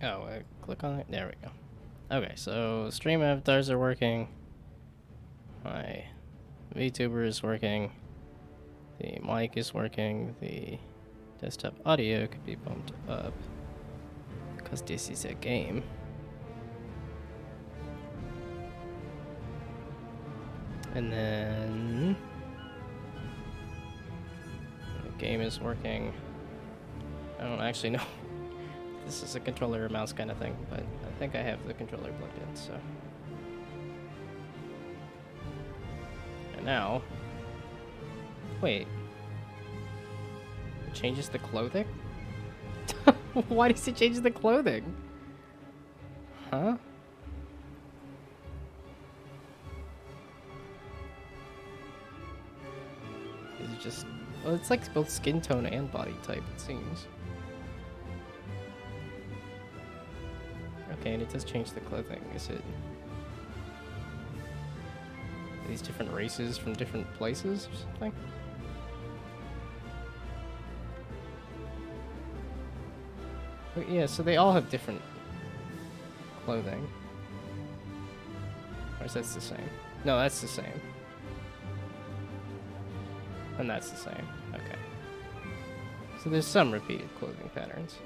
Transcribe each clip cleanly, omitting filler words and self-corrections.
Oh, click on it. There we go. Okay, so stream avatars are working. My VTuber is working. The mic is working. The desktop audio could be bumped up because this is a game. And then the game is working. I don't actually know. This is a controller or mouse kind of thing, but I think I have the controller plugged in, so. And now, wait. It changes the clothing? Why does it change the clothing? Huh? Is it just... Well, it's like both skin tone and body type, it seems. Okay, and it does change the clothing. Is it... these different races from different places or something? Oh, yeah, so they all have different clothing. Or is that the same? No, that's the same. And that's the same. Okay. So there's some repeated clothing patterns.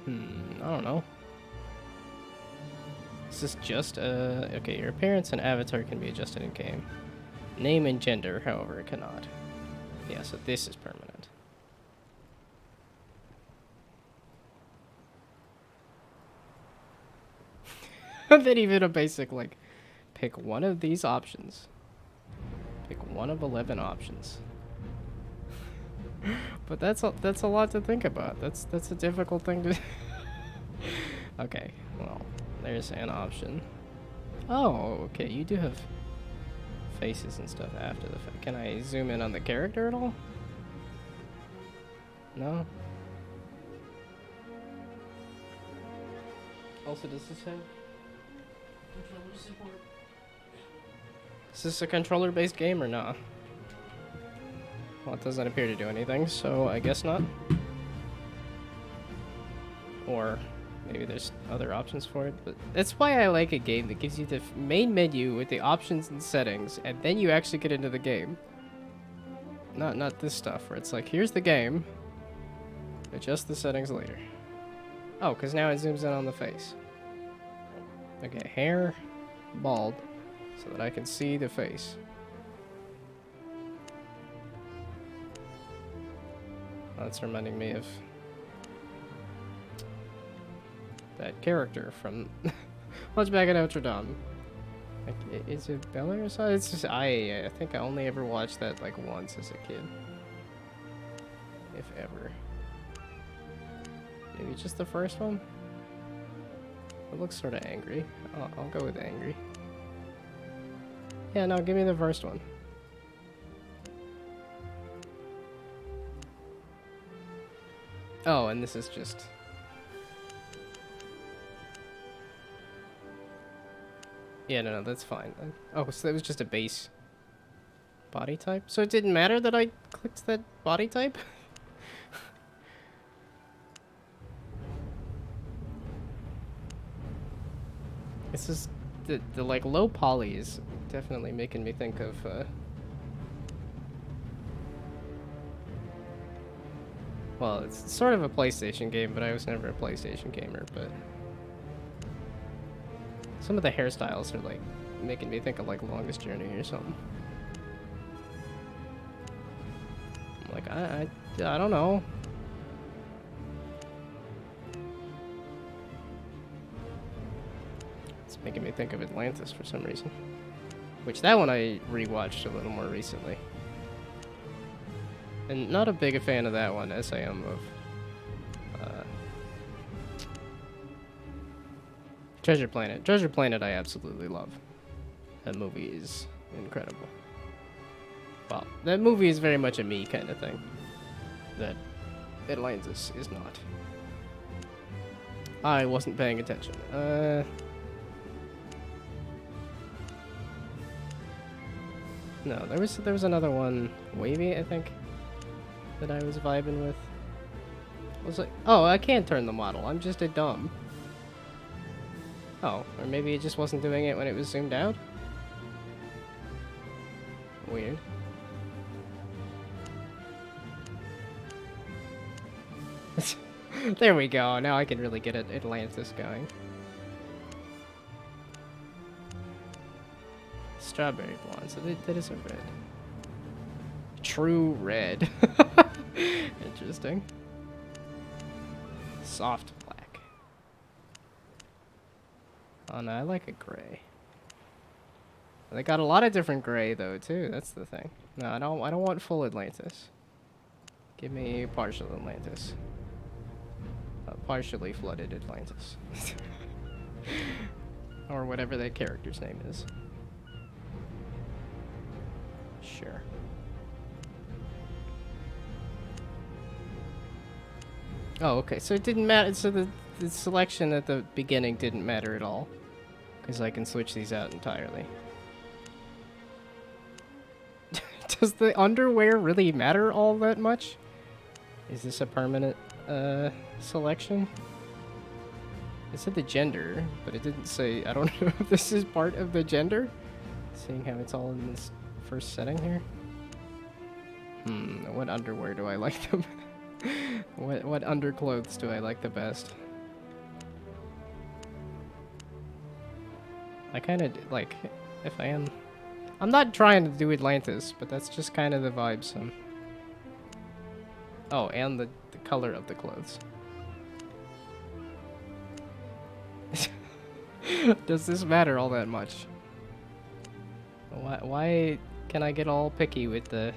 I don't know. Is this just okay, your appearance and avatar can be adjusted in game. Name and gender, however, it cannot. Yeah, so this is permanent. Then even a basic, like, pick one of these options. Pick one of 11 options. But that's a lot to think about. That's a difficult thing to... Okay, well, there's an option. Oh, okay, you do have faces and stuff after the fact. Can I zoom in on the character at all? No? Also, does this have controller support? Is this a controller-based game or not? Well, it doesn't appear to do anything, so I guess not. Or maybe there's other options for it, but that's why I like a game that gives you the main menu with the options and settings, and then you actually get into the game. Not this stuff where it's like, here's the game, adjust the settings later. Oh, because now it zooms in on the face. Okay, hair, bald, so that I can see the face. That's reminding me of that character from Hunchback of Notre Dame. Like, is it Bella or something? It's just I think I only ever watched that like once as a kid, if ever. Maybe just the first one. It looks sort of angry. I'll go with angry. Yeah, no, give me the first one. Oh, and this is just... Yeah, no, that's fine. Oh, so that was just a base body type? So it didn't matter that I clicked that body type? This is... The like, low poly is definitely making me think of, well, it's sort of a PlayStation game, but I was never a PlayStation gamer, but... Some of the hairstyles are, like, making me think of, like, Longest Journey or something. I'm like, I don't know. It's making me think of Atlantis for some reason. Which, that one I rewatched a little more recently. And not a big fan of that one, as I am of Treasure Planet. Treasure Planet I absolutely love. That movie is incredible. Well, that movie is very much a me kind of thing. That Atlantis is not. I wasn't paying attention. No, there was another one, Wavy, I think, that I was vibing with. Was like, oh, I can't turn the model. I'm just a dumb. Oh, or maybe it just wasn't doing it when it was zoomed out? Weird. There we go. Now I can really get Atlantis going. Strawberry blonde. So that is a red. True red. Interesting. Soft black. Oh no, I like a gray. They got a lot of different gray though too. That's the thing. No, I don't want full Atlantis. Give me partial Atlantis. Partially flooded Atlantis. Or whatever that character's name is. Sure. Oh, okay. So it didn't matter. So the selection at the beginning didn't matter at all. Because I can switch these out entirely. Does the underwear really matter all that much? Is this a permanent selection? It said the gender, but it didn't say. I don't know if this is part of the gender. Seeing how it's all in this first setting here. What underwear do I like the what underclothes do I like the best? I kind of like if I am. I'm not trying to do Atlantis, but that's just kind of the vibes. Oh, and the color of the clothes. Does this matter all that much? Why can I get all picky with the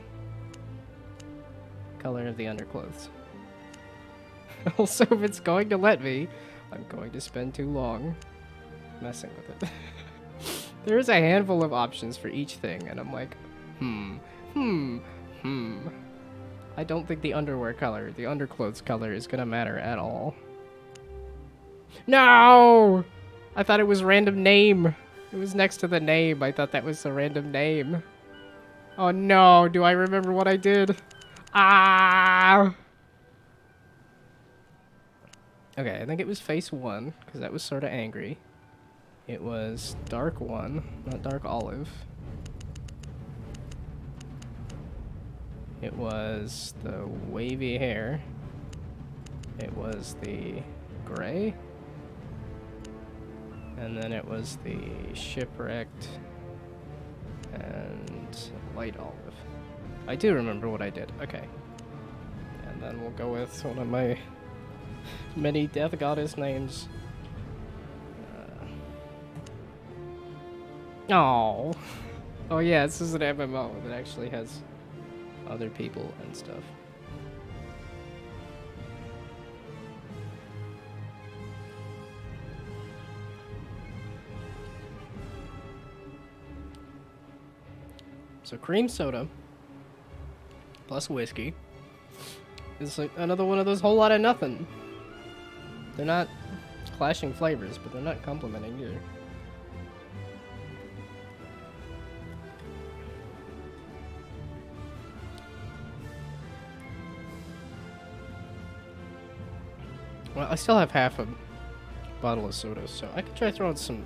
color of the underclothes? Also, if it's going to let me, I'm going to spend too long messing with it. There is a handful of options for each thing, and I'm like, I don't think the underwear color, the underclothes color is gonna matter at all. No! I thought it was random name. It was next to the name. I thought that was the random name. Oh no, do I remember what I did? Ah! Okay, I think it was face 1, because that was sort of angry. It was dark 1, not dark olive. It was the wavy hair. It was the gray. And then it was the shipwrecked and light olive. I do remember what I did. Okay. And then we'll go with one of my many death goddess names. Oh. Oh yeah, this is an MMO that actually has other people and stuff. So cream soda plus whiskey is like another one of those whole lot of nothing. They're not clashing flavors, but they're not complementing either. Well, I still have half a bottle of soda, so I could try throwing some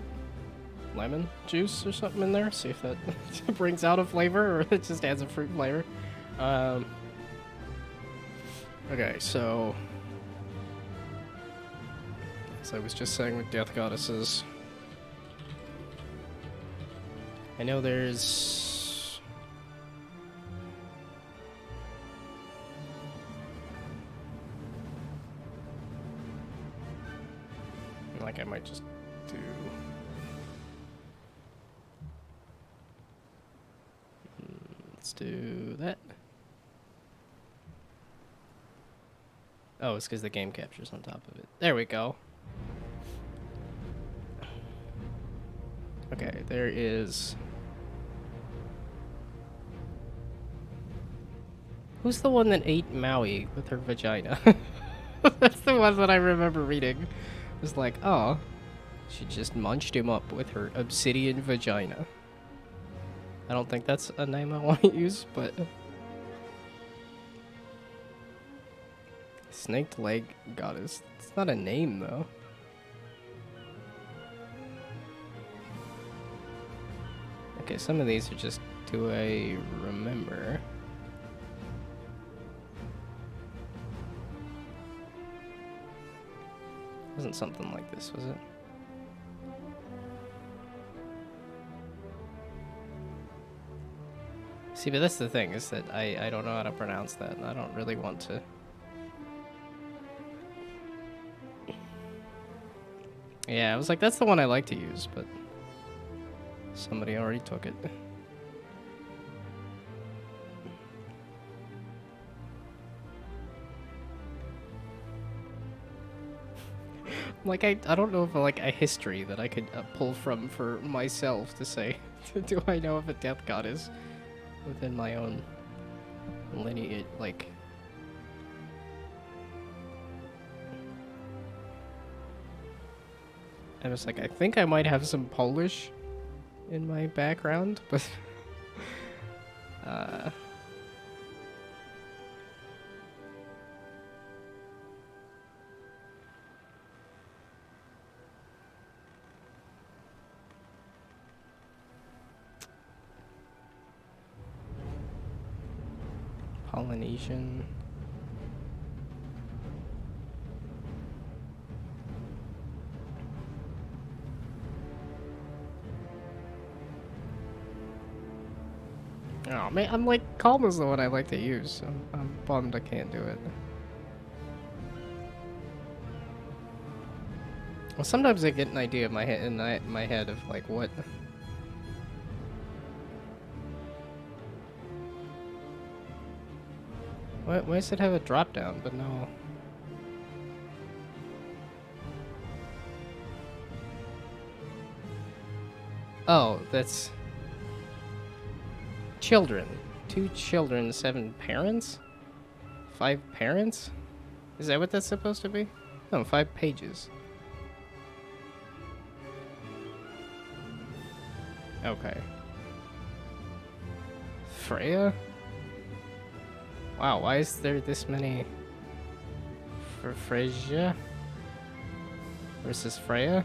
lemon juice or something in there, see if that brings out a flavor or it just adds a fruit flavor. Okay, so as I was just saying with death goddesses, I know there's like I might just do let's do that. Oh, it's because the game captures on top of it. There we go. Okay, there is... Who's the one that ate Maui with her vagina? That's the one that I remember reading. It was like, oh, she just munched him up with her obsidian vagina. I don't think that's a name I want to use, but... Snaked leg goddess. It's not a name though. Okay, some of these are just do I remember. Wasn't something like this, was it? See, but that's the thing, is that I don't know how to pronounce that, and I don't really want to. Yeah, I was like, that's the one I like to use, but somebody already took it. Like, I don't know of like a history that I could pull from for myself to say, do I know of a death goddess within my own lineage, like... I was like, I think I might have some Polish in my background, but... Polynesian... Oh man, I'm like, Calma's the one I like to use. I'm bummed I can't do it. Well, sometimes I get an idea in my head of like what. Why does it have a drop down, but no? Oh, that's children. 2 children, 7 parents? 5 parents? Is that what that's supposed to be? No, 5 pages. Okay. Freya? Wow, why is there this many... Freyja? Versus Freya?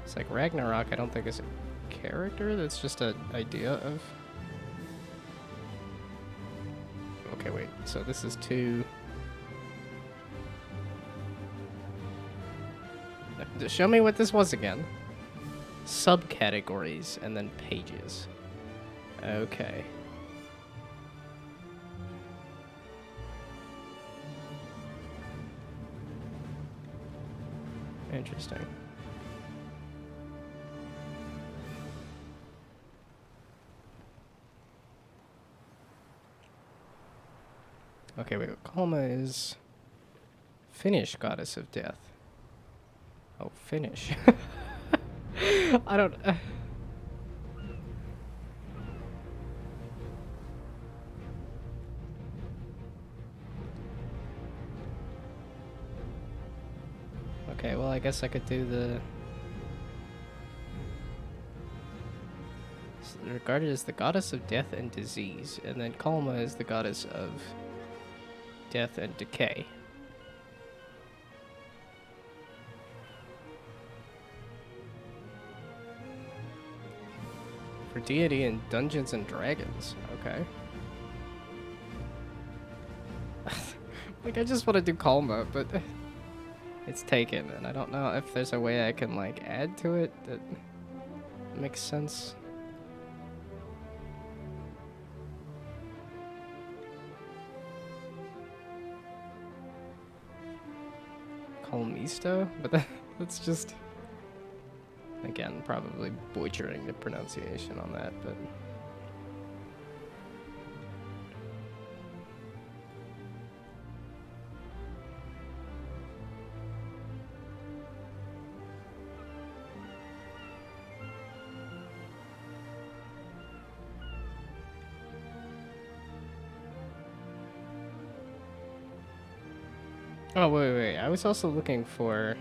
It's like Ragnarok, I don't think is a character, that's just an idea of... Okay, wait, so this is 2... Show me what this was again. Subcategories, and then pages. Okay. Interesting. Okay, wait, Kalma is Finnish goddess of death. Oh, Finnish. I don't... Okay, well, I guess I could do the... Regarded as the goddess of death and disease, and then Kalma is the goddess of death and decay. For deity in Dungeons and Dragons, okay. Like, I just want to do Kalma, but it's taken, and I don't know if there's a way I can, like, add to it that makes sense. Kalmista? But that's just... Again, probably butchering the pronunciation on that, but... Oh, wait. I was also looking for...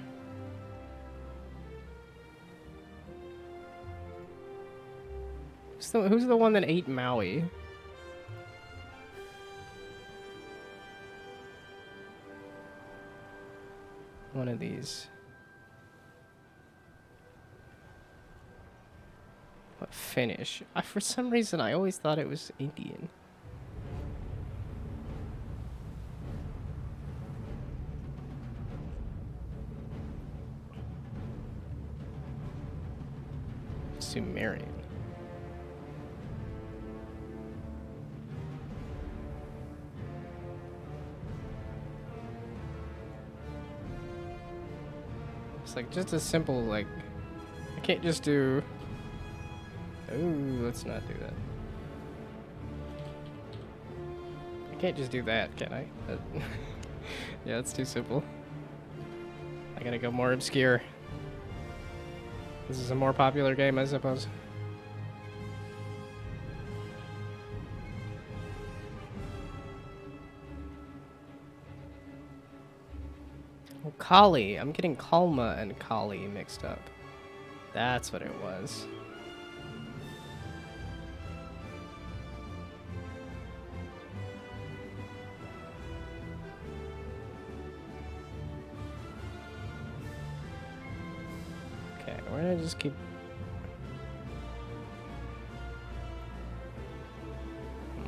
Who's the one that ate Maui? one of these. What, Finnish? For some reason, I always thought it was Indian. Sumerian. It's like just a simple, like, I can't just do. Ooh, let's not do that. I can't just do that, can I? Yeah, it's too simple. I gotta go more obscure. This is a more popular game, I suppose. Oh, Kali. I'm getting Kalma and Kali mixed up. That's what it was. Okay, why don't I just keep...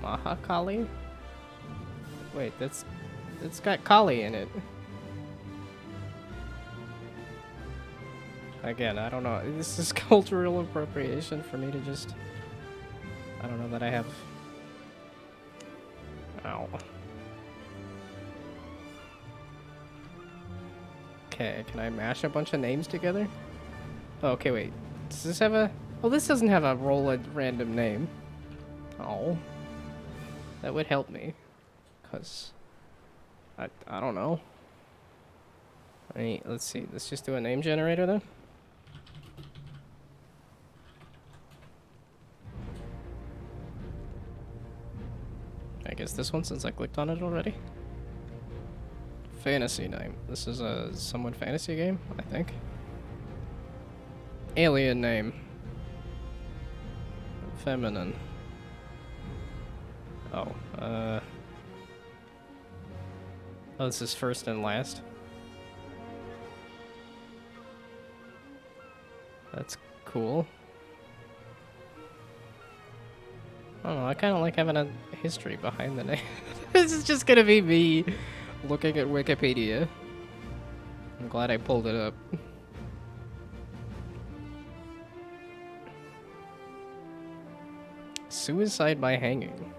Mahakali? Wait, it's got Kali in it. Again, I don't know. This is cultural appropriation for me to just... I don't know that I have... Ow. Okay, can I mash a bunch of names together? Oh, okay, wait. Does this have a... Oh, this doesn't have a roll a random name. Oh. That would help me. Because... I don't know. Alright, let's see. Let's just do a name generator then. I guess this one, since I clicked on it already. Fantasy name. This is a somewhat fantasy game, I think. Alien name. Feminine. Oh, oh, this is first and last. That's cool. I don't know, I kind of like having a history behind the name. This is just gonna be me looking at Wikipedia. I'm glad I pulled it up. Suicide by hanging.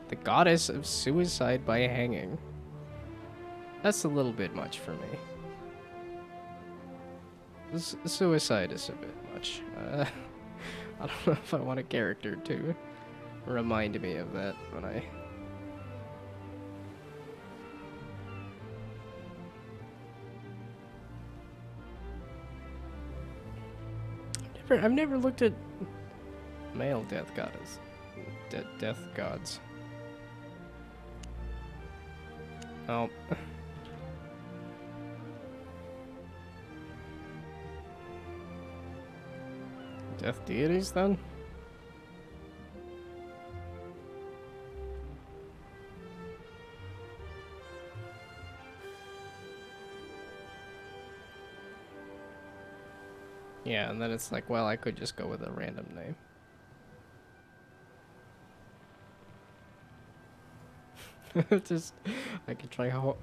The goddess of suicide by hanging. That's a little bit much for me. Suicide is a bit much. I don't know if I want a character to remind me of that when I... I've never looked at male death goddess. Death gods. Oh. Death deities, then? Yeah, and then it's like, well, I could just go with a random name. Just, I could try Ho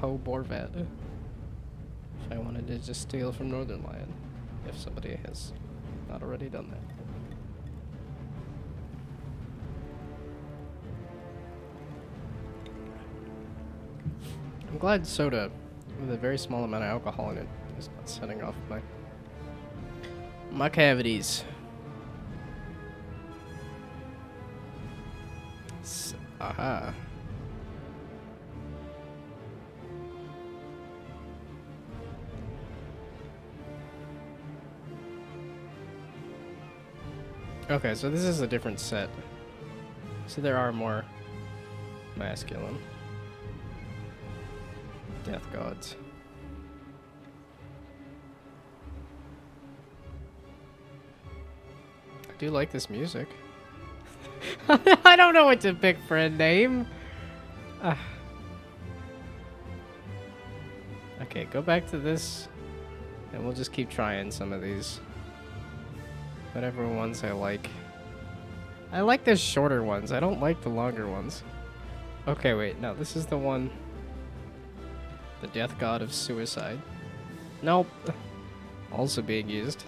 Borvat. If I wanted to just steal from Northern Lion. If somebody has not already done that. I'm glad soda, with a very small amount of alcohol in it, is not setting off my cavities. Aha. Okay, so this is a different set. So there are more masculine death gods. I do like this music. I don't know what to pick for a name. I Okay, go back to this, and we'll just keep trying some of these. Whatever ones I like. I like the shorter ones. I don't like the longer ones. Okay, wait. No, this is the one. The death god of suicide. Nope. Also being used.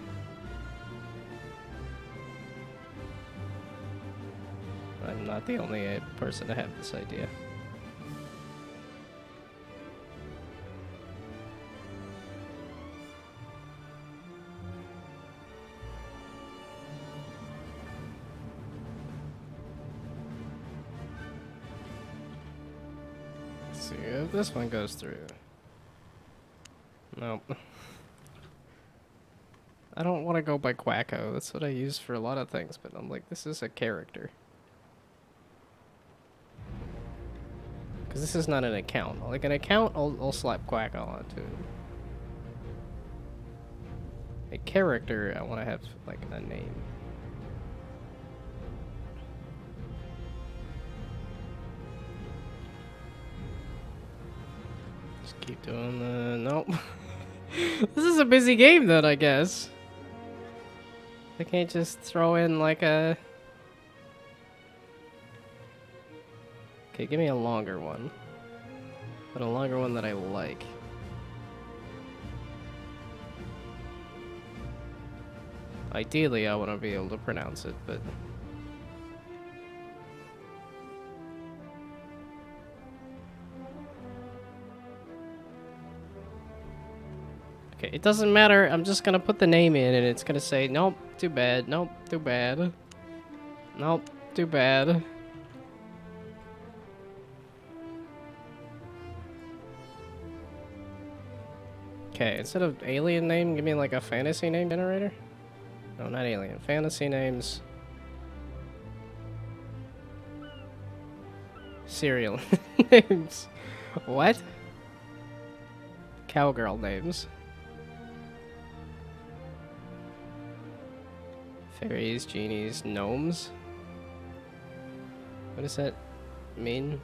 I'm not the only person to have this idea. Let's see if this one goes through. Nope. I don't want to go by Quacko. That's what I use for a lot of things, but I'm like, this is a character. Because this is not an account. Like an account, I'll slap Quacko onto it. A character, I want to have like a name. Just keep doing the... Nope. This is a busy game then, I guess. I can't just throw in like a... Okay, give me a longer one. But a longer one that I like. Ideally, I want to be able to pronounce it, but... Okay, it doesn't matter. I'm just gonna put the name in and it's gonna say, nope, too bad. Nope, too bad. Nope, too bad. Okay, instead of alien name, give me like a fantasy name generator. No, not alien. Fantasy names. Serial names. What? Cowgirl names. Fairies, genies, gnomes. What does that mean?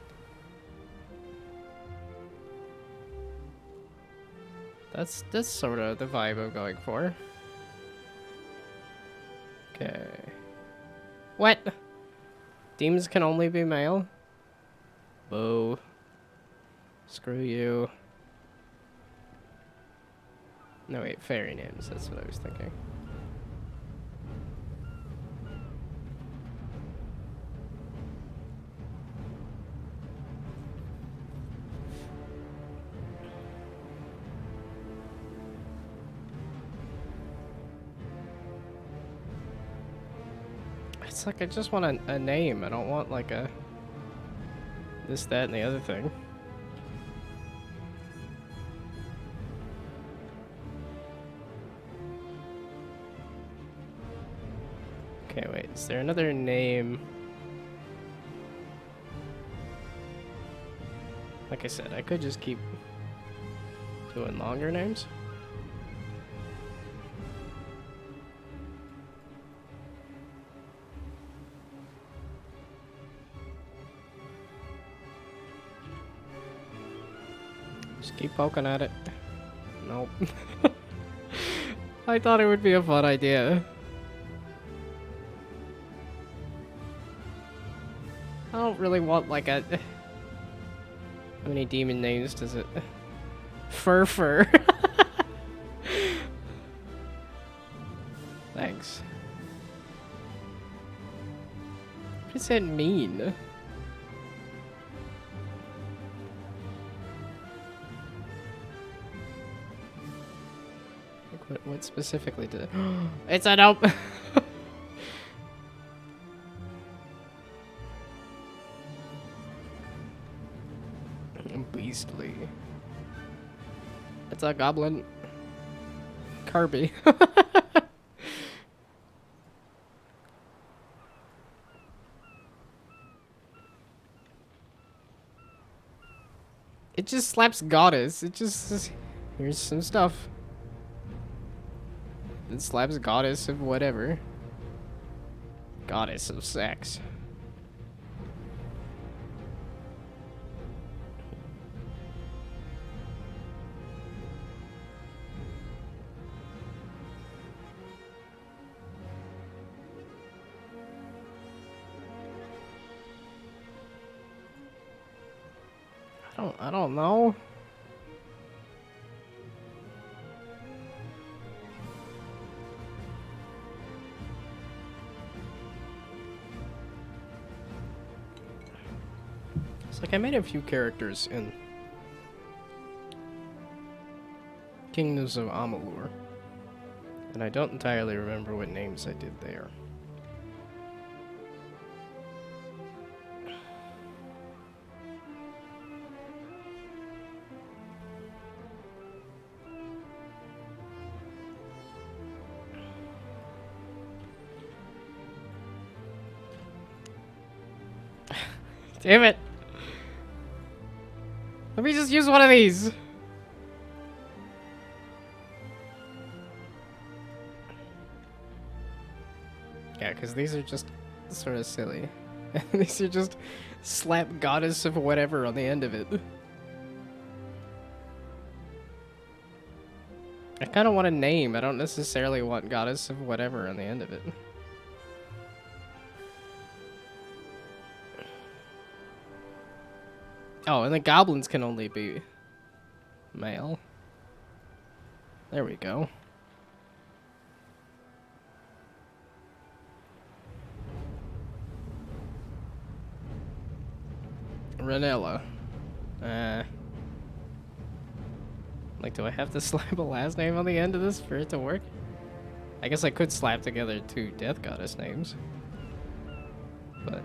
That's sort of the vibe I'm going for. Okay. What? Demons can only be male? Boo. Screw you. No, wait, fairy names. That's what I was thinking. It's like I just want a name. I don't want like a this, that, and the other thing. Okay, wait. Is there another name? Like I said, I could just keep doing longer names. Just keep poking at it. Nope. I thought it would be a fun idea. I don't really want like a... How many demon names does it... Fur. Thanks. What does that mean? Like what specifically did it... It's a nope! Beastly. It's a goblin. Kirby. It just slaps goddess. It just here's some stuff. It slaps goddess of whatever. Goddess of sex. I don't know. It's like I made a few characters in Kingdoms of Amalur, and I don't entirely remember what names I did there. Damn it! Let me just use one of these! Yeah, because these are just sort of silly. These are just slap goddess of whatever on the end of it. I kind of want a name. I don't necessarily want goddess of whatever on the end of it. Oh, and the goblins can only be male. There we go. Ranella. Like, do I have to slap a last name on the end of this for it to work? I guess I could slap together 2 death goddess names. But...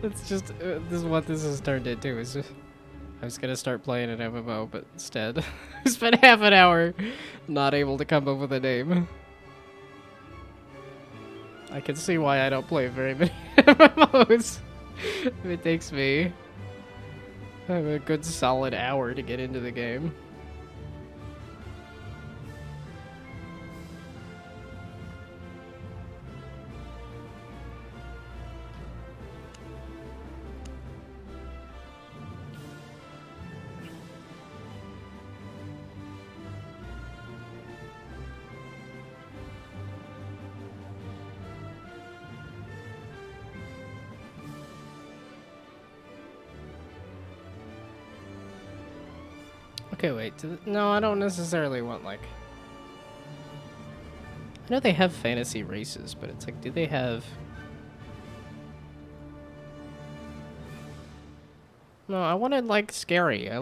it's just, this is what this has turned into, is just, I was gonna start playing an MMO, but instead, I spent half an hour not able to come up with a name. I can see why I don't play very many MMOs. It takes me a good solid hour to get into the game. Okay, wait. No, I don't necessarily want, like... I know they have fantasy races, but it's like, do they have... No, I wanted, like, scary. I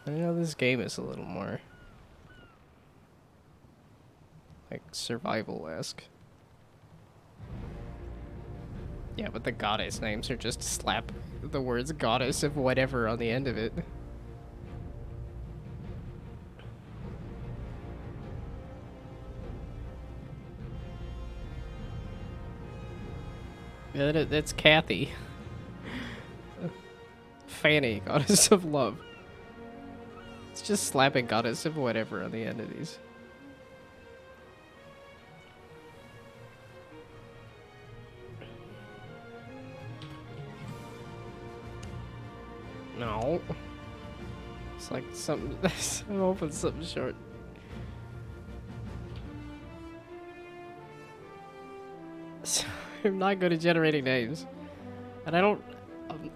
know this game is a little more... like, survival-esque. Yeah, but the goddess names are just slap the words goddess of whatever on the end of it. Yeah, that's Kathy. Fanny, goddess of love. It's just slapping goddess of whatever on the end of these. No. It's like something. I'm hoping something short. I'm not good at generating names. And I'm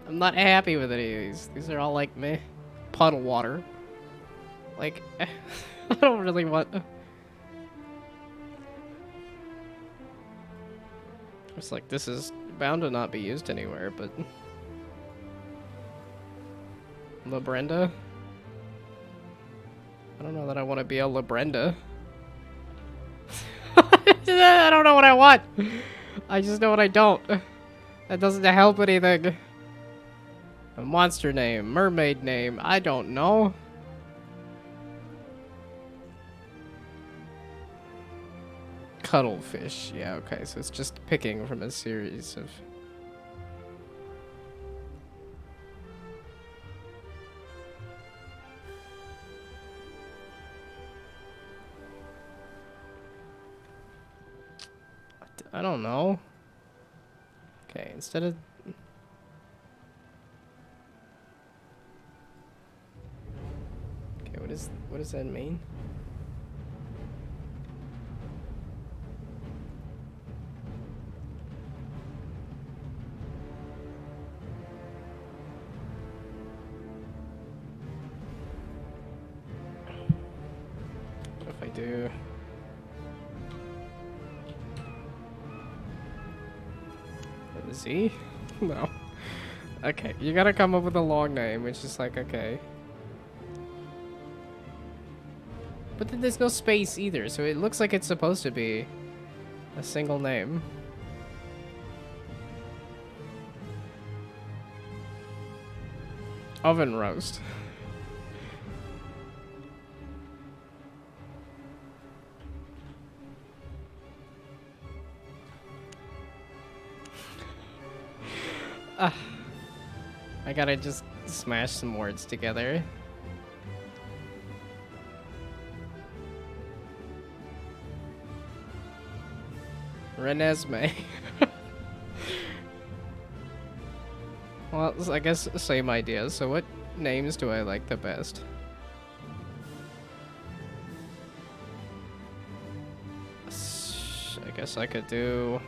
not happy with any of these. These are all like meh. Puddle water. Like, I don't really want... It's like, this is bound to not be used anywhere, but... La Brenda? I don't know that I want to be a La Brenda. I don't know what I want. I just know what I don't. That doesn't help anything. A monster name, mermaid name, I don't know. Cuttlefish, yeah, okay, so it's just picking from a series of... I don't know. Okay, instead of... Okay, what does that mean? What if I do... A Z? No. Okay, you gotta come up with a long name, which is like, okay. But then there's no space either, so it looks like it's supposed to be a single name. Oven roast. I gotta just smash some words together. Renesmee. Well, I guess same idea. So what names do I like the best? I guess I could do...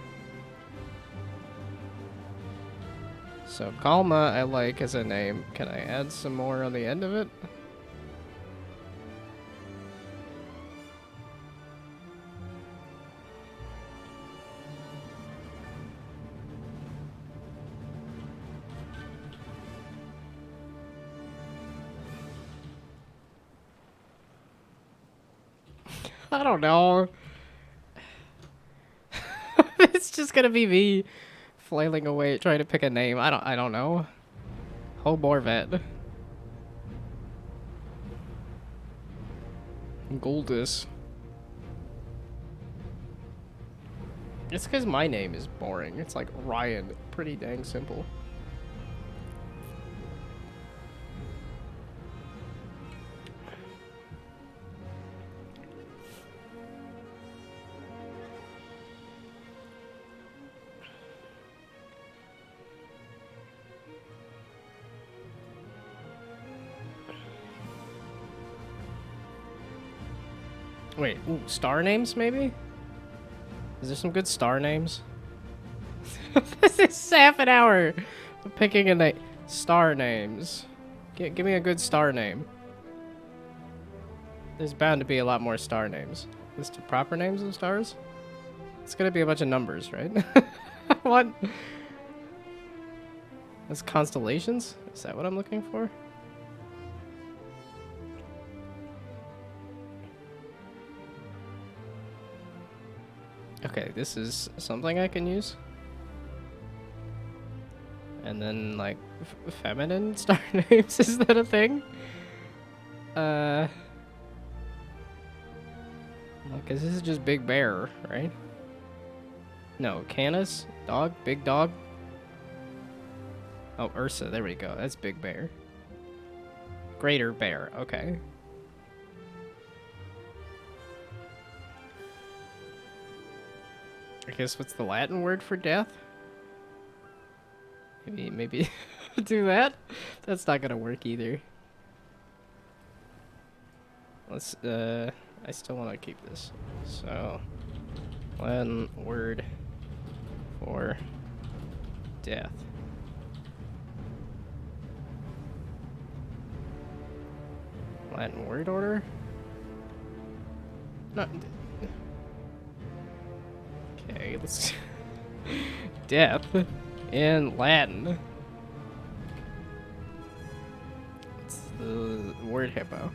So Kalma I like as a name. Can I add some more on the end of it? I don't know. It's just gonna be me flailing away trying to pick a name. I don't know. Hoborvet. Goldus. It's because my name is boring. It's like Ryan. Pretty dang simple. Wait, ooh, star names maybe? Is there some good star names? This is half an hour of picking a name. Star names. Give me a good star name. There's bound to be a lot more star names. List of proper names of stars? It's gonna be a bunch of numbers, right? What? That's constellations? Is that what I'm looking for? Okay, this is something I can use. And then, like, feminine star names, is that a thing? Like, 'cause this is just Big Bear, right? No, Canis? Dog? Big Dog? Oh, Ursa, there we go. That's Big Bear. Greater Bear, okay. I guess what's the Latin word for death? Maybe do that? That's not gonna work either. Let's, I still want to keep this. So, Latin word for death. Latin word order? No. Okay, let's... Death in Latin. It's the word hippo.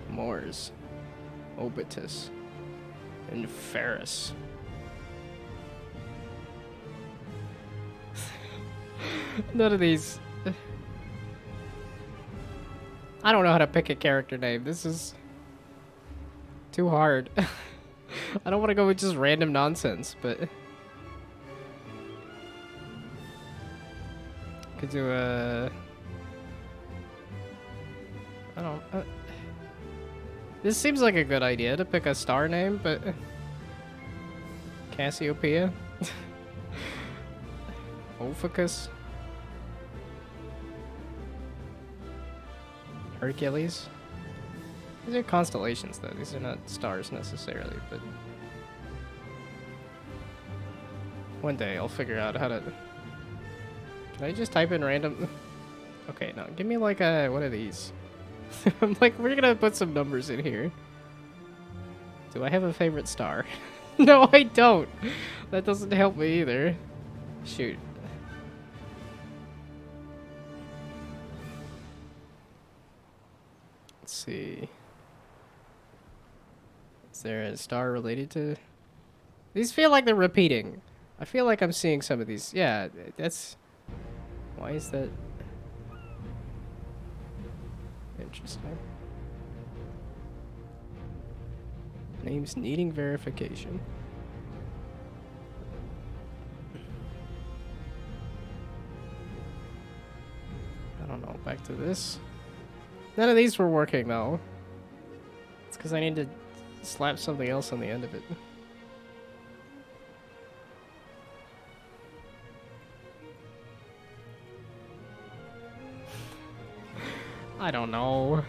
Mors. Obitus. And Ferris. None of these... I don't know how to pick a character name. This is too hard. I don't want to go with just random nonsense, but could do a... I don't... This seems like a good idea to pick a star name, but Cassiopeia, Ophiuchus, Hercules. These are constellations, though. These are not stars necessarily, but one day I'll figure out how to. Can I just type in random? Okay, no, give me like a one of these. I'm like, we're gonna put some numbers in here. Do I have a favorite star? No, I don't. That doesn't help me either. Shoot. Let's see. Is there a star related to... These feel like they're repeating. I feel like I'm seeing some of these. Yeah, that's... Why is that... Interesting. Names needing verification. I don't know, back to this. None of these were working though. It's because I need to slap something else on the end of it. I don't know.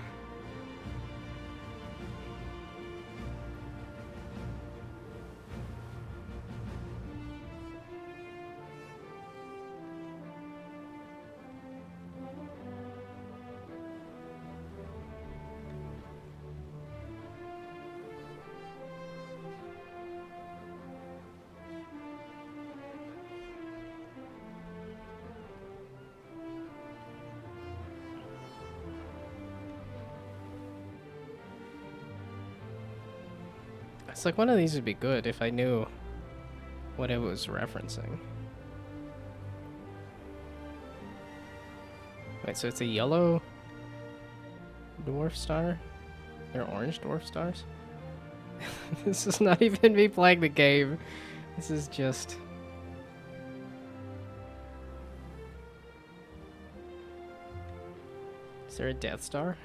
It's like one of these would be good if I knew what it was referencing. Wait, so it's a yellow dwarf star? They're orange dwarf stars? This is not even me playing the game. This is just... Is there a Death Star?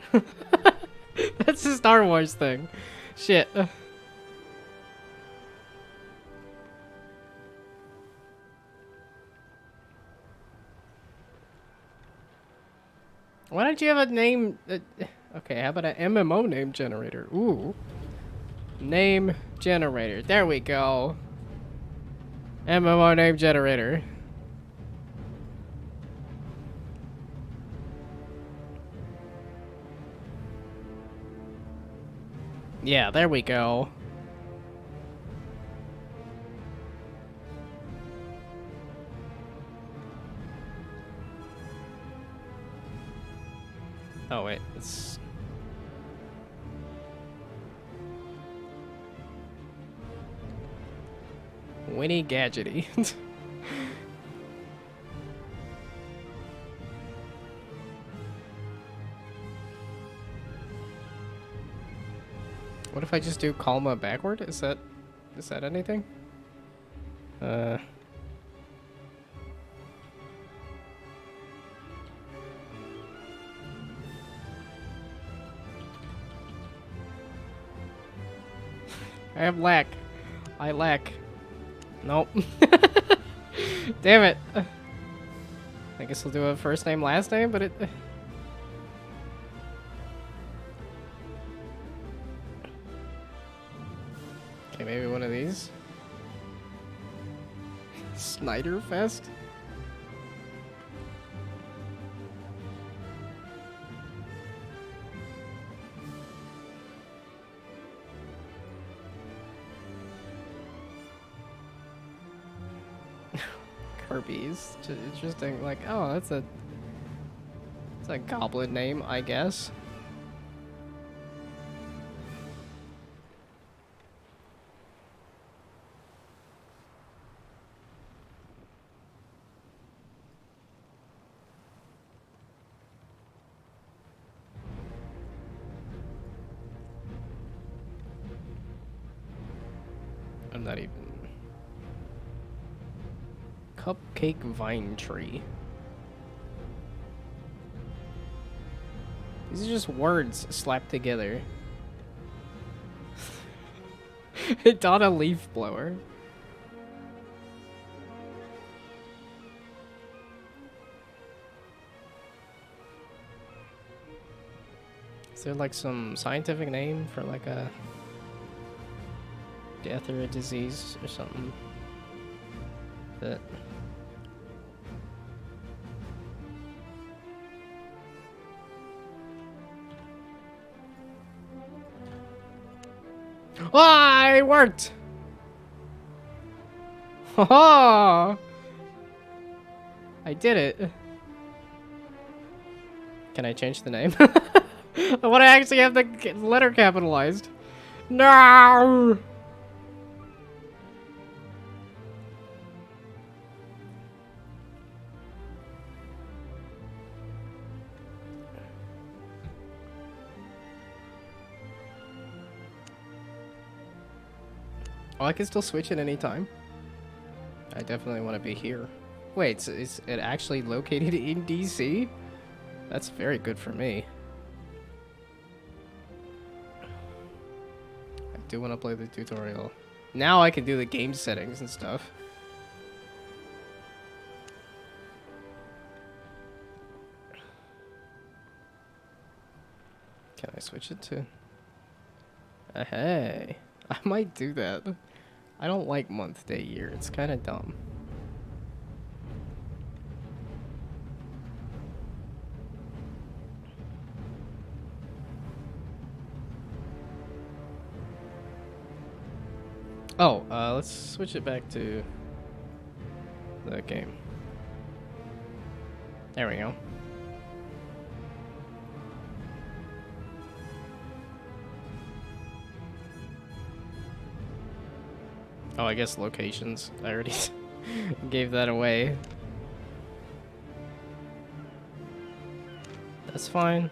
That's a Star Wars thing. Shit. Why don't you have a name? Okay, how about an MMO name generator? Ooh. Name generator. There we go. MMO name generator. Yeah, there we go. Oh wait, it's... Winnie Gadgety. What if I just do Kalma backward? Is that anything? I have lack. I lack. Nope. Damn it. I guess we'll do a first name, last name, but it... Okay, maybe one of these. Snyder Fest? Kirby's. Interesting. Like, oh, that's a goblin name, I guess. I'm not even... Cupcake Vine Tree. These are just words slapped together. Donna leaf blower. Is there like some scientific name for like a death or a disease or something? That... Ah, it worked! Oh, I did it. Can I change the name? I want to actually have the letter capitalized. No! Oh, I can still switch at any time. I definitely want to be here. Wait, so is it actually located in DC? That's very good for me. I do want to play the tutorial. Now I can do the game settings and stuff. Can I switch it to... Hey, I might do that. I don't like month, day, year. It's kind of dumb. Oh, let's switch it back to the game. There we go. Oh, I guess locations. I already gave that away. That's fine.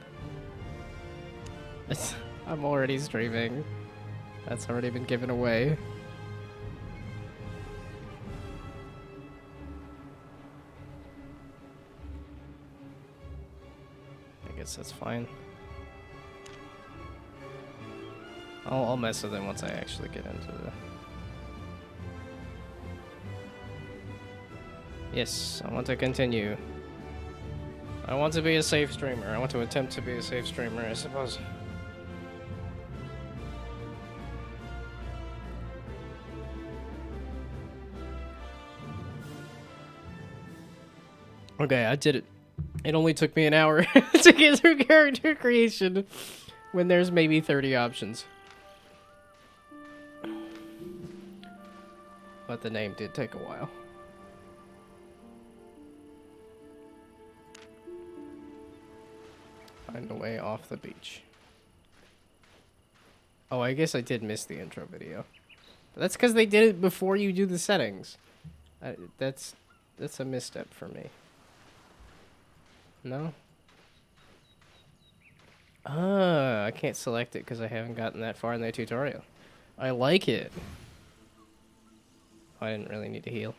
I'm already streaming. That's already been given away. I guess that's fine. I'll mess with it once I actually get into the... Yes, I want to continue. I want to be a safe streamer. I want to attempt to be a safe streamer, I suppose. Okay, I did it. It only took me an hour to get through character creation when there's maybe 30 options. But the name did take a while. Find a way off the beach. Oh, I guess I did miss the intro video. But that's because they did it before you do the settings. That's a misstep for me. No? Ah, I can't select it because I haven't gotten that far in the tutorial. I like it. Oh, I didn't really need to heal.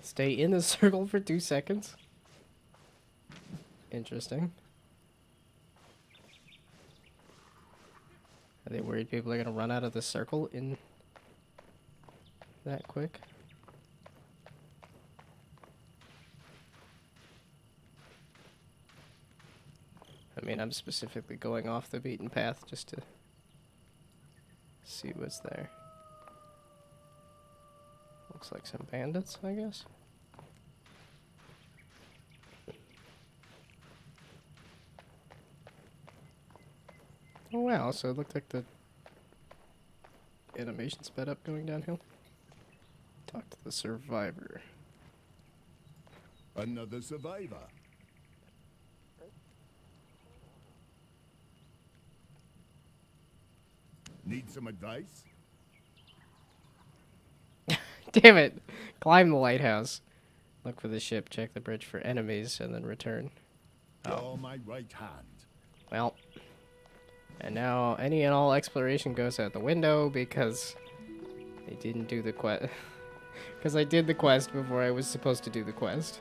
Stay in the circle for 2 seconds. Interesting. Are they worried people are gonna run out of the circle in that quick? I mean, I'm specifically going off the beaten path just to see what's there. Looks like some bandits, I guess. Oh wow, so it looked like the animation sped up going downhill. Talk to the survivor. Another survivor. Need some advice? Damn it! Climb the lighthouse. Look for the ship, check the bridge for enemies, and then return. You're my right hand. Well. And now any and all exploration goes out the window because they didn't do the quest. Because I did the quest before I was supposed to do the quest.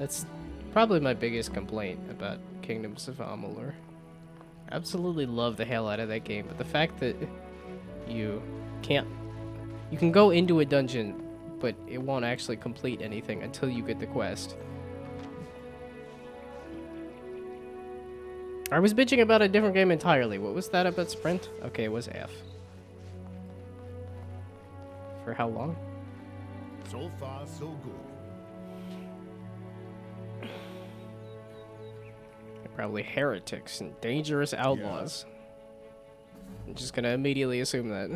That's probably my biggest complaint about Kingdoms of Amalur. Absolutely love the hell out of that game, but the fact that you can't... You can go into a dungeon, but it won't actually complete anything until you get the quest. I was bitching about a different game entirely. What was that about Sprint? Okay, it was F. For how long? So far, so good. They're probably heretics and dangerous outlaws. I'm just gonna immediately assume that.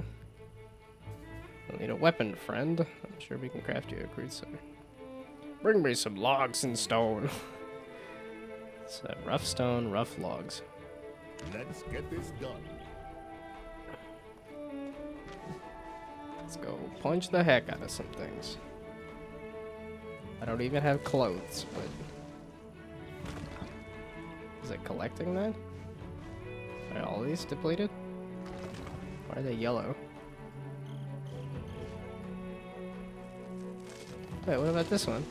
We'll need a weapon, friend. I'm sure we can craft you a crude sword. Bring me some logs and stone. It's rough stone, rough logs. Let's get this done. Let's go punch the heck out of some things. I don't even have clothes, but... Is it collecting that? Are all these depleted? Why are they yellow? Wait, what about this one?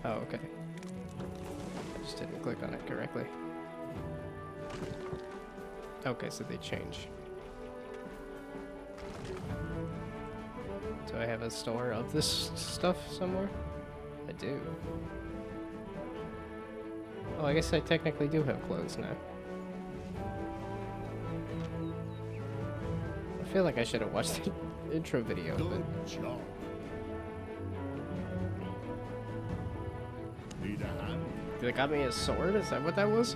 Oh, okay. I just didn't click on it correctly. Okay, so they change. Do I have a store of this stuff somewhere? I do. Oh, I guess I technically do have clothes now. I feel like I should have watched the intro video, but... Good job. Need a hand? They got me a sword? Is that what that was?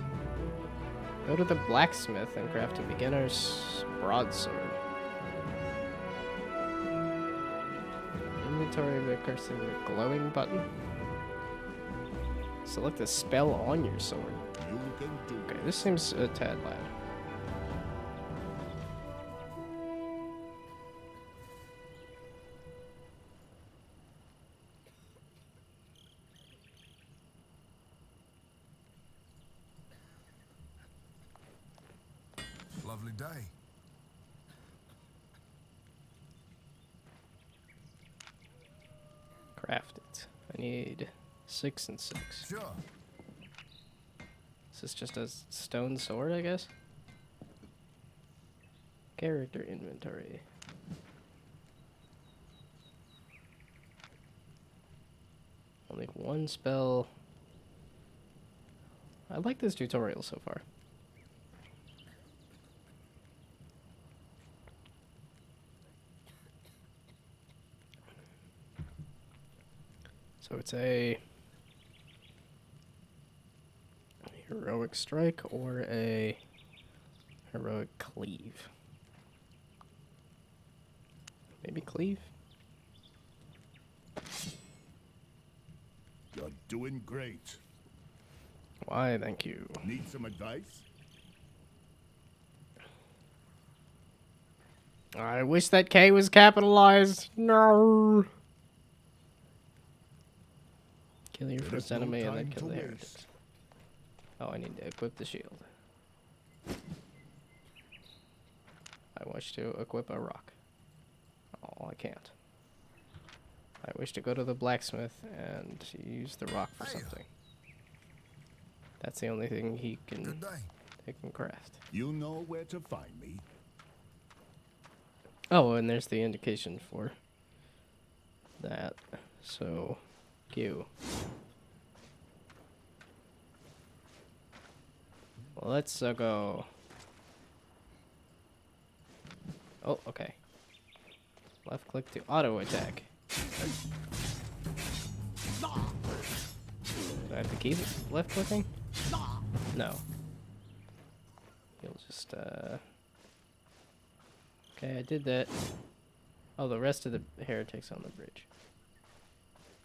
Go to the blacksmith and craft a beginner's broadsword. Inventory the cursor with a glowing button. Select a spell on your sword. You can do Okay, this seems a tad loud. Lovely day. Craft it. I need 6 and 6. Sure. Is this just a stone sword, I guess? Character inventory. Only one spell. I like this tutorial so far. So it's a heroic strike or a heroic cleave. Maybe cleave? You're doing great. Why, thank you. Need some advice? I wish that K was capitalized. No. Kill your first There's no enemy and then time kill to the waste. heretics. Oh, I need to equip the shield. I wish to equip a rock. Oh, I can't. I wish to go to the blacksmith and use the rock for something. That's the only thing he can craft. You know where to find me. Oh, and there's the indication for that. So, Q. Let's go. Oh, okay. Left click to auto attack. Do I have to keep left clicking? No. You'll just, Okay, I did that. Oh, the rest of the heretics on the bridge.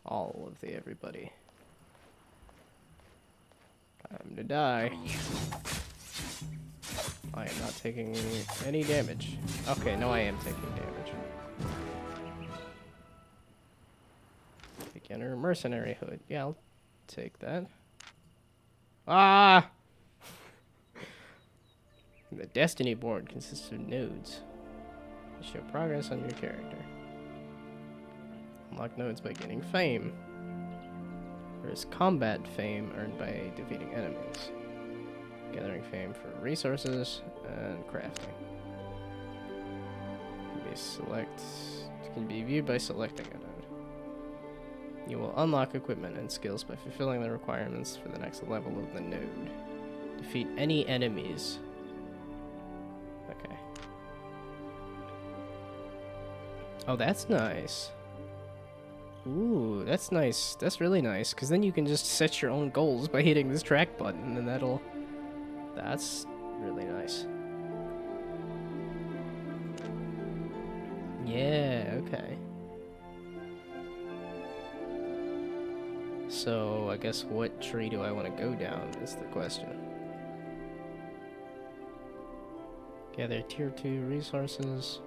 All of the everybody. Time to die. I am not taking any damage. Okay, no, I am taking damage. Beginner mercenary hood. Yeah, I'll take that. Ah! The destiny board consists of nodes. You show progress on your character. Unlock nodes by gaining fame. There is combat fame earned by defeating enemies. Gathering fame for resources and crafting. Can be viewed by selecting a node. You will unlock equipment and skills by fulfilling the requirements for the next level of the node. Defeat any enemies. Okay. Oh, that's nice. Ooh, that's nice. That's really nice, because then you can just set your own goals by hitting this track button, and that'll... That's really nice. Yeah, okay. So, I guess what tree do I want to go down is the question. Gather tier 2 resources.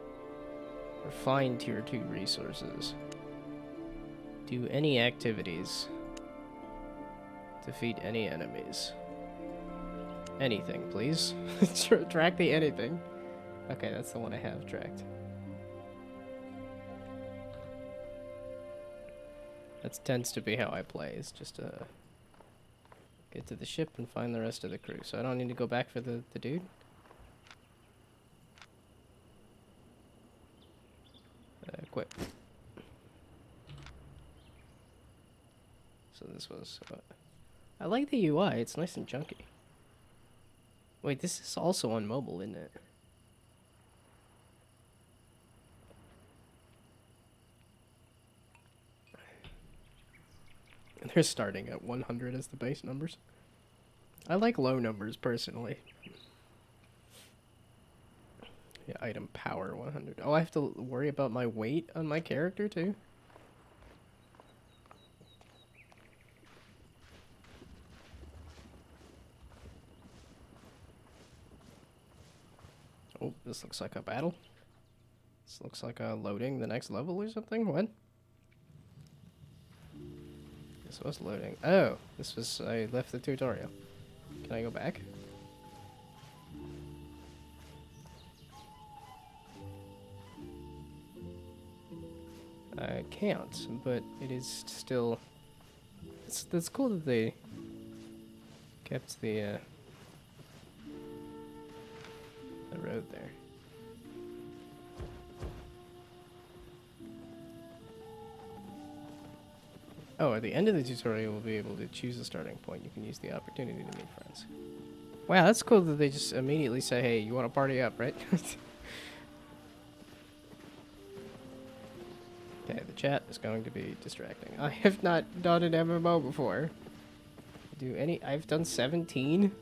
Or find tier 2 resources. Do any activities. Defeat any enemies. Anything, please. Track the anything. Okay, that's the one I have tracked. That tends to be how I play, is just get to the ship and find the rest of the crew. So I don't need to go back for the dude. Equip. So this was... I like the UI, it's nice and chunky. Wait, this is also on mobile, isn't it? They're starting at 100 as the base numbers. I like low numbers, personally. Yeah, item power 100. Oh, I have to worry about my weight on my character, too? Oh, this looks like a battle. This looks like a loading the next level or something. What? This was loading. Oh, this was... I left the tutorial. Can I go back? I can't, but it is still... It's cool that they kept the road there. Oh, at the end of the tutorial, we'll be able to choose a starting point. You can use the opportunity to meet friends. Wow, that's cool that they just immediately say, hey, you want to party up, right? Okay, the chat is going to be distracting. I have not done an MMO before. I've done 17?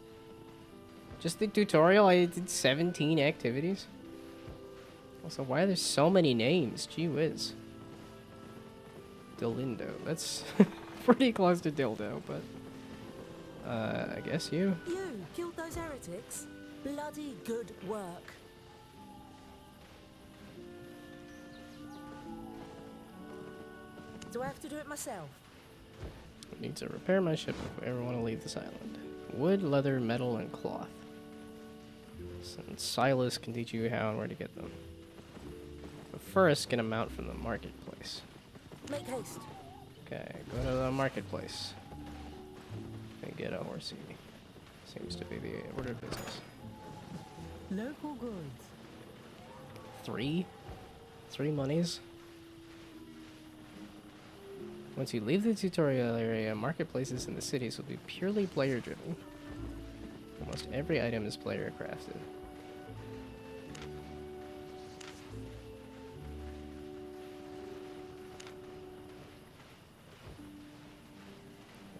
Just the tutorial, I did 17 activities? Also, why are there so many names? Gee whiz. Delindo. That's pretty close to dildo, but... I guess you? You killed those heretics? Bloody good work. Do I have to do it myself? I need to repair my ship if we ever want to leave this island. Wood, leather, metal, and cloth. And Silas can teach you how and where to get them. But first, get a mount from the marketplace. Make haste. Okay, go to the marketplace. And get a horsey. Seems to be the order of business. Local goods. 3? 3 monies? Once you leave the tutorial area, marketplaces in the cities will be purely player-driven. Almost every item is player-crafted.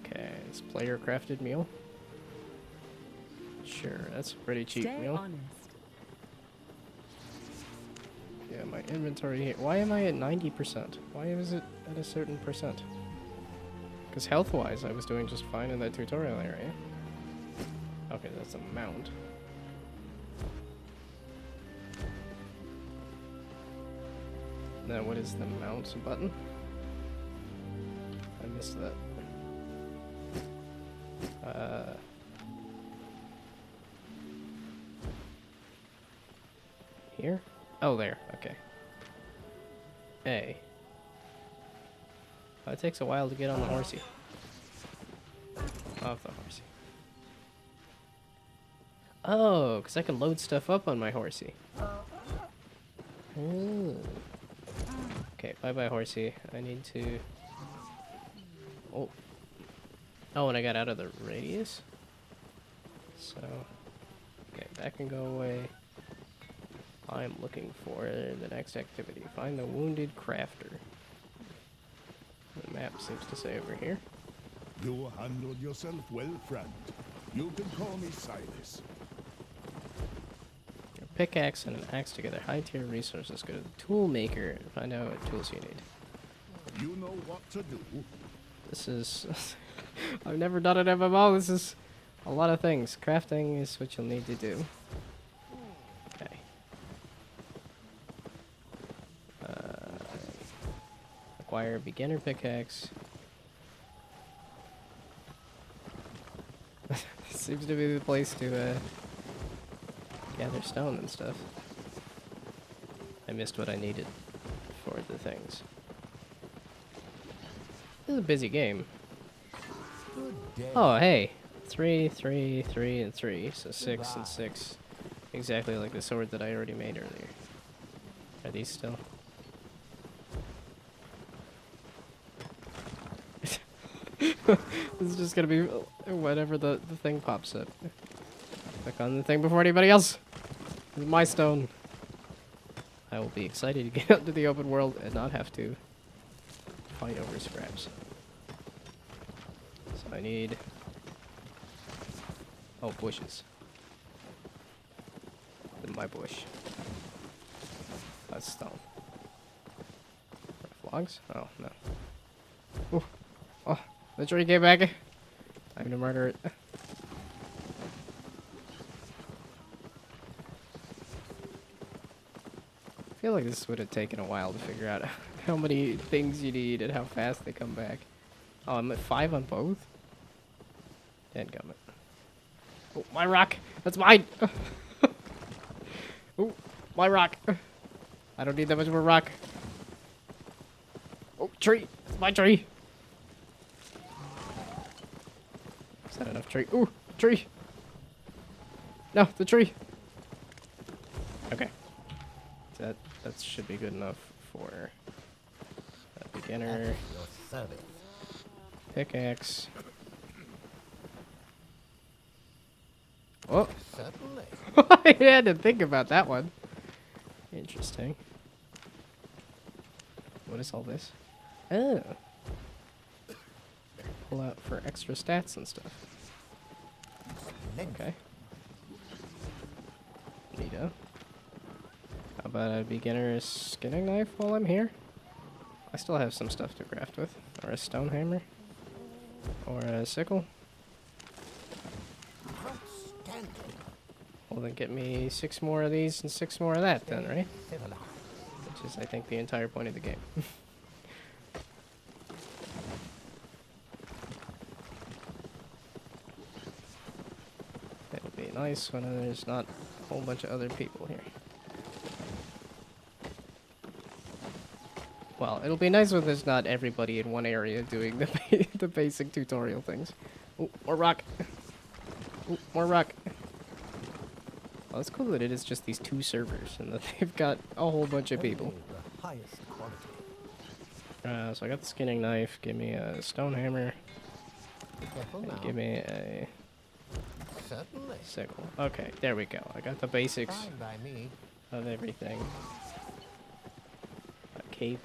Okay, it's player-crafted meal. Sure, that's a pretty cheap Stay meal. honest. Yeah, my inventory here. Why am I at 90%? Why is it at a certain percent? Because health-wise, I was doing just fine in that tutorial area. Okay, that's a mount. Now, what is the mount button? I missed that. Here? Oh, there. Okay. A. Oh, it takes a while to get on the horsey. off the horsey. Oh, because I can load stuff up on my horsey. Ooh. Okay, bye-bye horsey. I need to... Oh. Oh, and I got out of the radius? So... Okay, that can go away. I'm looking for the next activity. Find the wounded crafter. The map seems to say over here. You handled yourself well, friend. You can call me Silas. A pickaxe and an axe together. High tier resources. Go to the tool maker and find out what tools you need. You know what to do. This is... I've never done an MMO. This is a lot of things. Crafting is what you'll need to do. Okay. Acquire beginner pickaxe. Seems to be the place to gather stone and stuff. I missed what I needed for the things. This is a busy game. Oh, hey. 3, 3, 3, and 3. So 6 and 6. Exactly like the sword that I already made earlier. Are these still? This is just gonna be whenever the thing pops up. Click on the thing before anybody else. This is my stone. I will be excited to get out into the open world and not have to fight over scraps. So I need... Oh, bushes. My bush. That's stone. Logs? Oh, no. Ooh. Oh, the tree came back. I'm gonna murder it. I feel like this would have taken a while to figure out how many things you need and how fast they come back. Oh, I'm at 5 on both? Dadgummit. Oh, my rock! That's mine! Oh, my rock! I don't need that much more rock. Oh, tree! It's my tree! Is that enough tree? Ooh, tree! No, the tree! Okay. That should be good enough for a beginner. Pickaxe. Oh! I had to think about that one. Interesting. What is all this? Oh. Pull out for extra stats and stuff. Okay. Neato. How about a beginner's skinning knife while I'm here? I still have some stuff to craft with. Or a stone hammer. Or a sickle. Well, then get me 6 more of these and 6 more of that then, right? Which is, I think, the entire point of the game. It'll be nice when there's not a whole bunch of other people here. Well, it'll be nice when there's not everybody in one area doing the, the basic tutorial things. Oh, more rock! Oh, more rock! Well, it's cool that it is just these 2 servers and that they've got a whole bunch of people. So I got the skinning knife. Give me a stone hammer. And give me a sickle. Okay, there we go. I got the basics of everything. A cape,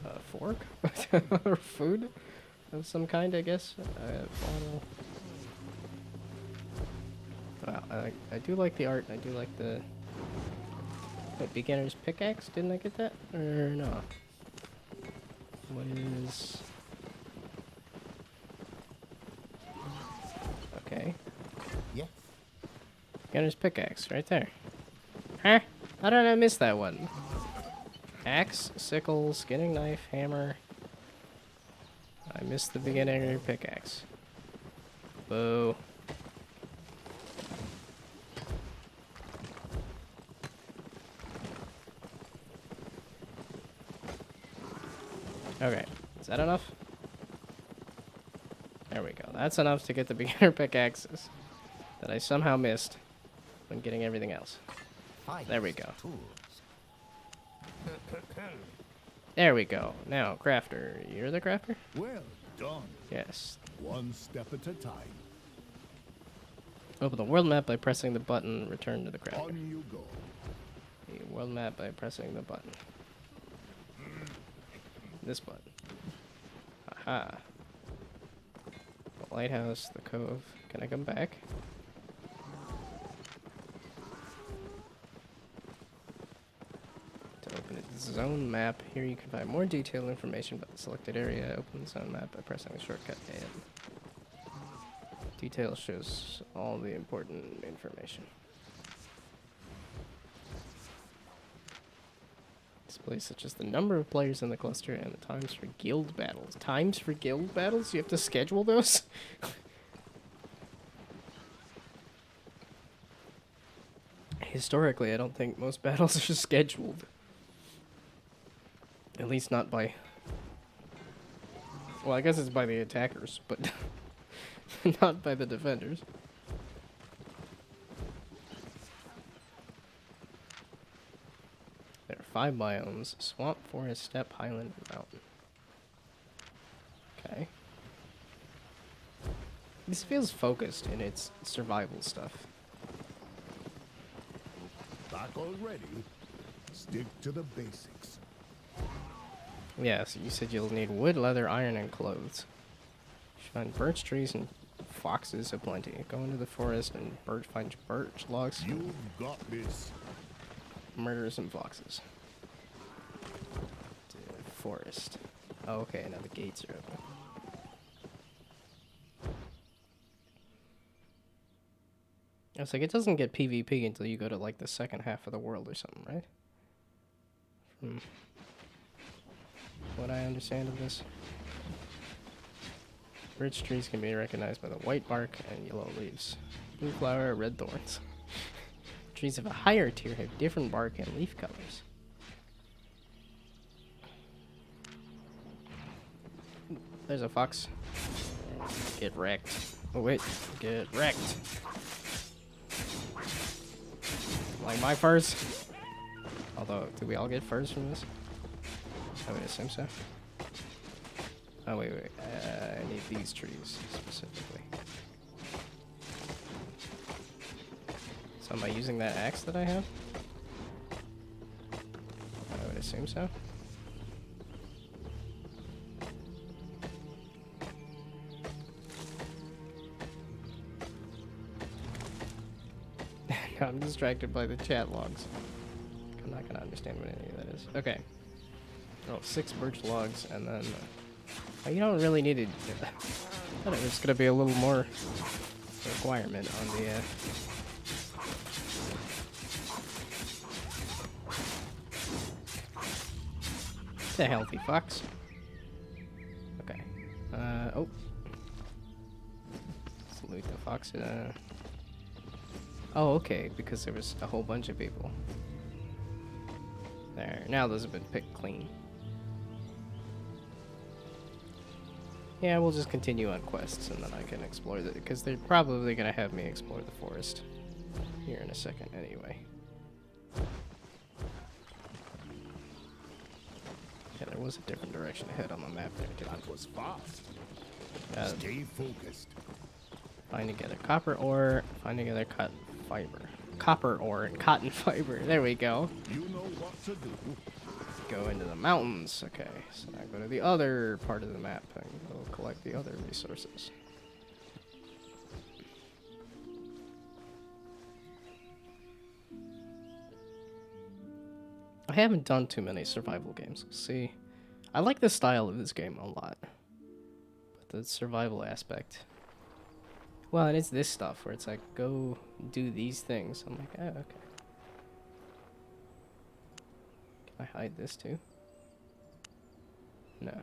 a fork, or food of some kind, I guess. Bottle. Wow, I do like the art. I do like the beginner's pickaxe. Didn't I get that? Or no? What is... Okay. Yes. Beginner's pickaxe, right there. Huh? How did I miss that one? Axe, sickle, skinning knife, hammer. I missed the beginner pickaxe. Boo. Okay, is that enough? There we go. That's enough to get the beginner pickaxes that I somehow missed when getting everything else. There we go. There we go. Now, crafter. You're the crafter? Well done. Yes. One step at a time. Open the world map by pressing the button. Return to the crafter. On you go. The world map by pressing the button. This button. Aha. The lighthouse, the cove. Can I come back? To open a zone map, here you can find more detailed information about the selected area. Open the zone map by pressing the shortcut N. Detail shows all the important information. Displays such as the number of players in the cluster and the times for guild battles. Times for guild battles? You have to schedule those? Historically, I don't think most battles are scheduled. At least not by... Well, I guess it's by the attackers, but not by the defenders. There are 5 biomes: swamp, forest, steppe, highland, and mountain. Okay. This feels focused in its survival stuff. Back already? Stick to the basics. Yeah, so you said you'll need wood, leather, iron, and clothes. You should find birch trees and foxes aplenty. Go into the forest and find birch logs. You've got this. Murder some foxes. Forest. Oh, okay, now the gates are open. It's like it doesn't get PvP until you go to like the second half of the world or something, right? From what I understand of this. Birch trees can be recognized by the white bark and yellow leaves. Blue flower, red thorns. Trees of a higher tier have different bark and leaf colors. There's a fox. Get wrecked. Oh wait, get wrecked. Like my furs. Although, do we all get furs from this? I would assume so. Oh wait. I need these trees specifically. So am I using that axe that I have? I would assume so. I'm distracted by the chat logs. I'm not gonna understand what any of that is. Okay. Oh, 6 birch logs, and then... you don't really need it. I thought it was gonna be a little more requirement on the... It's a healthy fox. Okay. Oh. Salute the fox. Oh, okay, because there was a whole bunch of people. There, now those have been picked clean. Yeah, we'll just continue on quests, and then I can explore the... Because they're probably going to have me explore the forest here in a second anyway. Yeah, there was a different direction ahead on the map there, too. That was fast. Uh, Stay focused. Find together copper ore, find together cotton fiber. Copper ore and cotton fiber. There we go. You know what to do. Go into the mountains. Okay, so now go to the other part of the map and go collect the other resources. I haven't done too many survival games. See, I like the style of this game a lot, but the survival aspect. Well, and it's this stuff where it's like, go do these things. I'm like, oh, okay. Can I hide this too? No.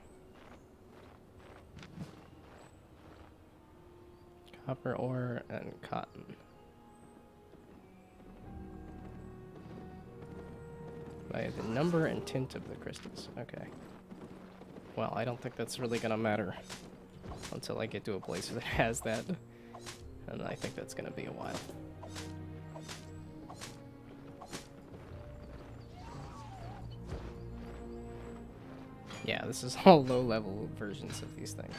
Copper ore and cotton. By the number and tint of the crystals. Okay. Well, I don't think that's really gonna matter until I get to a place that has that. And I think that's gonna be a while. Yeah, this is all low-level versions of these things.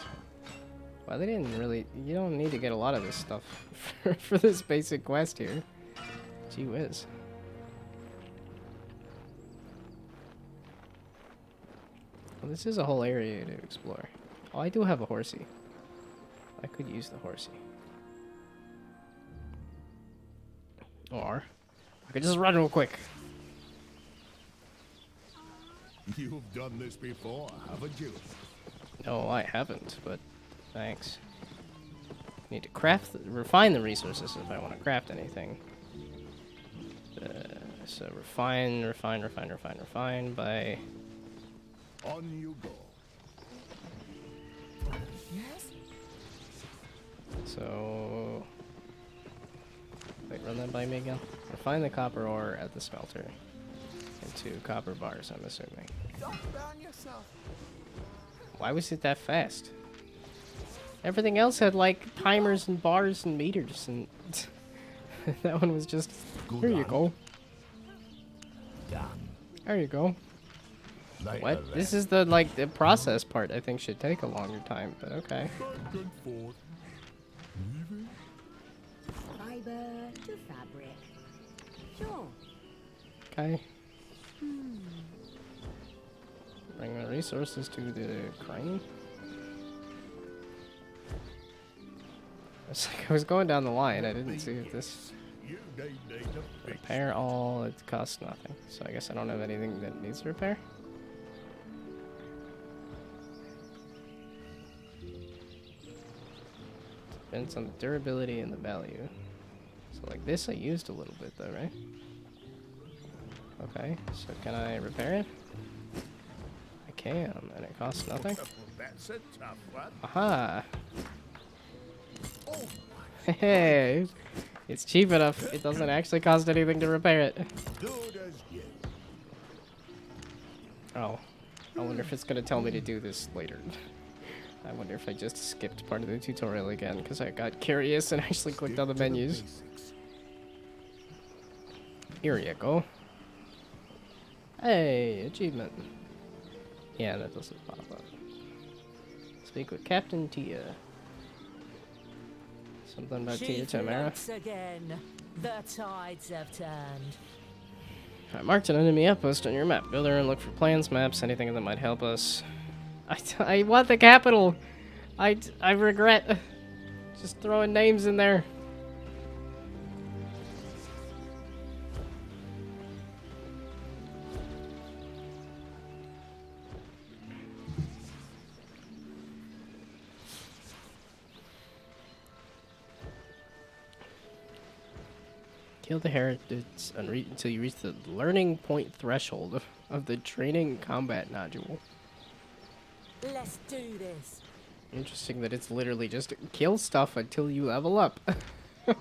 Well, they didn't really... You don't need to get a lot of this stuff for this basic quest here. Gee whiz. Well, this is a whole area to explore. Oh, I do have a horsey. I could use the horsey. Or I could just run real quick. You've done this before, haven't you? No, I haven't, but thanks. Need to refine the resources if I want to craft anything. So refine by... On you go. Yes? So... Wait, run that by me again. Refine the copper ore at the smelter into copper bars, I'm assuming. Don't burn yourself. Why was it that fast? Everything else had like timers and bars and meters, and that one was just, here you go. Done. There you go. Like What? This is the process part I think should take a longer time, but okay. Good forth. Leaving? Fiber to fabric. Sure. Okay. Bring the resources to the crane. It's like I was going down the line, I didn't see if this... You need to fix. Repair all, it costs nothing. So I guess I don't have anything that needs repair. Depends on the durability and the value. So like this I used a little bit though, right? Okay, so can I repair it? I can, and it costs nothing. That's a tough one. Aha! Oh, Hey! It's cheap enough, it doesn't actually cost anything to repair it. good as you. Oh. I wonder if it's gonna tell me to do this later. I wonder if I just skipped part of the tutorial again because I got curious and actually clicked on the menus. Basics. Here you go. Hey, achievement. Yeah, that doesn't pop up. Speak with Captain Tia. Something about Tia Tamara. Once again, the tides have turned. I marked an enemy outpost on your map. Go there and look for plans, maps, anything that might help us. I want the capital. I regret just throwing names in there. Kill the heretics until you reach the learning point threshold of the training combat nodule. Let's do this. Interesting that it's literally just kill stuff until you level up. The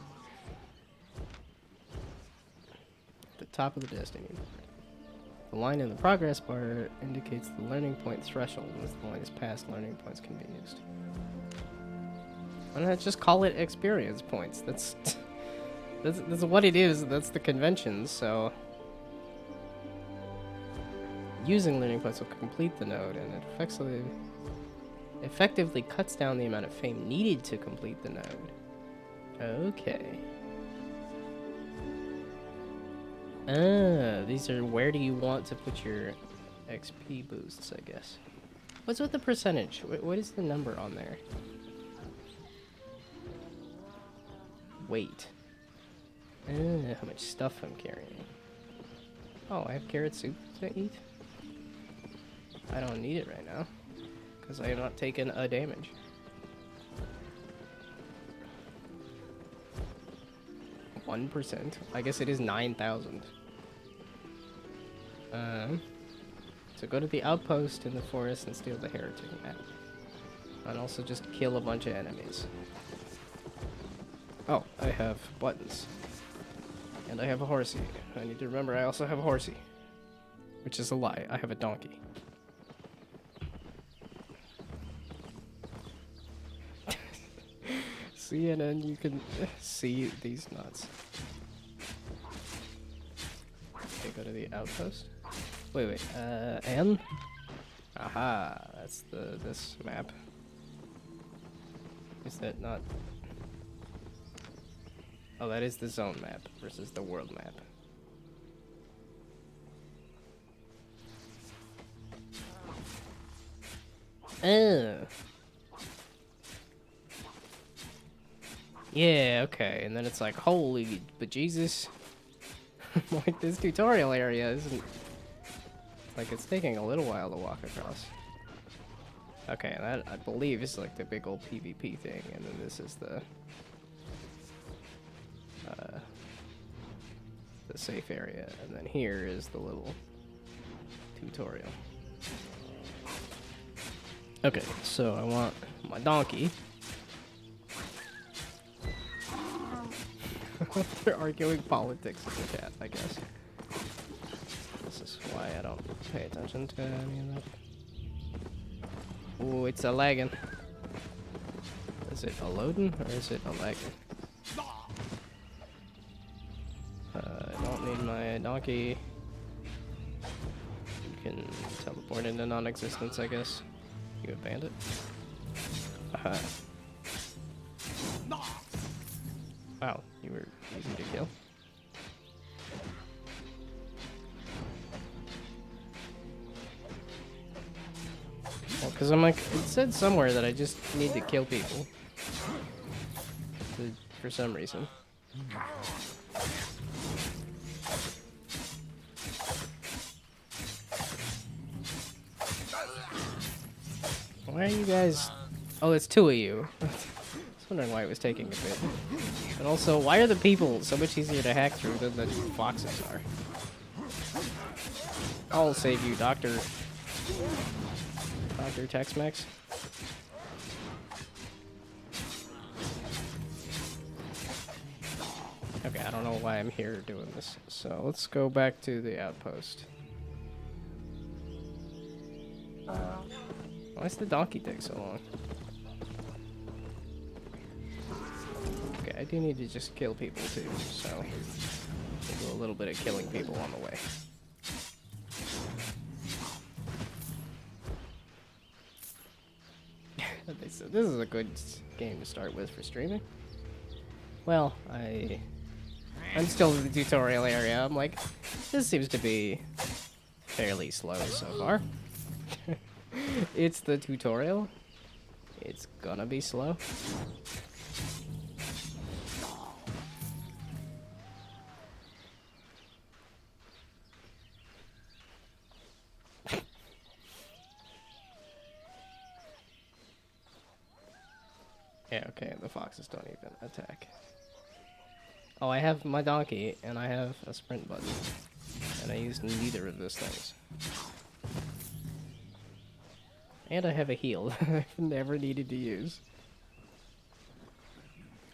top of the destiny. The line in the progress bar indicates the learning point threshold. Once the line is passed, learning points can be used. Why not just call it experience points? That's what it is. That's the convention. So using learning points will complete the node, and it effectively cuts down the amount of fame needed to complete the node. Okay. These are where do you want to put your XP boosts, I guess. What's with the percentage? What is the number on there? Weight. How much stuff I'm carrying. Oh, I have carrot soup to eat? I don't need it right now, because I have not taken a damage. %. I guess it is 9,000. So go to the outpost in the forest and steal the heretic map. And also just kill a bunch of enemies. Oh, I have buttons. And I have a horsey. I need to remember I also have a horsey. Which is a lie. I have a donkey. CNN, you can see these nuts. Okay, go to the outpost. Wait, N? Aha, that's this map. Is that not? Oh, that is the zone map versus the world map. Yeah, okay, and then it's like, holy bejesus. Like, this tutorial area isn't... Like, it's taking a little while to walk across. Okay, and that, I believe, is like the big old PvP thing, and then this is the safe area, and then here is the little tutorial. Okay, so I want my donkey. They're arguing politics in the chat, I guess. This is why I don't pay attention to any of that. Ooh, it's a lagging. Is it a loading or is it a lagging? I don't need my donkey. You can teleport into non-existence, I guess. You a bandit? Aha. Wow, you were easy to kill. Well, because I'm like, it said somewhere that I just need to kill people. For some reason. Why are you guys... Oh, it's two of you. I was wondering why it was taking a bit. And also, why are the people so much easier to hack through than the foxes are? I'll save you, Dr. Tex-Mex. Okay, I don't know why I'm here doing this. So let's go back to the outpost. Why does the donkey take so long? Okay, I do need to just kill people too, so we'll do a little bit of killing people on the way. This is a good game to start with for streaming. Well, I'm still in the tutorial area. I'm like, this seems to be fairly slow so far. It's the tutorial. It's gonna be slow. Yeah, okay, the foxes don't even attack. Oh, I have my donkey, and I have a sprint button. And I used neither of those things. And I have a heal I've never needed to use.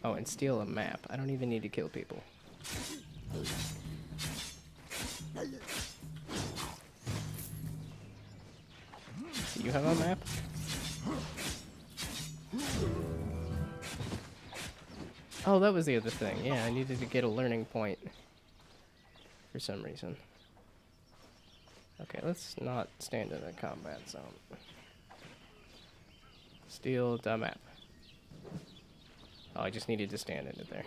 Oh, and steal a map. I don't even need to kill people. Do you have a map? Oh, that was the other thing. Yeah, I needed to get a learning point for some reason. Okay, let's not stand in a combat zone. Steal the map. Oh, I just needed to stand in it there.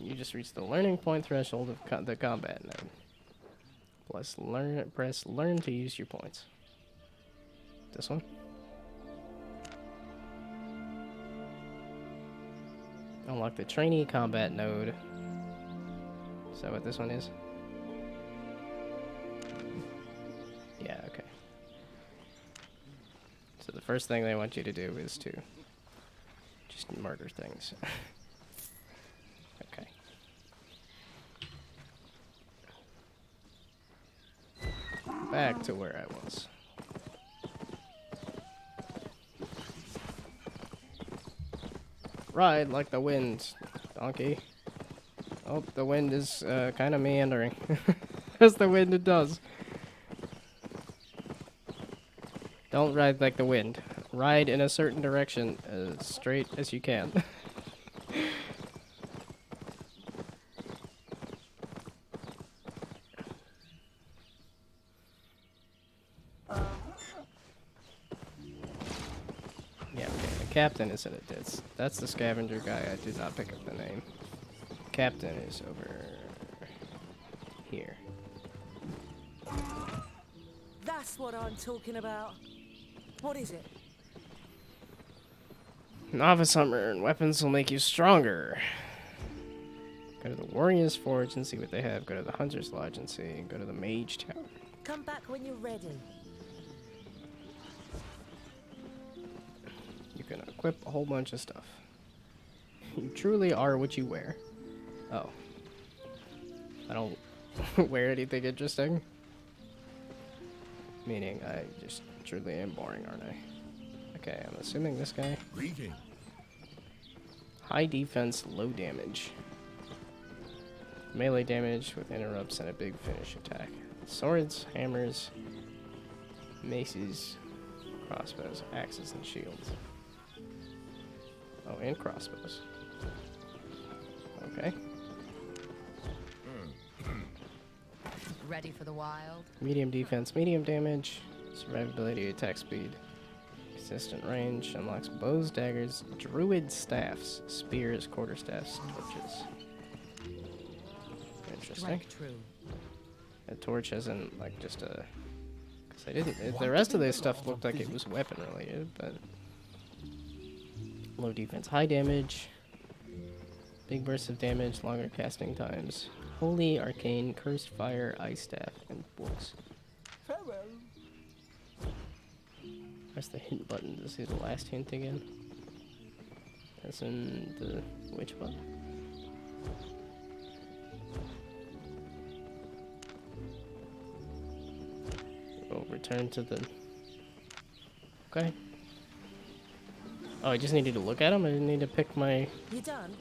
You just reached the learning point threshold of the combat node. Press learn to use your points. This one? Unlock the trainee combat node. Is that what this one is? Yeah, okay. So the first thing they want you to do is to just murder things. Okay. Back to where I was. Ride like the wind, donkey. Oh, the wind is kind of meandering. As the wind it does. Don't ride like the wind. ride in a certain direction as straight as you can. Yeah, okay, the captain isn't a ditz. That's the scavenger guy. I did not pick up the name. Captain is over here. That's what I'm talking about. What is it? Novice armor and weapons will make you stronger. Go to the Warrior's Forge and see what they have. Go to the Hunter's Lodge and see. And go to the Mage Tower. Come back when you're ready. You can equip a whole bunch of stuff. You truly are what you wear. Oh. I don't wear anything interesting. Meaning, I just truly am boring, aren't I? Okay, I'm assuming this guy. Greeting. High defense, low damage. Melee damage with interrupts and a big finish attack. Swords, hammers, maces, crossbows, axes, and shields. Oh, and crossbows. Okay. Ready for the wild? Medium defense, medium damage, survivability, attack speed, consistent range, unlocks bows, daggers, druid staffs, spears, quarterstaffs, torches. Interesting. Strike true. A torch isn't like just a. Cause I didn't. The rest of this stuff looked like it was weapon related, but low defense, high damage, big bursts of damage, longer casting times. Holy, arcane, cursed fire, ice staff, and books. Farewell. Press the hint button to see the last hint again. As in the which button? Oh, return to the. Okay. Oh, I just needed to look at them. I didn't need to pick my You done?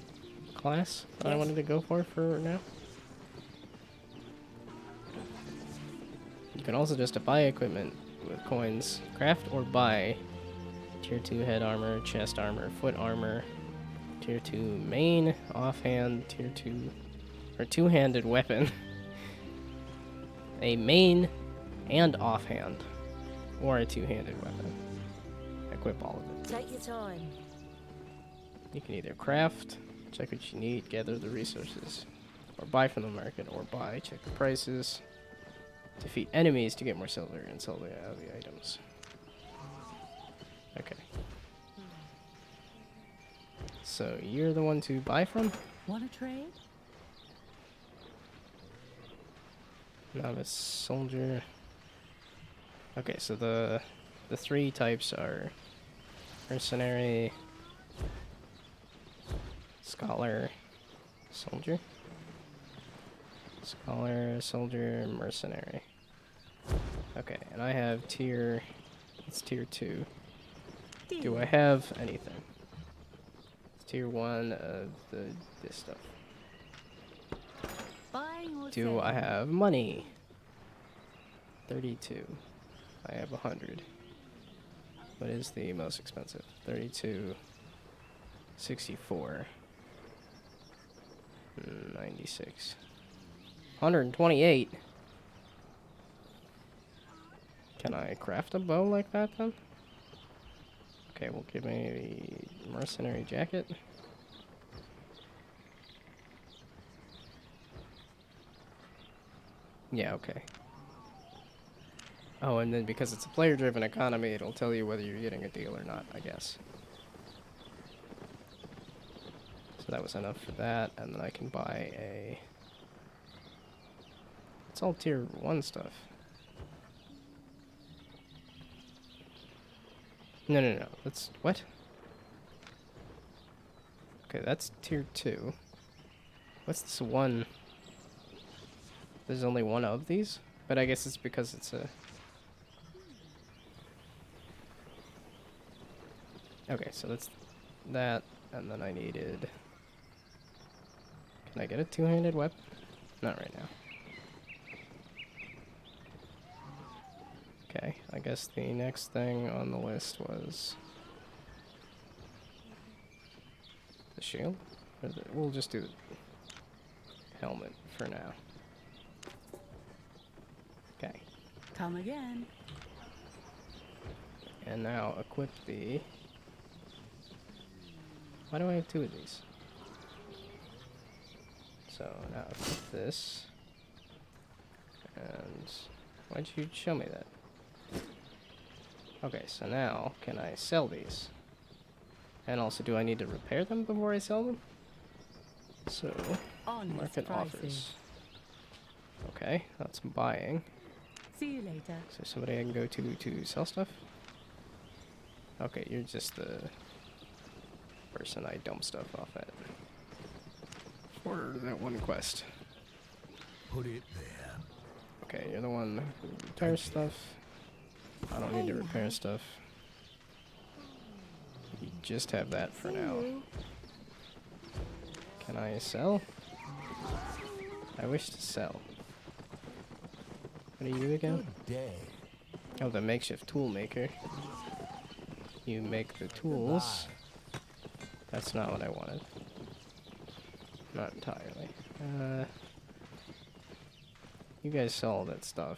class that I Yes. wanted to go for now. You can also just buy equipment with coins, craft or buy tier 2 head armor, chest armor, foot armor, tier 2 main, offhand, tier 2 or two-handed weapon, a main and offhand, or a two-handed weapon. Equip all of it. Take your time. You can either craft, check what you need, gather the resources, or buy from the market, or buy, check the prices, defeat enemies to get more silver, and sell the items. Okay. So you're the one to buy from? Want to trade? Novice soldier. Okay, so the three types are mercenary, scholar, soldier. Scholar, soldier, mercenary. Okay, and I have it's tier 2. Do I have anything? It's tier 1 of this stuff. Buying or Do selling? I have money? 32. I have 100. What is the most expensive? 32. 64. 96. 128. Can I craft a bow like that then? Okay, well give me the mercenary jacket. Yeah, okay. Oh, and then because it's a player-driven economy, it'll tell you whether you're getting a deal or not, I guess. So that was enough for that, and then I can buy a... It's all tier 1 stuff. No. That's... What? Okay, that's tier 2. What's this one? There's only one of these? But I guess it's because it's a... Okay, so that's that, and then I needed... Can I get a two-handed weapon? Not right now. Okay, I guess the next thing on the list was the shield. We'll just do the helmet for now. Okay. Come again. And now equip the... Why do I have two of these? So now equip this. And why'd you show me that? Okay, so now can I sell these? And also, do I need to repair them before I sell them? So, market offers. Okay, that's buying. See you later. Is there somebody I can go to sell stuff? Okay, you're just the person I dump stuff off at. For that one quest. Put it there. Okay, you're the one who repairs stuff. I don't need to repair stuff. You just have that for now. Can I sell? I wish to sell. What are you again? Good day. Oh, the makeshift tool maker. You make the tools. That's not what I wanted. Not entirely. You guys sell all that stuff.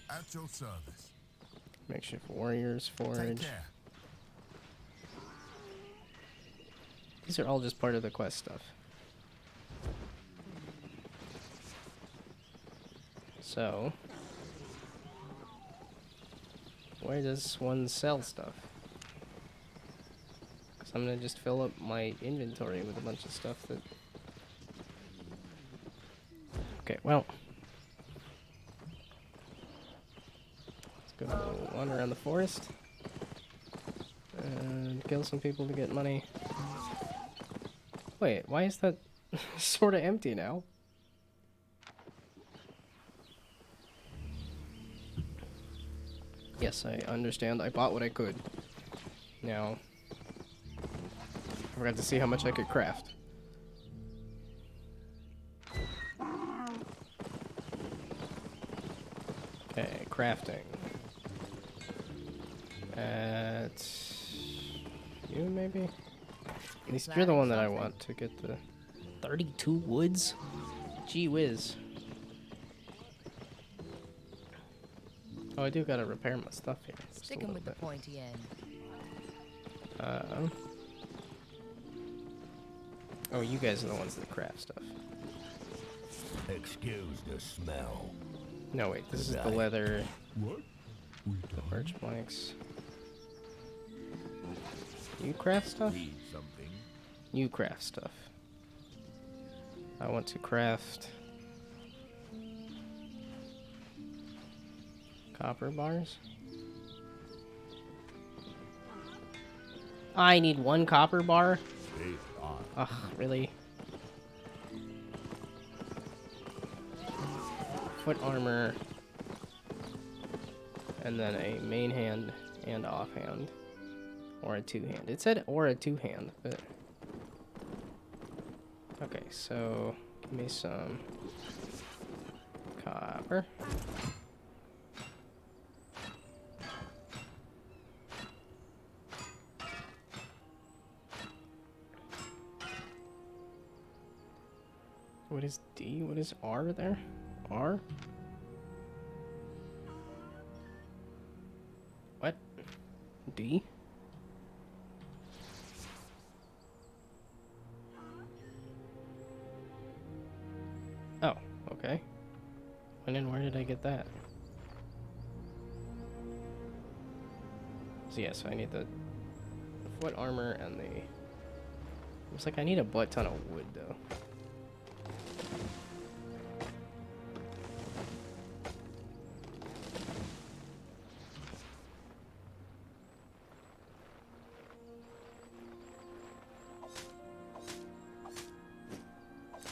At your service. Makeshift warriors Take forge. care. These are all just part of the quest stuff. So, where does one sell stuff? Because I'm gonna just fill up my inventory with a bunch of stuff that... Okay, well. Let's go wander around the forest. And kill some people to get money. Wait, why is that sort of empty now? Yes, I understand. I bought what I could. Now, I forgot to see how much I could craft. Okay, crafting. At you, maybe? At least you're the one that I want to get the 32 woods? Gee whiz. Oh, I do gotta repair my stuff here. Just a Sticking little with the bit. pointy end. Oh, you guys are the ones that craft stuff. Excuse the smell. No, wait, this is the leather, What? We the birch planks. You craft stuff? need something. You craft stuff. I want to craft copper bars. I need one copper bar? They are. Ugh, really? Foot armor. And then a main hand and offhand. Or a two-hand. It said or a two-hand, but... Okay, so... Give me some... copper. What is D? What is R there? R? What? D? Oh, okay. When and where did I get that? So yes, I need the foot armor and the... Looks like I need a butt ton of wood though.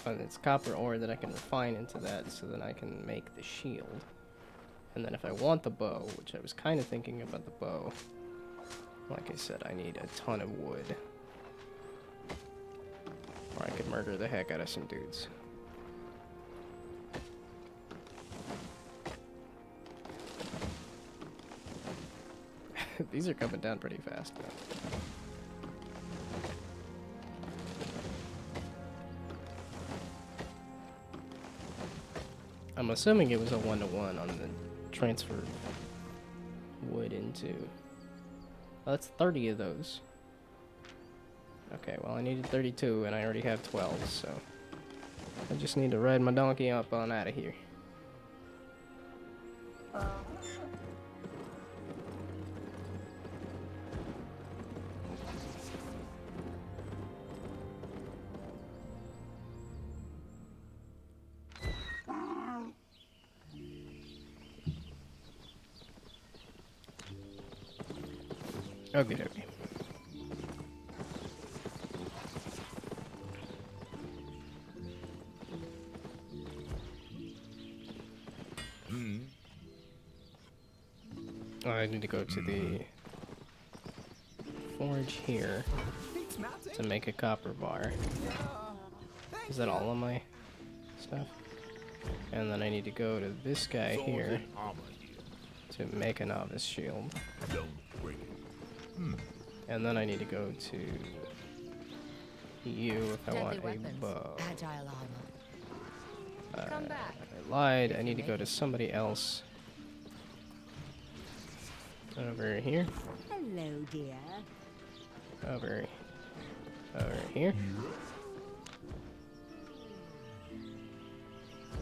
But it's copper ore that I can refine into that so that I can make the shield. And then if I want the bow, which I was kind of thinking about the bow, like I said, I need a ton of wood. Or I could murder the heck out of some dudes. These are coming down pretty fast, though. I'm assuming it was a 1-to-1 on the transfer of wood into... Oh, that's 30 of those. Okay, well I needed 32 and I already have 12, so... I just need to ride my donkey up on out of here. Okay, okay. Oh, I need to go to the forge here to make a copper bar. Is that all of my stuff? And then I need to go to this guy here to make a novice shield. And then I need to go to you if I want a bow. Agile armor. Come back. I lied. I need to go to somebody else. Over here. Hello, dear. Over here.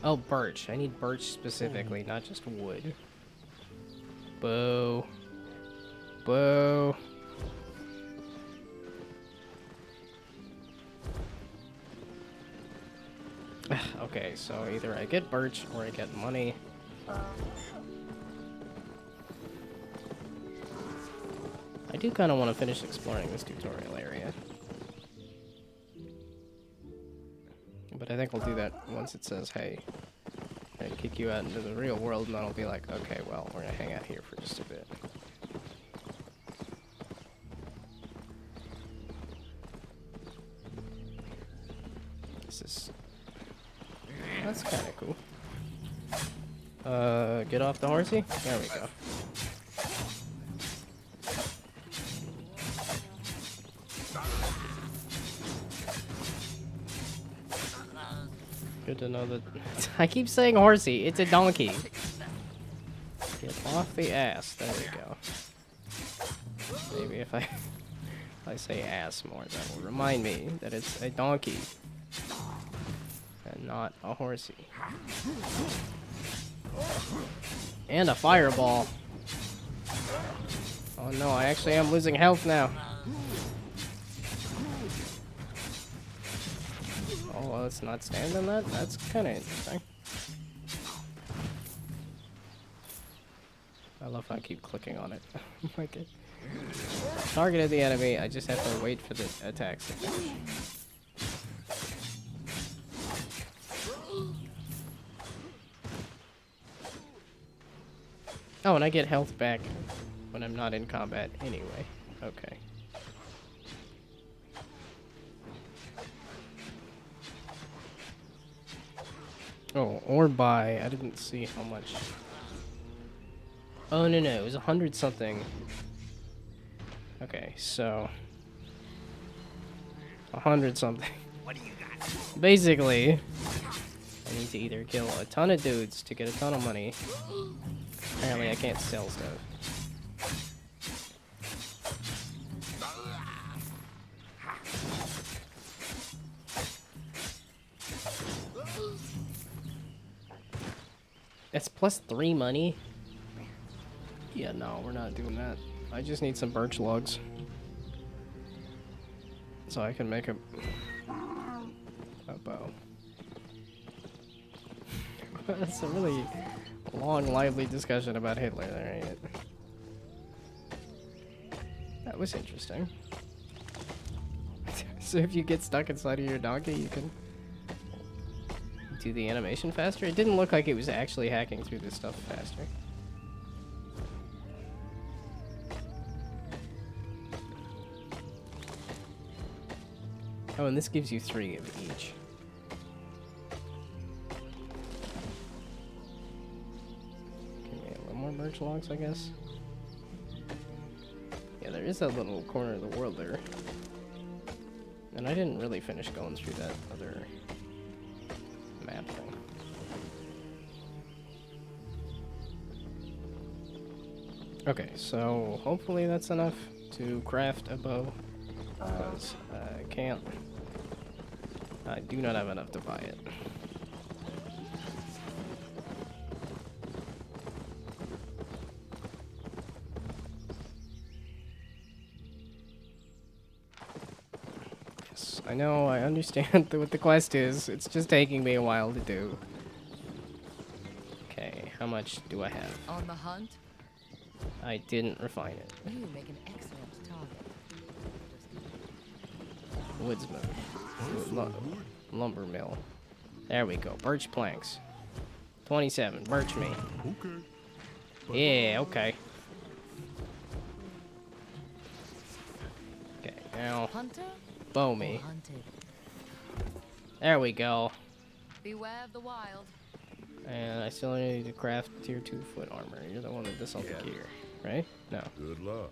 Oh, birch. I need birch specifically, not just wood. Bow. Bow. Okay, so either I get birch or I get money. I do kind of want to finish exploring this tutorial area. But I think we'll do that once it says, hey, I'm gonna kick you out into the real world, and then I'll be like, okay, well, we're gonna hang out here for just a bit. This is... That's kind of cool. Get off the horsey? There we go. Good to know that... I keep saying horsey, it's a donkey. Get off the ass, there we go. Maybe if I say ass more, that will remind me that it's a donkey. And not a horsey. And a fireball. Oh no, I actually am losing health now. Oh, well, let's not stand on that? That's kind of interesting. I love how I keep clicking on it. Okay. Targeted the enemy, I just have to wait for the attacks to finish. Oh, and I get health back when I'm not in combat anyway. Okay. Oh, or buy. I didn't see how much. Oh, no, it was 100 something. Okay, so 100 something. What do you got? Basically, I need to either kill a ton of dudes to get a ton of money. Apparently, I can't sell stuff. It's +3 money? Yeah, no, we're not doing that. I just need some birch logs. So I can make a bow. That's a really long, lively discussion about Hitler there, ain't it? That was interesting. So if you get stuck inside of your donkey, you can do the animation faster? It didn't look like it was actually hacking through this stuff faster. Oh, and this gives you 3 of each. Give me a little more birch logs, I guess. is that little corner of the world there. And I didn't really finish going through that other map thing. Okay, so hopefully that's enough to craft a bow. Because I can't. I do not have enough to buy it. Yes, I know, I understand what the quest is. It's just taking me a while to do. Okay, how much do I have? On the hunt, I didn't refine it. you make an excellent target. Woodsman. Lumber mill. There we go. Birch planks. 27. Birch me. Okay. Yeah, okay. Okay, now Hunter bow or me. hunted? There we go. Beware of the wild. And I still need to craft tier 2 foot armor. You're the one with the Celtic gear, right? No. Good luck.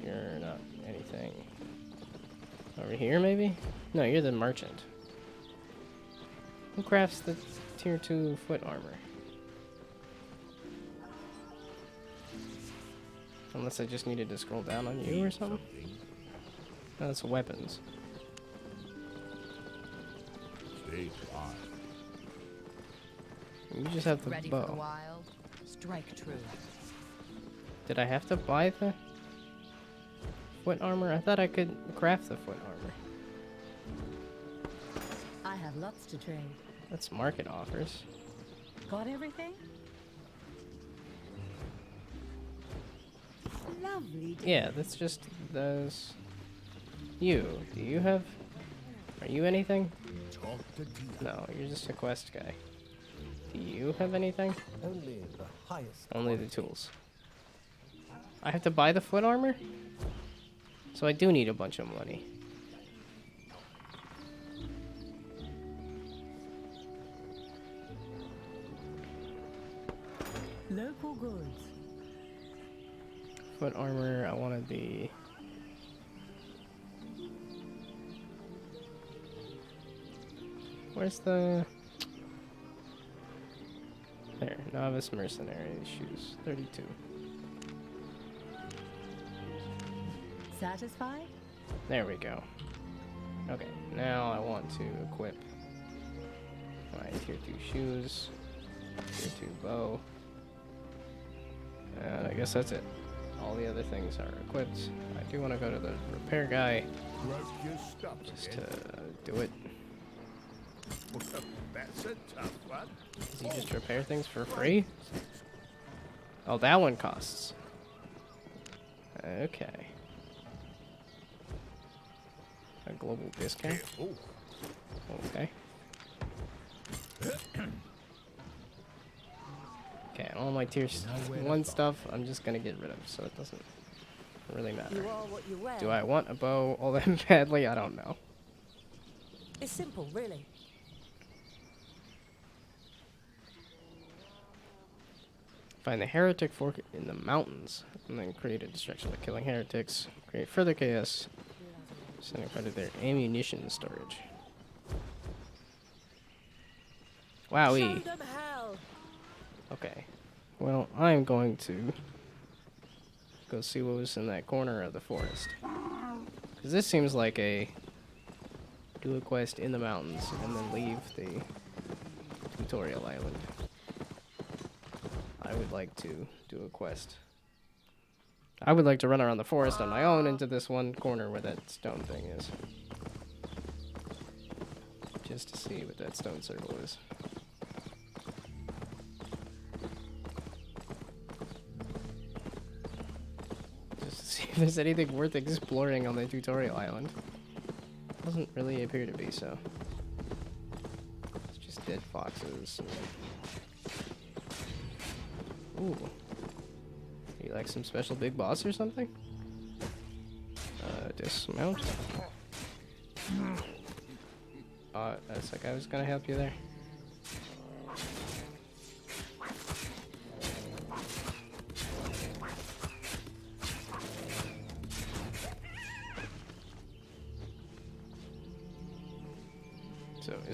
You're not anything. Over here, maybe? No, you're the merchant. Who crafts the tier 2 foot armor? Unless I just needed to scroll down on you or something? No, that's weapons. Stay fine. You just have the Ready for the bow. wild? Strike true. Did I have to buy the foot armor? I thought I could craft the foot armor. I have lots to trade. That's market offers. Got everything? Lovely day. Yeah, that's just those. You. Do you have... Are you anything? Talk to dear. No, you're just a quest guy. Do you have anything? Only the highest. Only the tools. I have to buy the foot armor? So I do need a bunch of money. Local goods. Foot armor, I wanted the... Where's the... There, novice mercenary shoes, 32. Satisfied? There we go. Okay, now I want to equip my tier 2 shoes, tier 2 bow, and I guess that's it. All the other things are equipped. I do want to go to the repair guy Grab your stuff. just Ed. to do it. Well, that's a tough one. Does he just repair things for free? Oh, that one costs. Okay. A global discount? Oh, Okay. Okay, all my tier 1 stuff I'm just gonna get rid of, so it doesn't really matter. You are what you wear. Do I want a bow all that badly? I don't know. It's simple, really. Find the heretic fork in the mountains, and then create a distraction by killing heretics. Create further chaos, sending part of their ammunition storage. Show Wowee. them hell. Okay. Well, I'm going to go see what was in that corner of the forest. Because this seems like a do a quest in the mountains and then leave the tutorial island. I would like to do a quest. I would like to run around the forest on my own into this one corner where that stone thing is. Just to see what that stone circle is. Just to see if there's anything worth exploring on the tutorial island. Doesn't really appear to be so. It's just dead foxes. Ooh. You like some special big boss or something? Dismount. That's like I was gonna help you there.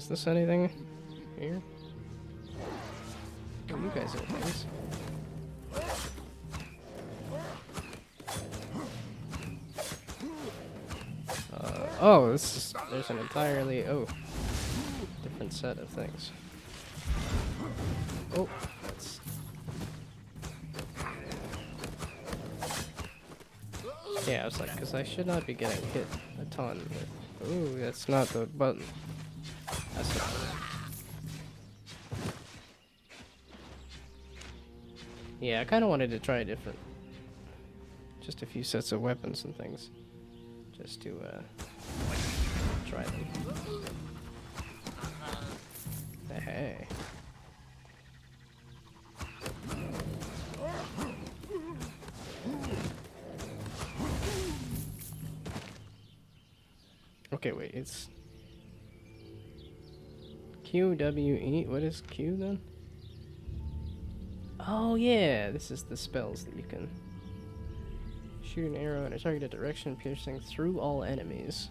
Is this anything here? Oh, you guys are things. Oh, this is, there's an entirely, different set of things. Oh, that's... Yeah, I was like, because I should not be getting hit a ton. Ooh, that's not the button. That's the button. Yeah, I kind of wanted to try different. Just a few sets of weapons and things. Just to, try them. Hey. Okay, wait, it's QWE. What is Q then? Oh yeah, this is the spells that you can shoot an arrow in a targeted direction, piercing through all enemies,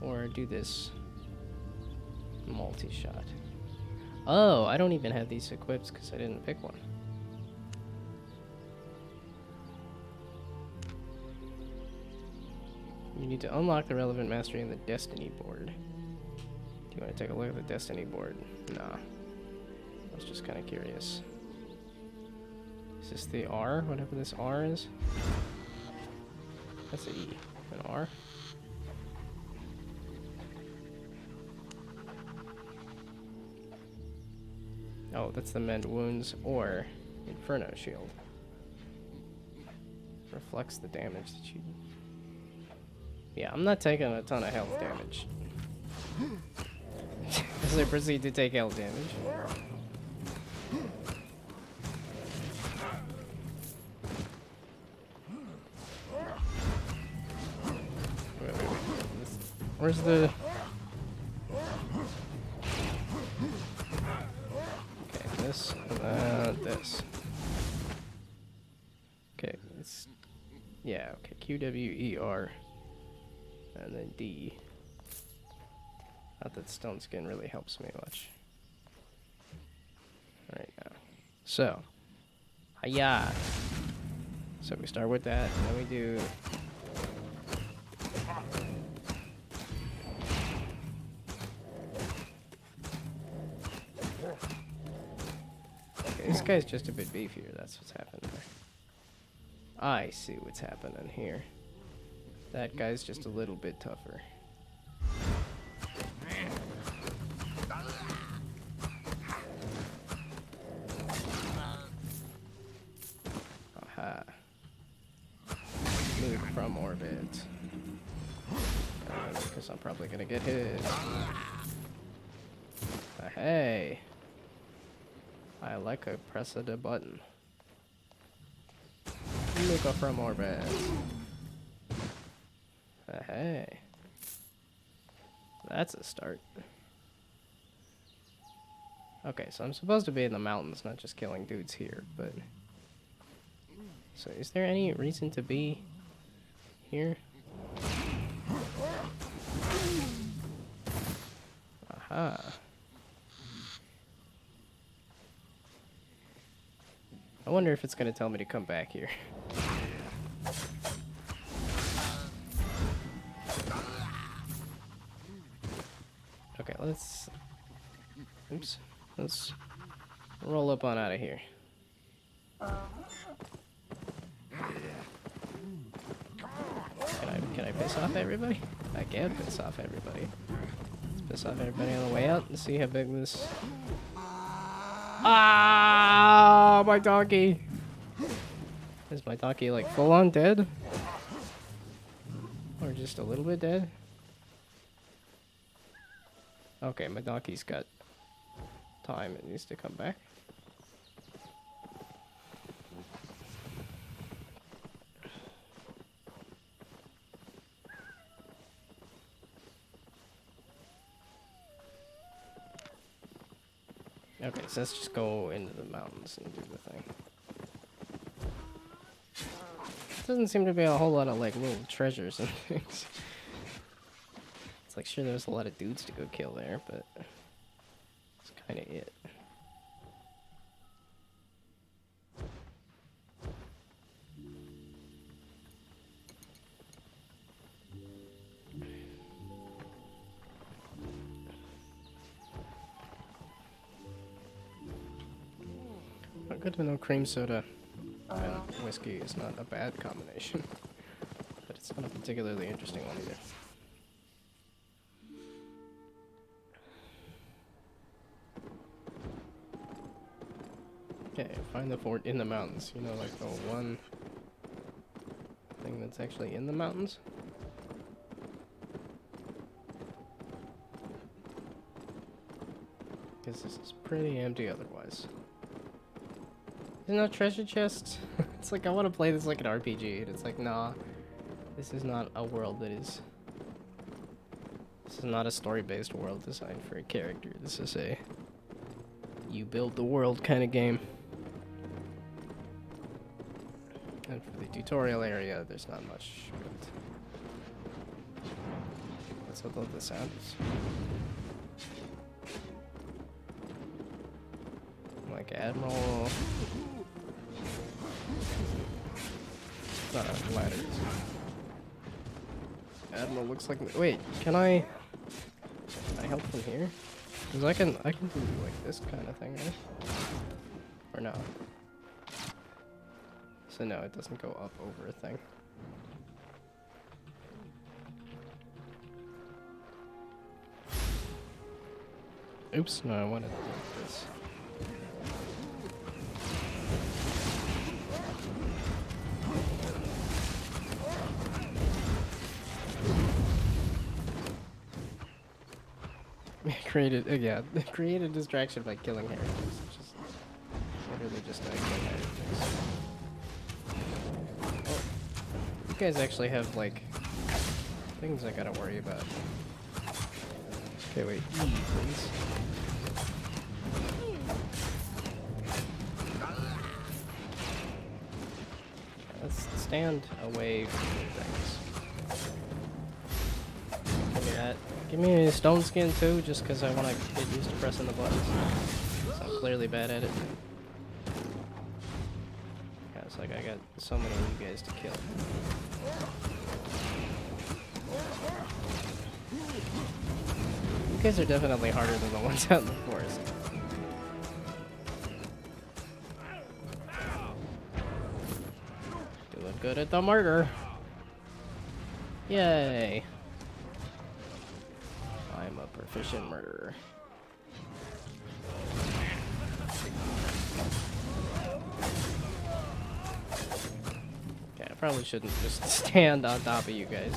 or do this multi-shot. Oh, I don't even have these equipped because I didn't pick one. You need to unlock the relevant mastery in the Destiny board. Do you want to take a look at the Destiny board? Nah. I was just kind of curious. Is this the R? Whatever this R is? That's an E. An R? Oh, that's the Mend Wounds or Inferno Shield. Reflects the damage that you... Yeah, I'm not taking a ton of health damage. As I proceed to take health damage. Wait. Where's the... Okay, this, this. Okay, it's... Yeah, okay, QWER. And then D. Not that stone skin really helps me much. Right now. So. Hiya! So we start with that, and then we do... Okay, this guy's just a bit beefier, that's what's happening there. I see what's happening here. That guy's just a little bit tougher. Aha. Move from orbit. Because I'm probably gonna get hit. Hey. I like a press of the button. Move from orbit. Hey. That's a start. Okay, so I'm supposed to be in the mountains, not just killing dudes here, but... So is there any reason to be here? Aha. I wonder if it's gonna tell me to come back here. Okay, let's... Oops. Let's roll up on out of here. Can I piss off everybody? I can piss off everybody. Let's piss off everybody on the way out and see how big this... Ah, my donkey! Is my donkey like full on dead? Or just a little bit dead? Okay, my donkey's got time. It needs to come back. Okay, so let's just go into the mountains and do the thing. Doesn't seem to be a whole lot of like little treasures and things. It's like sure there's a lot of dudes to go kill there, but kind of it. Good to know cream soda and whiskey is not a bad combination, but it's not a particularly interesting one either. Okay, find the fort in the mountains. You know, like the one thing that's actually in the mountains? Because this is pretty empty otherwise. There's no treasure chest. It's like I want to play this like an RPG, and it's like, nah, this is not a world that is. This is not a story-based world designed for a character. This is a you build the world kind of game. And for the tutorial area, there's not much. But let's hope what the sound is. Like Admiral. It's not a ladder. Admiral looks like. Wait, can I help from here? Because I can do like this kind of thing, right? Or no? So no, it doesn't go up over a thing. Oops, no, I wanted to do this. Create a distraction by killing heretics, which is literally just killing heretics. Oh, you guys actually have like things I gotta worry about. Okay, wait, please. Let's stand away from things. Give me that. Give me a stone skin too, just because I want to get used to pressing the buttons. So I'm clearly bad at it. Yeah, it's like I got so many of you guys to kill. You guys are definitely harder than the ones out in the forest. Doing good at the murder. Yay. I'm a proficient murderer. Okay, I probably shouldn't just stand on top of you guys.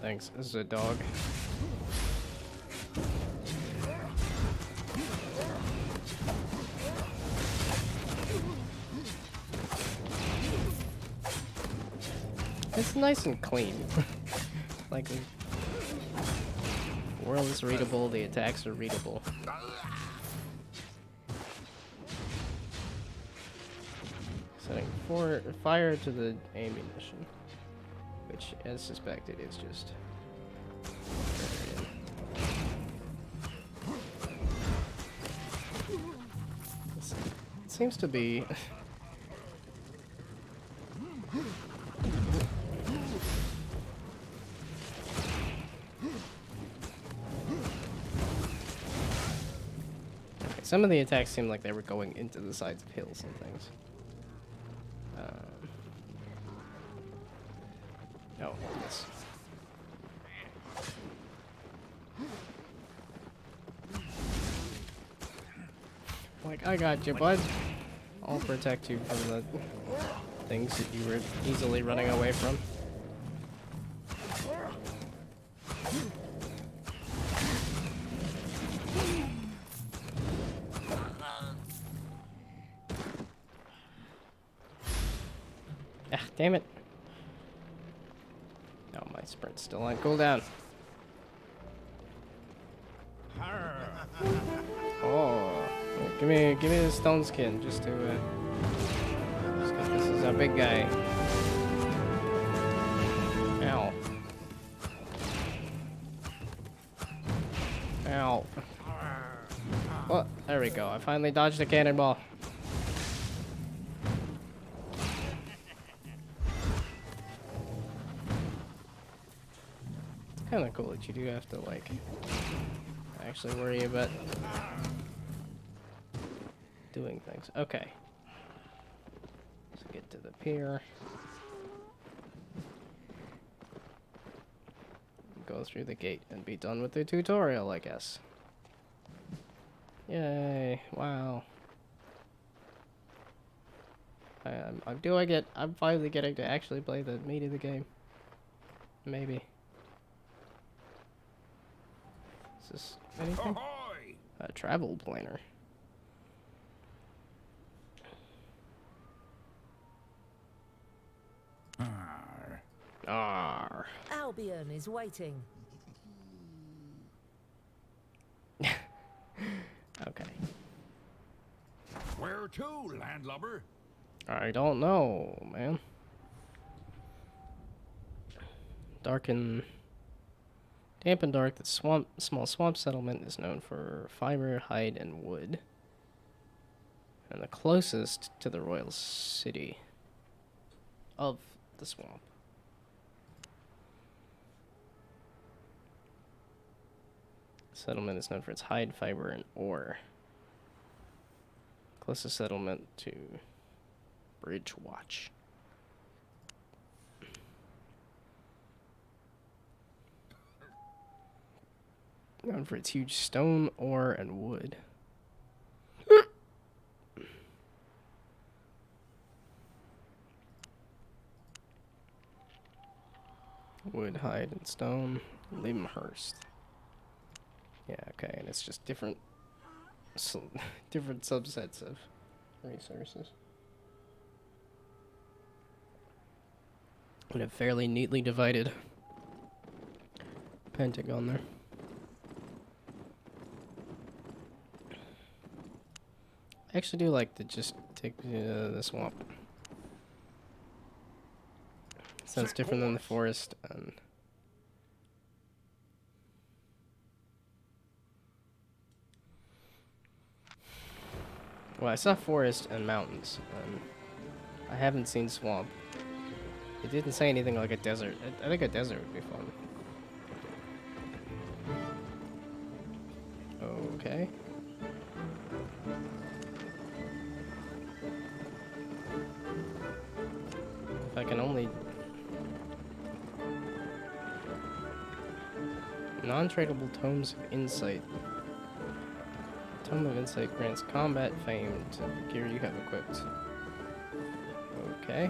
Thanks, this is a dog. It's nice and clean. Like, the world is readable, the attacks are readable. Setting fire to the ammunition, which, as suspected, is just. It seems to be. Some of the attacks seemed like they were going into the sides of hills and things. Oh, yes. Like, I got you, bud. I'll protect you from the things that you were easily running away from. Damn it. No, my sprint's still on cooldown. Oh, give me the stone skin just to just 'cause this is a big guy. Ow. Ow. Well, there we go. I finally dodged a cannonball. It's kind of cool that you do have to, like, actually worry about doing things. Okay. Let's get to the pier. Go through the gate and be done with the tutorial, I guess. Yay! Wow. I'm doing it. I'm finally getting to actually play the meat of the game. Maybe. Is this anything? Ahoy! A travel planner. Arr. Arr. Albion is waiting. Okay. Where to, landlubber? I don't know, man. Damp and dark, the small swamp settlement is known for fiber, hide, and wood. And the closest to the royal city of the swamp. Settlement is known for its hide, fiber, and ore. Closest settlement to Bridge Watch. Known for its huge stone, ore, and wood. Wood, hide, and stone. Limhurst. Yeah, okay, and it's just different different subsets of resources. And a fairly neatly divided pentagon there. I actually do like to just take the swamp. Sounds different than the forest, and well, I saw forest and mountains, and I haven't seen swamp. It didn't say anything like a desert. I think a desert would be fun. Okay. If I can only... Non-tradable tomes of insight. Tome of Insight grants combat fame to the gear you have equipped. Okay.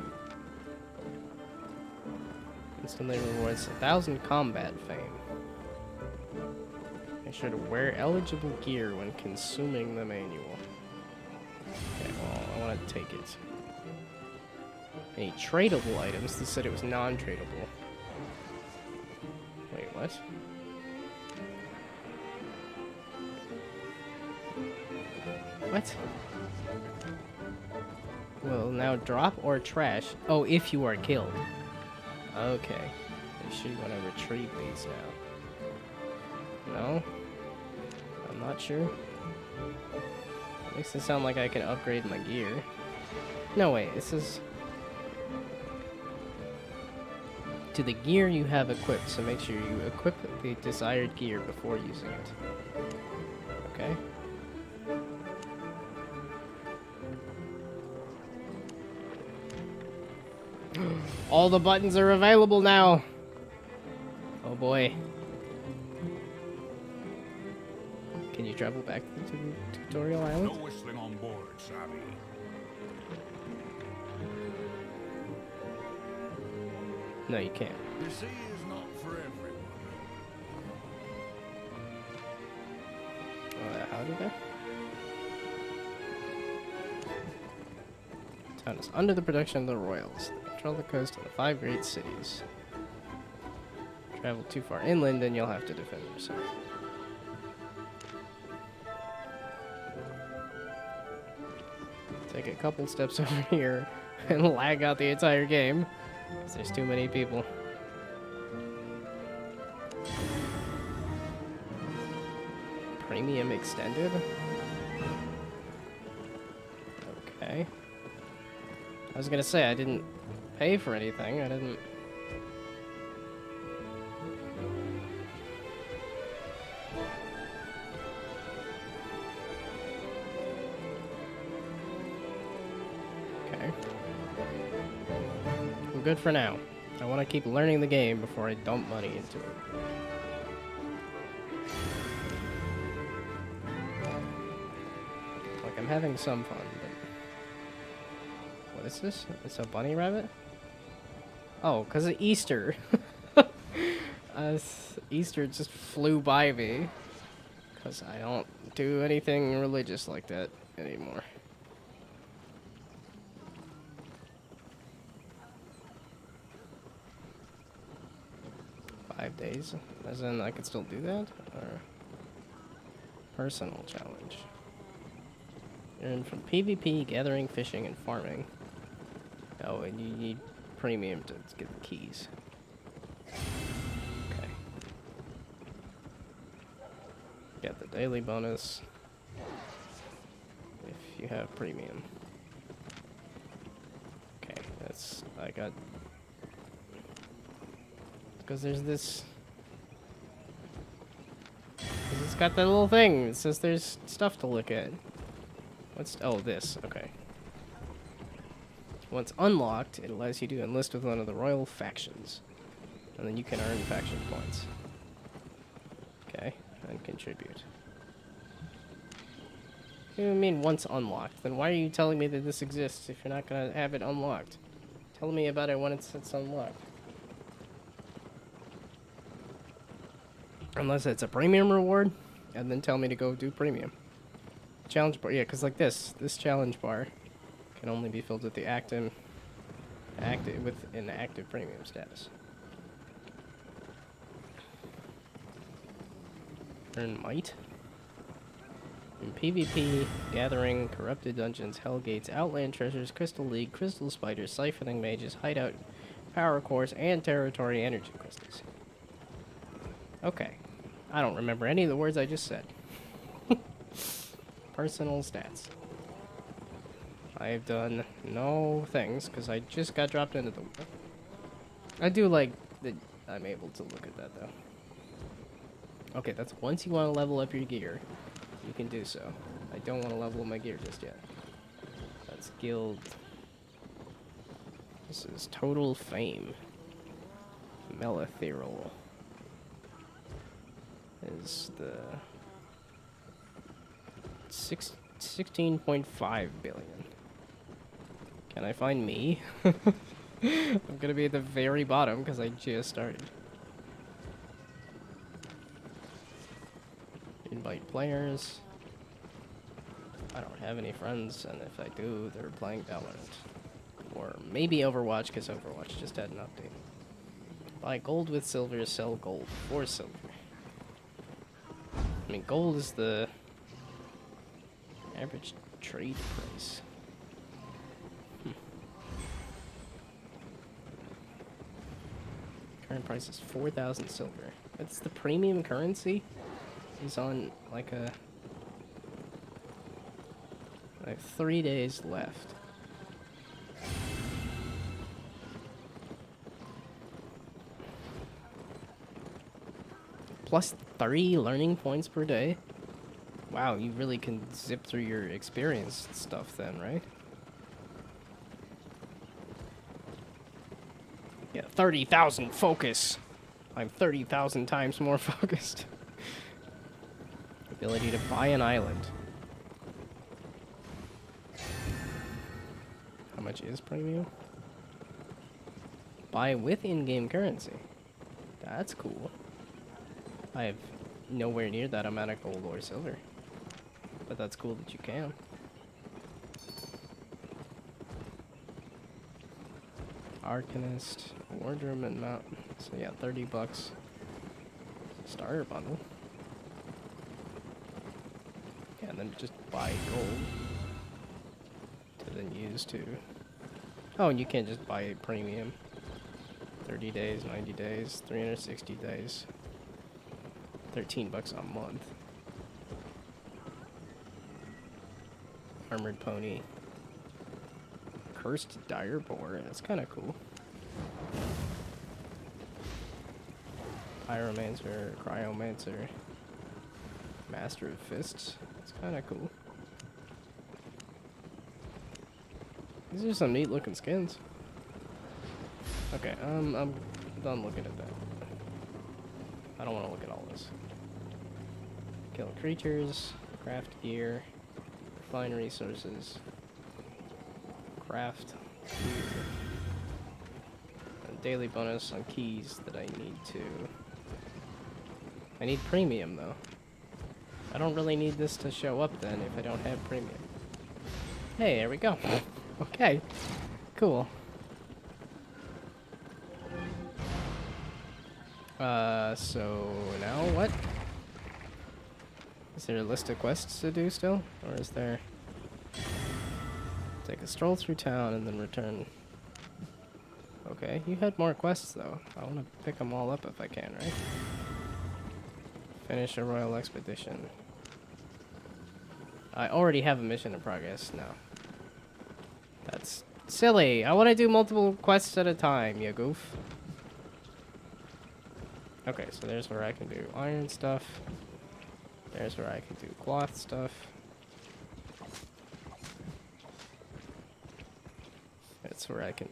Instantly rewards 1,000 combat fame. Make sure to wear eligible gear when consuming the manual. Okay, well, I want to take it. Any tradable items? This said it was non-tradable. Wait, what? What? Will now drop or trash? Oh, if you are killed. Okay. I should want to retrieve these now. No? I'm not sure. Makes it sound like I can upgrade my gear. No, wait, this is... to the gear you have equipped, so make sure you equip the desired gear before using it. Okay. All the buttons are available now. Oh boy. Can you travel back to the tutorial island? No whistling on board, Savvy. No, you can't. The sea is not for everyone. How did that? Town is under the protection of the royals. They control the coast of the 5 great cities. Travel too far inland, and you'll have to defend yourself. Take a couple steps over here and lag out the entire game. 'Cause there's too many people. Premium extended? Okay. I was gonna say, I didn't pay for anything. I didn't... Okay. I'm good for now. I want to keep learning the game before I dump money into it. Like, I'm having some fun, but... What is this? It's a bunny rabbit? Oh, because of Easter. Easter just flew by me. Because I don't do anything religious like that anymore. Days, as in I could still do that, or personal challenge. Earn from PvP, gathering, fishing, and farming. Oh, and you need premium to get the keys. Okay. Get the daily bonus if you have premium. Okay, that's I got. Because there's this... It's got that little thing. It says there's stuff to look at. What's... Oh, this. Okay. Once unlocked, it allows you to enlist with one of the royal factions. And then you can earn faction points. Okay. And contribute. What do you mean once unlocked? Then why are you telling me that this exists if you're not going to have it unlocked? Tell me about it when it's unlocked. Unless it's a premium reward, and then tell me to go do premium. Challenge bar, yeah, because like this challenge bar can only be filled with the active with an active premium status. Earn might. In PvP, gathering, corrupted dungeons, hellgates, outland treasures, crystal league, crystal spiders, siphoning mages, hideout, power cores, and territory energy crystals. Okay. I don't remember any of the words I just said. Personal stats. I've done no things, because I just got dropped into the... I do like that I'm able to look at that, though. Okay, that's once you want to level up your gear, you can do so. I don't want to level up my gear just yet. That's guild. This is total fame. Melatheral is the 16.5 billion. Can I find me? I'm gonna be at the very bottom because I just started. Invite players. I don't have any friends, and if I do, they're playing Valorant. Or maybe Overwatch, because Overwatch just had an update. Buy gold with silver, sell gold for silver. I mean, gold is the average trade price. Current price is 4,000 silver. It's the premium currency. Is on like a... I have 3 days left. Plus 30 learning points per day. Wow, you really can zip through your experience stuff then, right? Yeah, 30,000 focus. I'm 30,000 times more focused. Ability to buy an island. How much is premium? Buy with in-game currency. That's cool. I have nowhere near that amount of gold or silver. But that's cool that you can. Arcanist, wardrobe and mount. So yeah, 30 bucks. Starter bundle. Yeah, and then just buy gold. To then use to... Oh, and you can't just buy a premium. 30 days, 90 days, 360 days. 13 bucks a month. Armored pony. Cursed dire boar. That's kind of cool. Pyromancer, cryomancer, master of fists. It's kind of cool. These are some neat looking skins. Okay, I'm done looking at that. I don't want to look at all this. Kill creatures, craft gear, refine resources, craft gear, and daily bonus on keys that I need to. I need premium though. I don't really need this to show up then if I don't have premium. Hey, there we go. Okay, cool. So now what? Is there a list of quests to do still? Or is there... Take a stroll through town and then return. Okay, you had more quests though. I want to pick them all up if I can, right? Finish a royal expedition. I already have a mission in progress now. That's silly. I want to do multiple quests at a time, you goof. Okay, so there's where I can do iron stuff. There's where I can do cloth stuff. That's where I can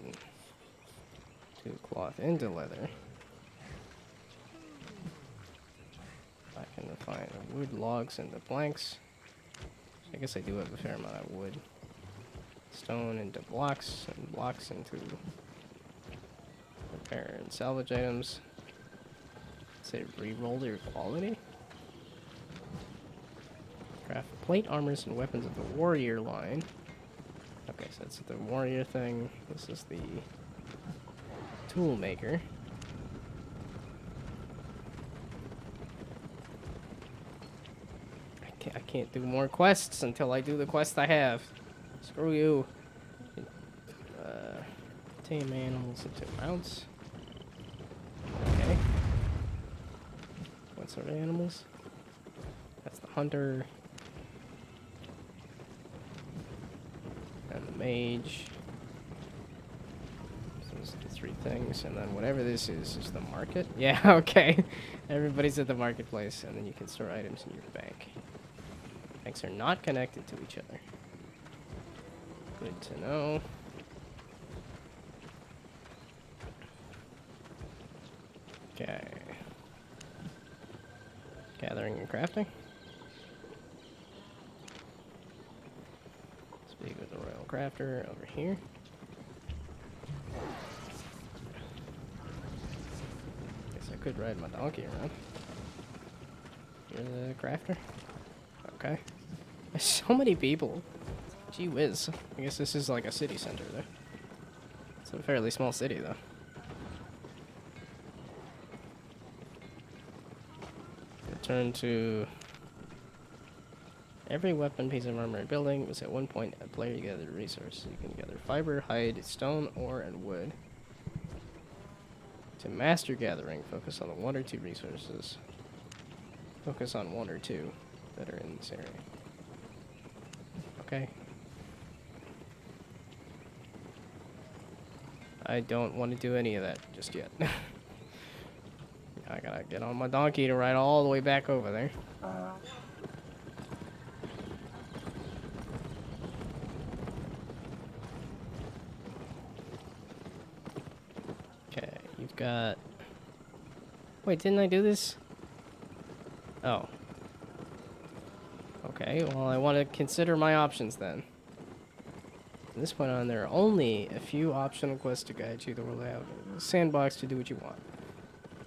do cloth into leather. I can refine wood logs into planks. I guess I do have a fair amount of wood. Stone into blocks, and blocks into repair and salvage items. Say re-roll their quality. Craft plate armors and weapons of the warrior line. Okay, so that's the warrior thing. This is the tool maker. I can't do more quests until I do the quest I have. Screw you. Tame animals into mounts. Okay. What sort of animals? That's the hunter. And the mage. So those are the three things. And then whatever this is the market? Yeah, okay. Everybody's at the marketplace. And then you can store items in your bank. Banks are not connected to each other. Good to know. Okay. Gathering and crafting. Speak with the royal crafter over here. Guess I could ride my donkey around. You're the crafter? Okay. There's so many people. Gee whiz. I guess this is like a city center there. It's a fairly small city though. Return to every weapon, piece of armor, and building was at one point a player gathered resources. You can gather fiber, hide, stone, ore, and wood. To master gathering, focus on the 1 or 2 resources. Focus on 1 or 2 that are in this area. Okay. I don't want to do any of that just yet. I gotta get on my donkey to ride all the way back over there. Okay, you've got... Wait, didn't I do this? Oh. Okay, well I want to consider my options then. From this point on, there are only a few optional quests to guide you that will allow a sandbox to do what you want.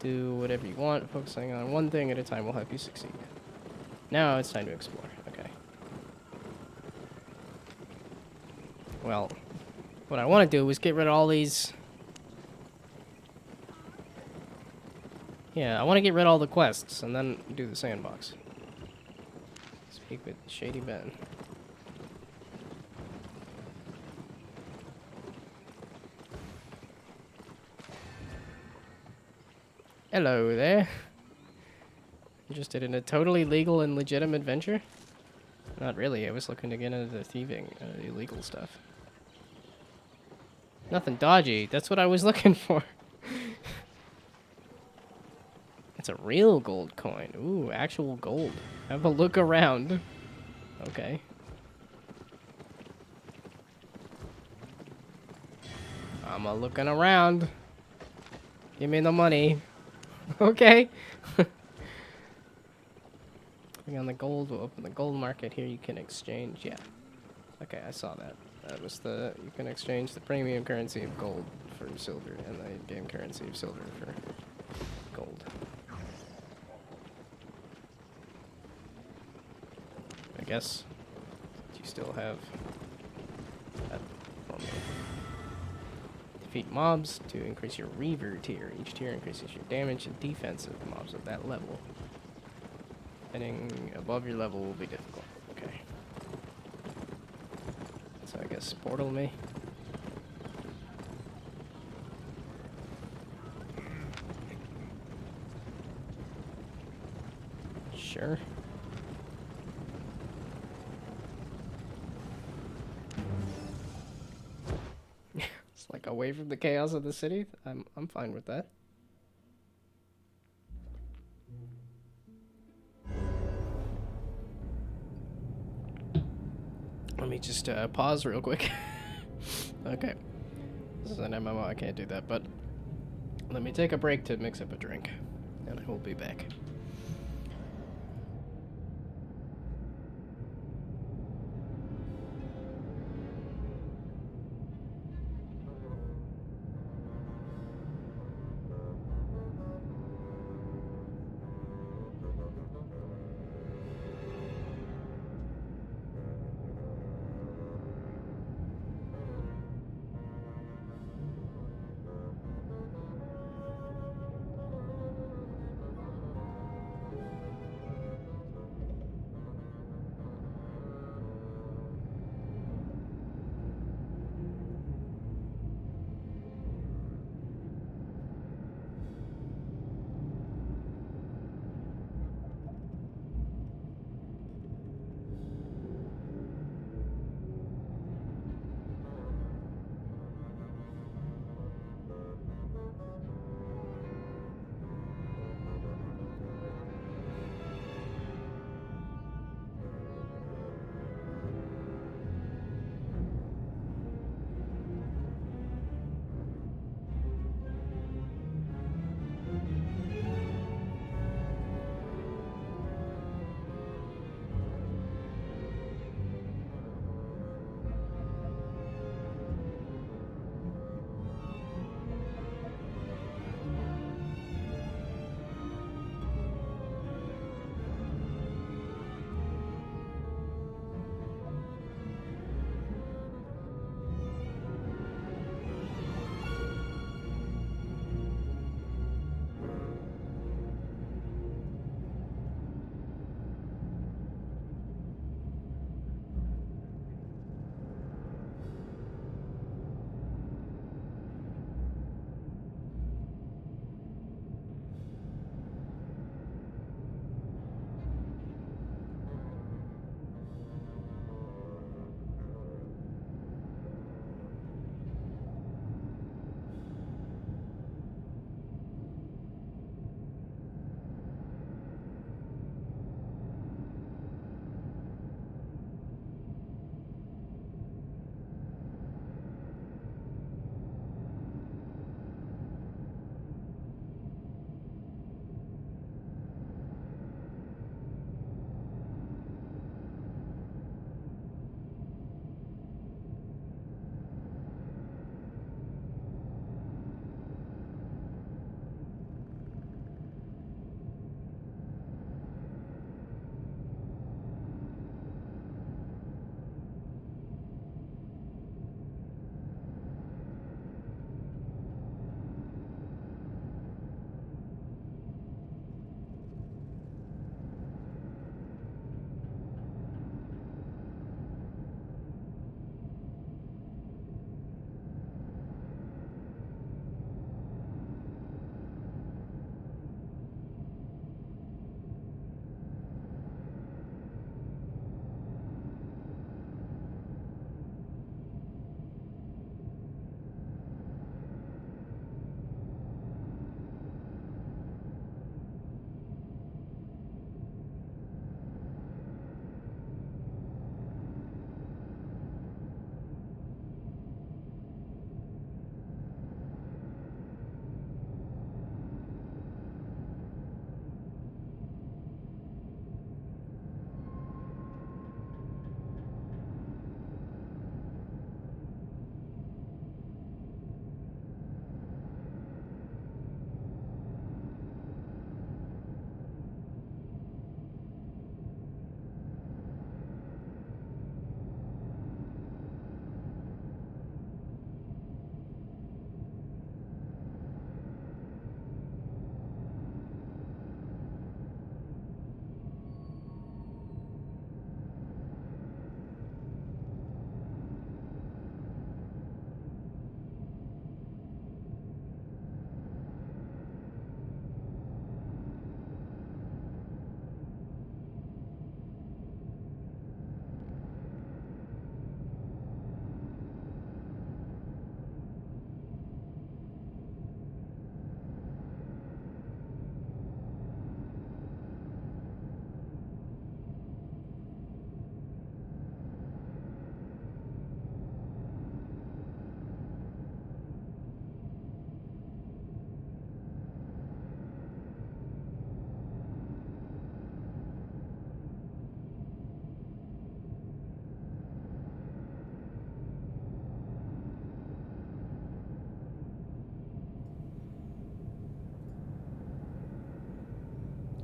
Do whatever you want, focusing on one thing at a time will help you succeed. Now it's time to explore. Okay. Well, what I want to do is get rid of all these... Yeah, I want to get rid of all the quests and then do the sandbox. Speak with Shady Ben. Hello there. Interested in a totally legal and legitimate venture? Not really. I was looking to get into the thieving, illegal stuff. Nothing dodgy. That's what I was looking for. It's a real gold coin. Ooh, actual gold. Have a look around. Okay. I'm a looking around. Give me the money. Okay. Clicking on the gold, we'll open the gold market here. You can exchange. Yeah. Okay, I saw that. That was the, you can exchange the premium currency of gold for silver and the in-game currency of silver for gold. I guess you still have that for me. Defeat mobs to increase your Reaver tier. Each tier increases your damage and defense of mobs at that level. Anything above your level will be difficult. Okay. So I guess portal me. Sure. It's like away from the chaos of the city. I'm fine with that. Let me just pause real quick. Okay. This is an MMO, I can't do that, but let me take a break to mix up a drink, and I will be back.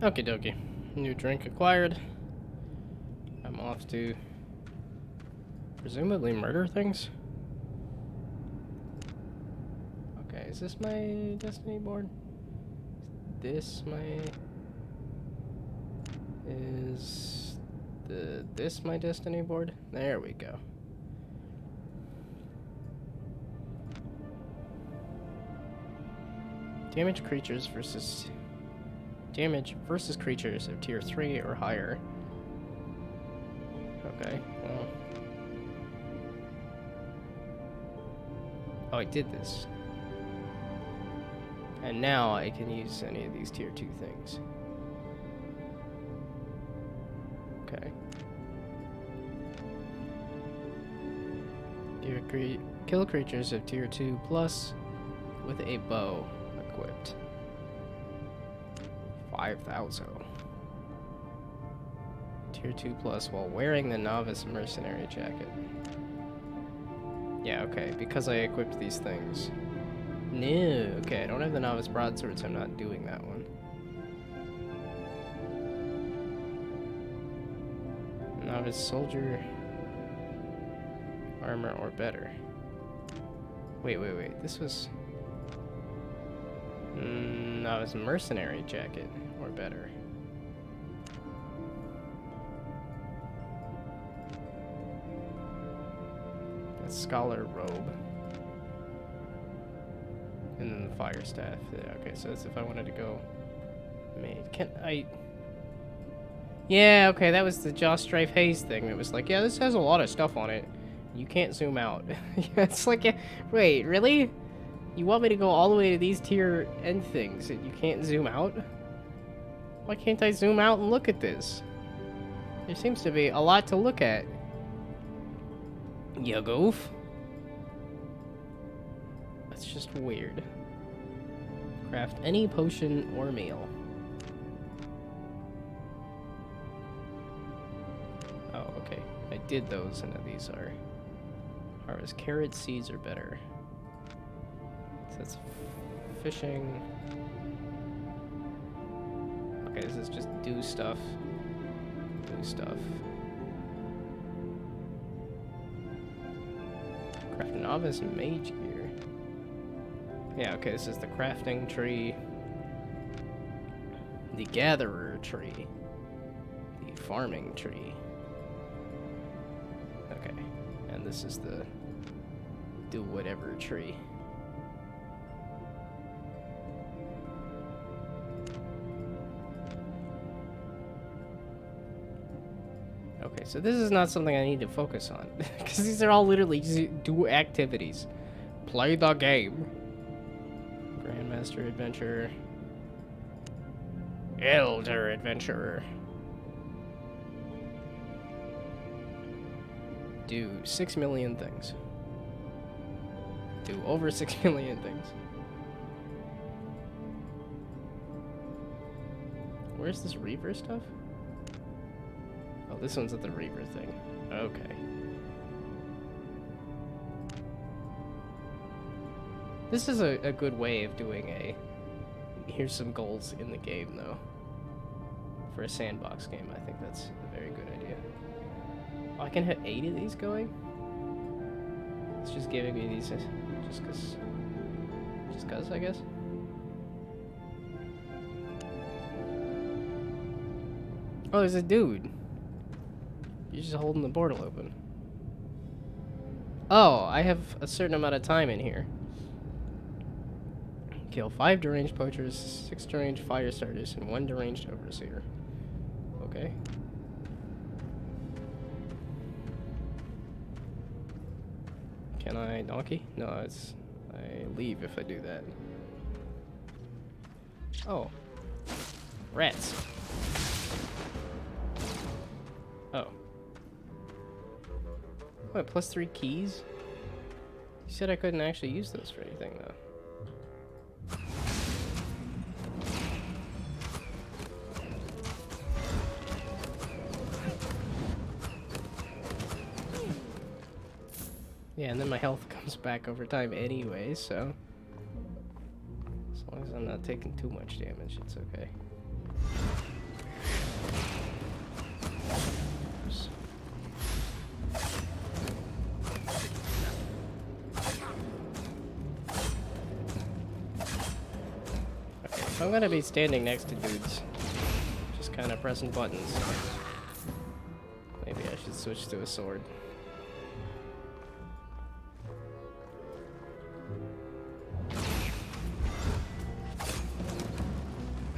Okie dokie. New drink acquired. I'm off to presumably murder things. Okay, is this my destiny board? Is this my destiny board? There we go. Damage versus creatures of tier 3 or higher. Okay, well. Oh, I did this. And now I can use any of these tier 2 things. Okay. Kill creatures of tier 2 plus with a bow equipped. 5,000. Tier 2 plus while wearing the novice mercenary jacket. Yeah, okay, because I equipped these things. No, okay, I don't have the novice broadsword, so I'm not doing that one. Novice soldier armor or better. Wait, this was novice mercenary jacket or better. A scholar robe. And then the fire staff. Yeah, okay, so that's if I wanted to go made. Can I... Yeah, okay, that was the Joss Strife Haze thing. It was like, yeah, this has a lot of stuff on it. You can't zoom out. It's like, wait, really? You want me to go all the way to these tier end things and you can't zoom out? Why can't I zoom out and look at this? There seems to be a lot to look at. You goof. That's just weird. Craft any potion or meal. Oh, okay. I did those, and these are... Harvest carrot seeds are better. So that's fishing. Okay, this is just do stuff. Do stuff. Craft novice mage gear. Yeah, okay, this is the crafting tree. The gatherer tree. The farming tree. Okay, and this is the do whatever tree. Okay, so this is not something I need to focus on, because these are all literally just do activities. Play the game. Grandmaster Adventurer. Elder Adventurer. Do 6 million things. Do over 6 million things. Where's this Reaver stuff? Oh, this one's at the Reaver thing. Okay. This is a good way of doing a... Here's some goals in the game, though. For a sandbox game, I think that's a very good idea. Oh, I can have 8 of these going? It's just giving me these just cause. Just cause, I guess? Oh, there's a dude. You're just holding the portal open. Oh, I have a certain amount of time in here. Kill 5 deranged poachers, 6 deranged fire starters, and 1 deranged overseer. Okay. Can I donkey? No, it's... I leave if I do that. Oh. Rats. Oh. What, plus 3 keys? You said I couldn't actually use those for anything, though. Yeah, and then my health comes back over time anyway, so... As long as I'm not taking too much damage, it's okay. I'm gonna be standing next to dudes. Just kind of pressing buttons. Maybe I should switch to a sword.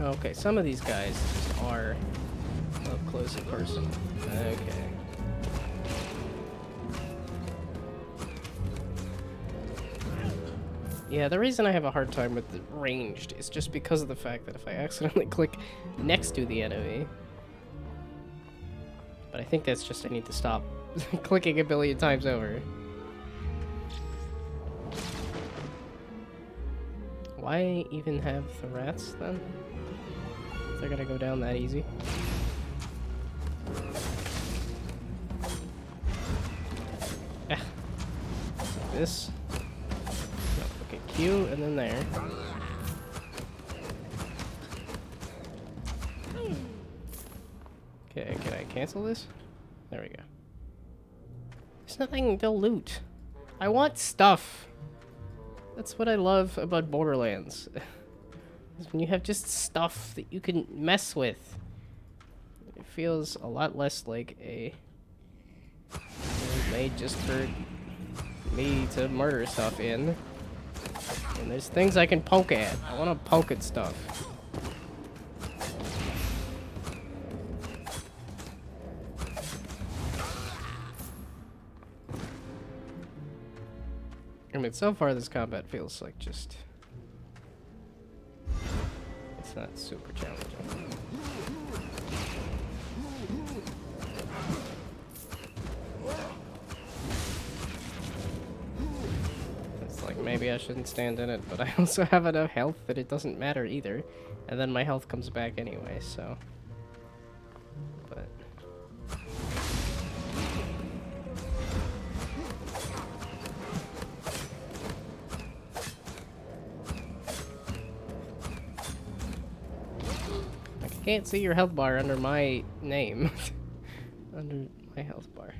Okay, some of these guys just are up close in person. Okay. Yeah, the reason I have a hard time with the ranged is just because of the fact that if I accidentally click next to the enemy... But I think that's just I need to stop clicking a billion times over. Why even have the rats then? They're gonna go down that easy. Ah. This. Okay, Q and then there. Okay, can I cancel this? There we go. There's nothing to loot. I want stuff. That's what I love about Borderlands. Is when you have just stuff that you can mess with. It feels a lot less like a made just for me to murder stuff in. And there's things I can poke at. I want to poke at stuff. I mean, so far this combat feels like just... It's not super challenging. It's like, maybe I shouldn't stand in it, but I also have enough health that it doesn't matter either. And then my health comes back anyway, so... But... I can't see your health bar under my name. Under my health bar.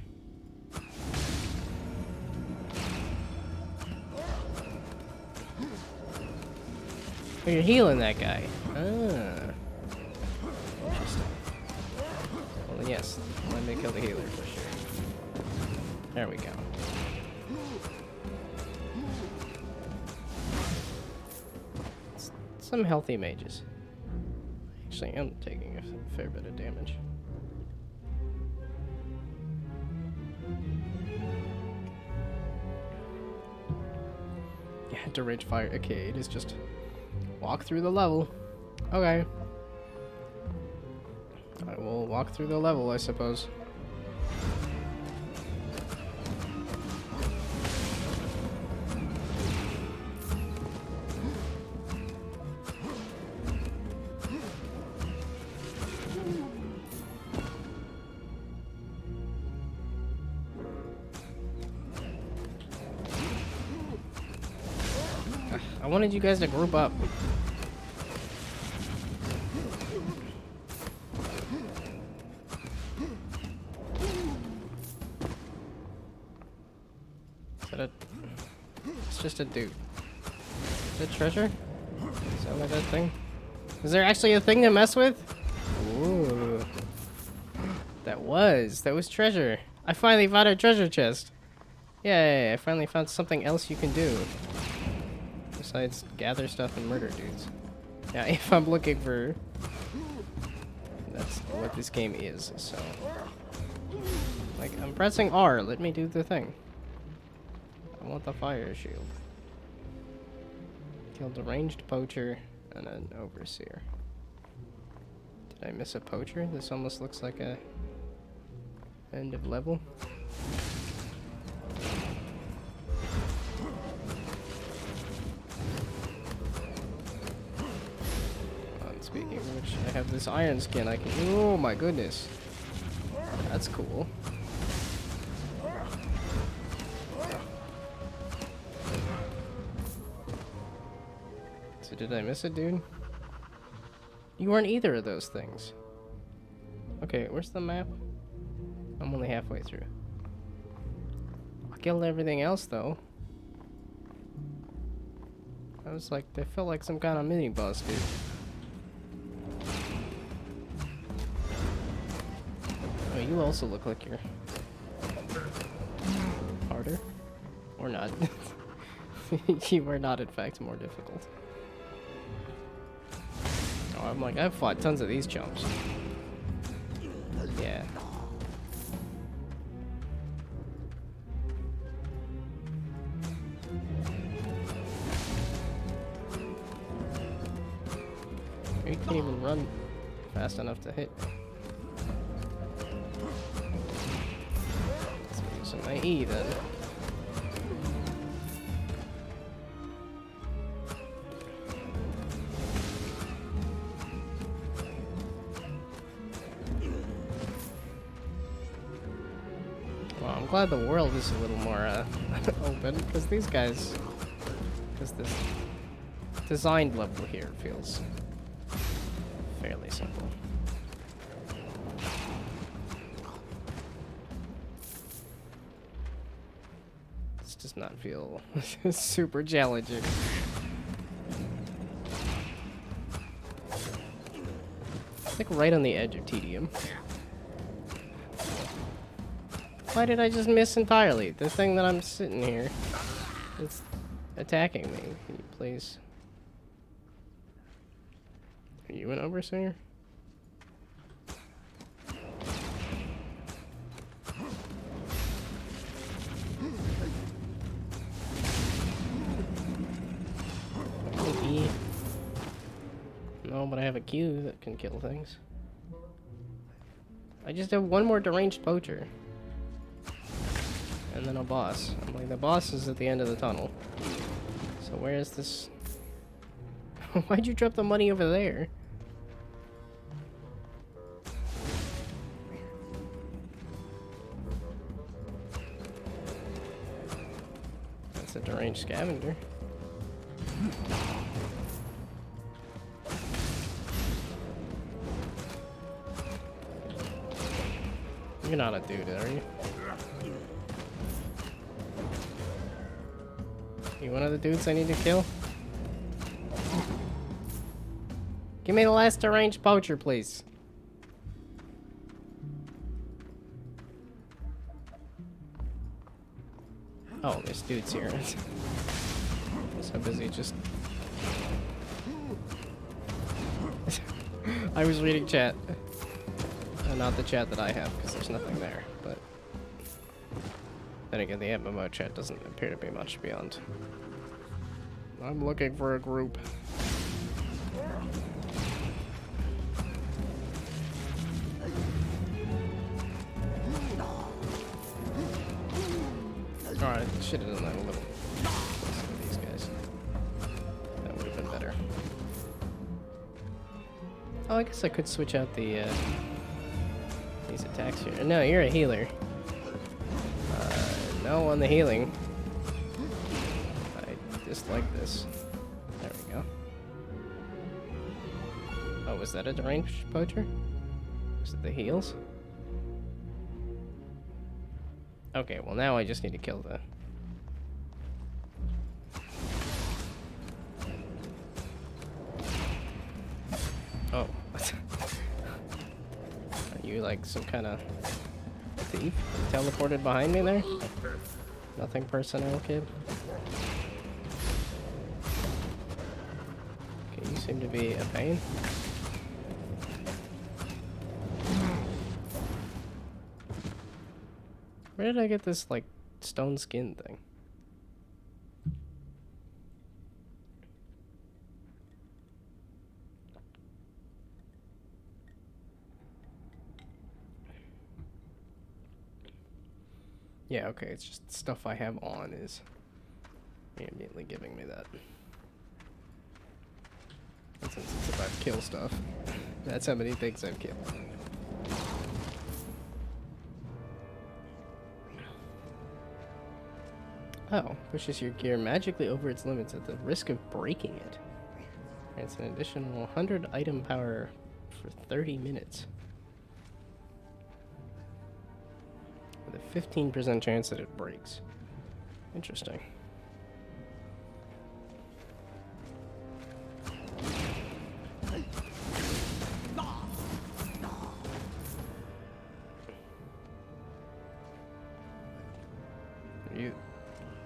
Oh, you're healing that guy. Ah. Interesting. Well, then yes. Let me kill the healer for sure. There we go. Some healthy mages. Actually, I'm taking a fair bit of damage. Yeah, to rage fire. Okay, it is just walk through the level. Okay. I will walk through the level, I suppose. I wanted you guys to group up. Is that a... It's just a dude. Is it treasure? Is that like that thing? Is there actually a thing to mess with? Ooh. That was treasure. I finally found a treasure chest. Yay, I finally found something else you can do. Besides gather stuff and murder dudes. Yeah, if I'm looking for... That's what this game is, so... Like, I'm pressing R, let me do the thing. I want the fire shield. Killed a ranged poacher and an overseer. Did I miss a poacher? This almost looks like a... end of level. Speaking of which, I have this iron skin I can... Oh my goodness. That's cool. So did I miss it, dude? You weren't either of those things. Okay, where's the map? I'm only halfway through. I killed everything else, though. I was like, they felt like some kind of mini-boss, dude. You also look like you're harder. Or not. You are not, in fact, more difficult. Oh, I'm like, I've fought tons of these chumps. Yeah. You can't even run fast enough to hit. Let's use some my E then. Well, I'm glad the world is a little more open, because these guys, because this designed level here feels fairly simple. This does not feel super challenging. It's like right on the edge of tedium. Why did I just miss entirely? The thing that I'm sitting here is attacking me. Can you please? Are you an overseer? E. No, but I have a Q that can kill things. I just have one more deranged poacher. And then a boss. I'm like, the boss is at the end of the tunnel. So where is this? Why'd you drop the money over there? That's a deranged scavenger. You're not a dude, are you? You one of the dudes I need to kill? Give me the last deranged poacher, please. Oh, this dude's here. I'm so busy just... I was reading chat. Not the chat that I have, because there's nothing there, but... Then again, the MMO chat doesn't appear to be much beyond. I'm looking for a group. Alright, should have done that a little. These guys. That would have been better. Oh, I guess I could switch out the these attacks here. No, you're a healer. No on the healing. I dislike this. There we go. Oh, was that a deranged poacher? Was it the heals? Okay, well now I just need to kill the... Oh. Are you like some kind of thief? Teleported behind me there? Nothing personnel, kid. Okay, you seem to be a pain. Where did I get this, like, stone skin thing? Yeah, okay, it's just stuff I have on is immediately giving me that. And since it's about kill stuff, that's how many things I've killed. Oh, pushes your gear magically over its limits at the risk of breaking it. It's an additional 100 item power for 30 minutes. With a 15% chance that it breaks. Interesting.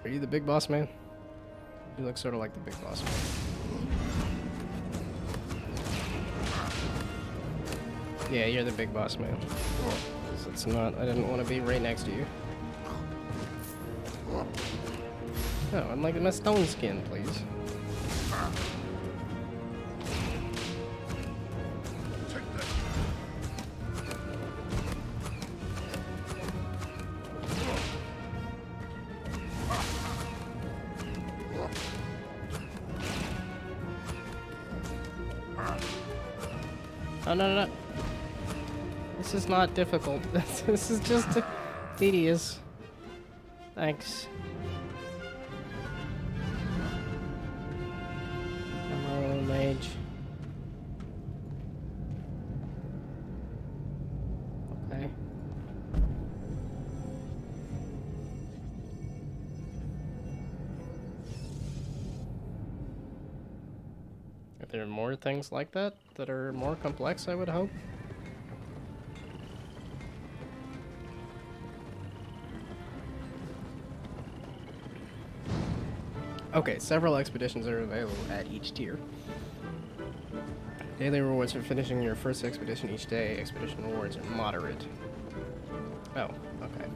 Are you the big boss man? You look sort of like the big boss man. Yeah, you're the big boss man. So it's not. I didn't want to be right next to you. No, I'd like my stone skin, please. Oh, no. This is not difficult. This is just tedious. Thanks. Hello, mage. Okay. Are there more things like that that are more complex, I would hope? Okay, several expeditions are available at each tier. Daily rewards for finishing your first expedition each day. Expedition rewards are moderate. Oh, okay.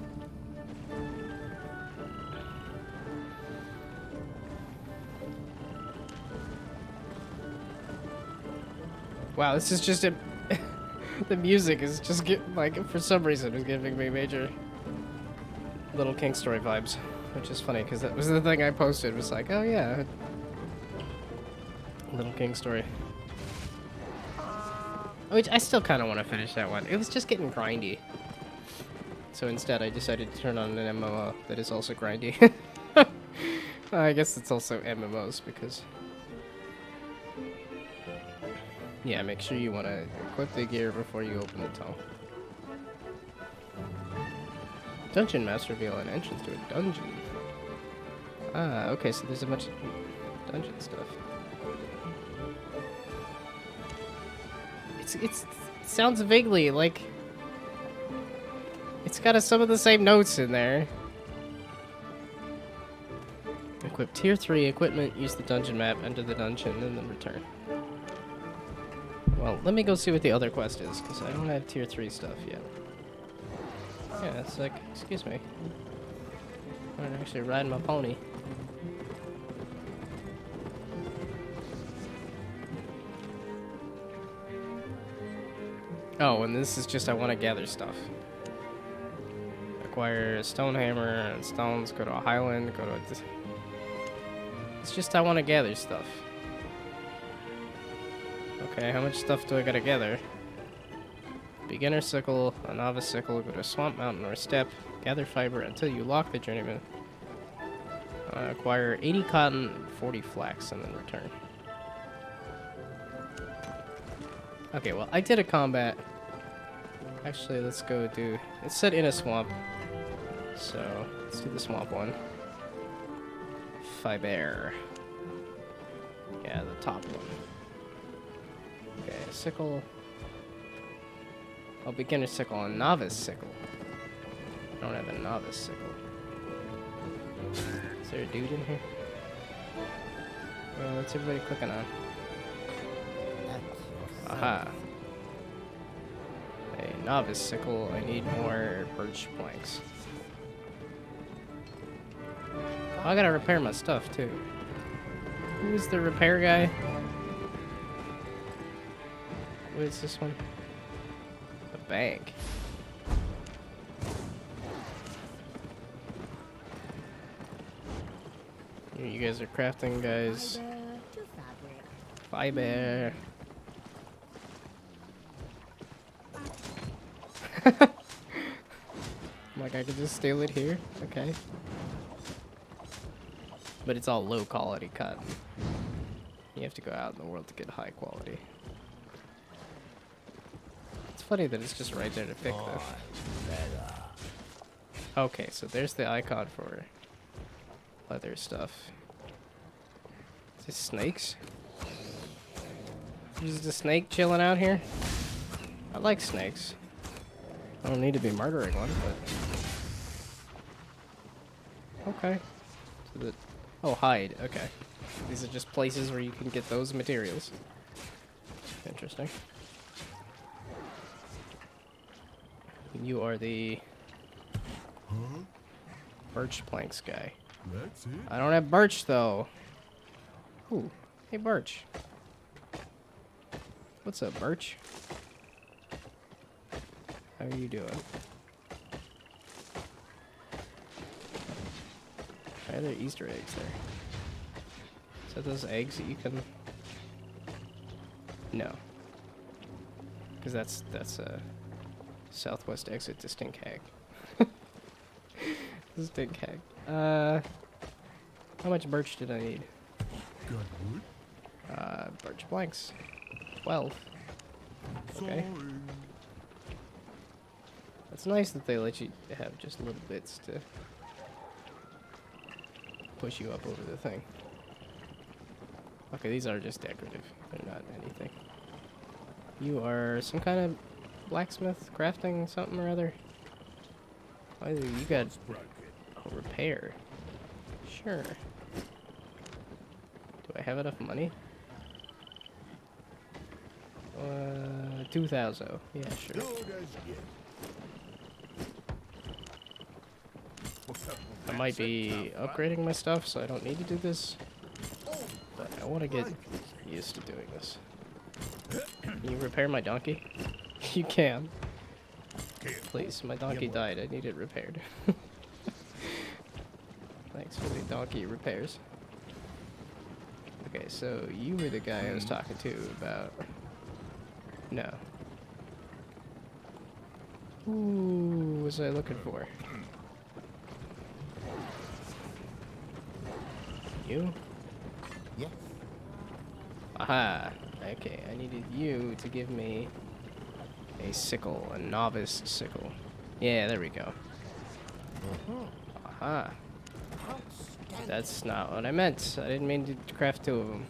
Wow, this is just a... the music is just for some reason is giving me major Little King Story vibes. Which is funny, because that was the thing I posted, was like, oh yeah. Little King Story. Which I still kind of want to finish that one. It was just getting grindy. So instead I decided to turn on an MMO that is also grindy. I guess it's also MMOs, because... Yeah, make sure you want to equip the gear before you open the tunnel. Dungeon Master reveal an entrance to a dungeon. Ah, okay, so there's a bunch of dungeon stuff. It sounds vaguely like... It's got some of the same notes in there. Equip tier 3 equipment, use the dungeon map, enter the dungeon, and then return. Well, let me go see what the other quest is, because I don't have tier 3 stuff yet. Yeah, it's like, excuse me. I'm actually riding my pony. Oh, and this is just I want to gather stuff. Acquire a stone hammer and stones, go to a highland, go to a... It's just I want to gather stuff. Okay, how much stuff do I gotta gather? Beginner sickle, a novice sickle, go to a swamp, mountain, or a steppe, gather fiber until you lock the journeyman. Acquire 80 cotton, 40 flax, and then return. Okay, well, I did a combat. Actually, let's go do... It's set in a swamp. So, let's do the swamp one. Fiber. Yeah, the top one. Okay, sickle. Oh, beginner sickle and novice sickle. I don't have a novice sickle. Is there a dude in here? What's everybody clicking on? Aha. A novice sickle. I need more birch planks. Oh, I gotta repair my stuff too. Who's the repair guy? What is this one? A bank. Here you guys are crafting, guys. Fiber. Like I could just steal it here? Okay. But it's all low quality cotton. You have to go out in the world to get high quality. It's funny that it's just right there to pick though. Okay, so there's the icon for leather stuff. Is this snakes? Is the snake chilling out here? I like snakes. I don't need to be murdering one, but... Okay. So the oh, hide. Okay. These are just places where you can get those materials. Interesting. You are the birch planks guy. That's it. I don't have birch though. Ooh, hey birch. What's up, birch? How are you doing? Why are there Easter eggs there? Is that those eggs that you can? No. Because that's a southwest exit to Stink Hag. Stink Hag. How much birch did I need? Got wood? Birch planks. 12. Okay. Sorry. It's nice that they let you have just little bits to push you up over the thing. Okay, these are just decorative. They're not anything. You are some kind of blacksmith, crafting something or other. Why do you got a repair? Sure. Do I have enough money? 2,000. Yeah, sure. Good as yet. What's up with I that might set be top, upgrading my stuff, so I don't need to do this. Oh, But I want to get used to doing this. Can you repair my donkey? You can. Please, my donkey died. I need it repaired. Thanks for the donkey repairs. Okay, so you were the guy I was talking to about... No. Who was I looking for? You? Yes. Aha. Okay, I needed you to give me a sickle, a novice sickle. Yeah, there we go. Aha. That's not what I meant. I didn't mean to craft 2 of them.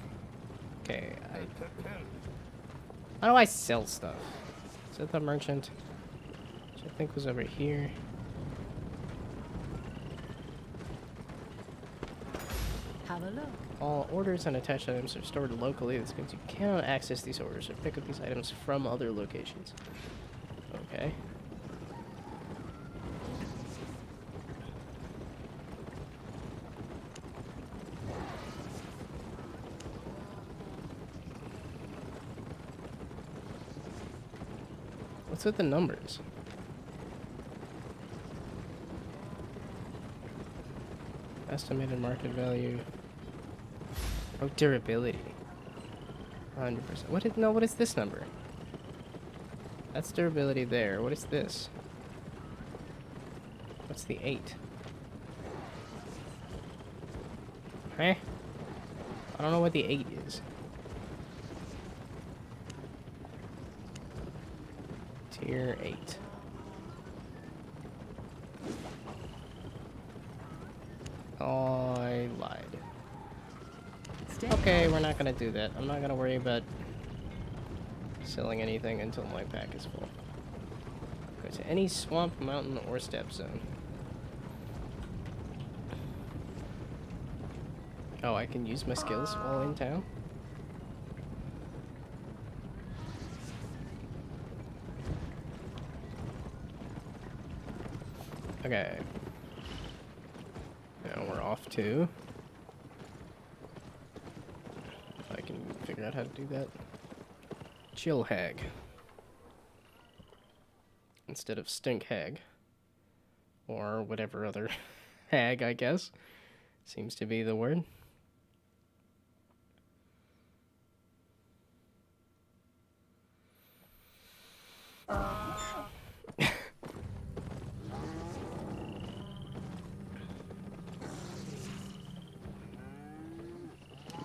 Okay, how do I sell stuff? Is that the merchant? Which I think was over here. Have a look. All orders and attached items are stored locally. This means you cannot access these orders or pick up these items from other locations. Okay. What's with the numbers? Estimated market value. Oh, durability. 100%. What is, no, what is this number? That's durability there. What is this? What's the 8? Huh? I don't know what the 8 is. Tier 8. Oh, I lied. Okay, we're not gonna do that. I'm not gonna worry about selling anything until my pack is full. Go to any swamp, mountain, or steppe zone. Oh, I can use my skills while in town? Okay. Now we're off to... If I can figure out how to do that. Chill Hag. Instead of Stink Hag. Or whatever other hag, I guess. Seems to be the word.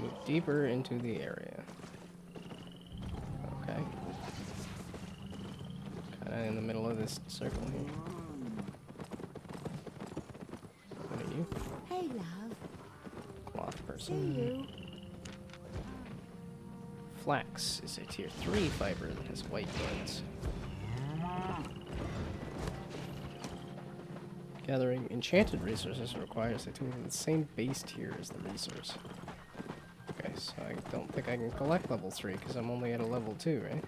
Move deeper into the area. Okay. Kinda in the middle of this circle here. What are you? Hey, love. Cloth See person. you. Flax is a tier 3 fiber that has white buds. Gathering enchanted resources requires a tool in the same base tier as the resource. Okay, so I don't think I can collect level 3 because I'm only at a level 2, right?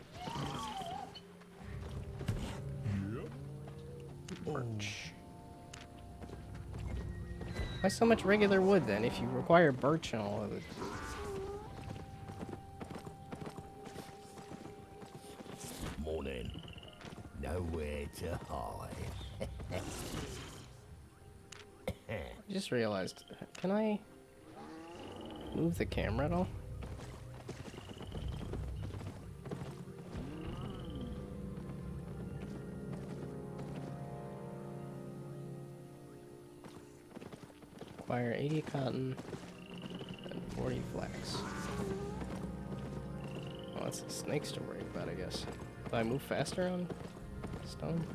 Birch. Why so much regular wood then if you require birch and all of it? Morning. Nowhere to hide. I just realized, can I move the camera at all? Acquire 80 cotton and 40 flax. Well, that's the snakes to worry about, I guess. Do I move faster on stone?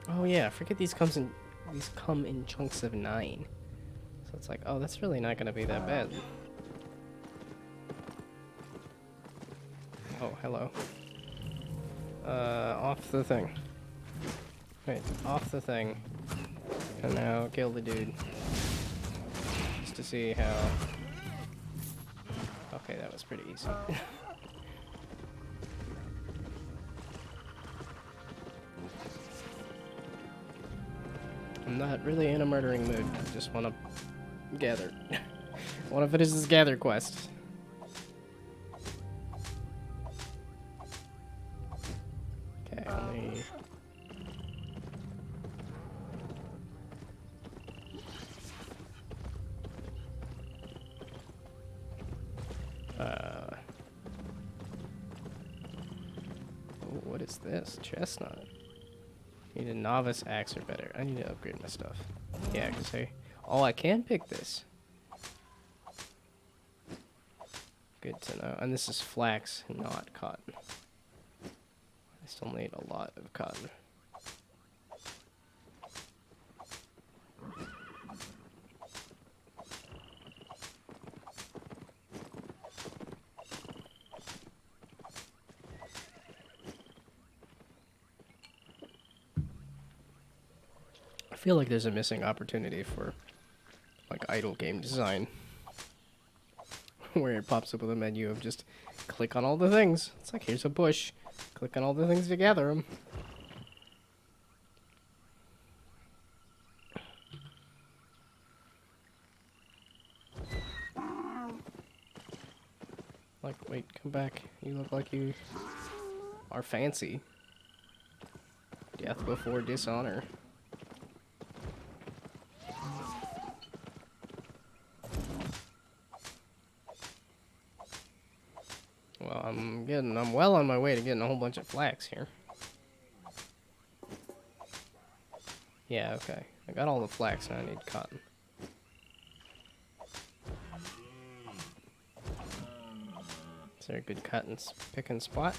Oh yeah, I forget these come in chunks of 9. So it's like, oh, that's really not gonna be that bad. Oh, hello. Off the thing. Wait, off the thing. And now kill the dude. Just to see how... Okay, that was pretty easy. I'm not really in a murdering mood. I just want to gather. What if it is this gather quest? Okay, only... Oh, what is this? Chestnut. Need a novice axe or better. I need to upgrade my stuff. Yeah, because hey... Oh, I can pick this. Good to know. And this is flax, not cotton. I still need a lot of cotton. I feel like there's a missing opportunity for like idle game design where it pops up with a menu of just click on all the things. It's like, here's a bush. Click on all the things to gather them. Like, wait, come back. You look like you are fancy. Death before dishonor. Well, I'm well on my way to getting a whole bunch of flax here. Yeah, okay. I got all the flax, now I need cotton. Is there a good cotton picking spot?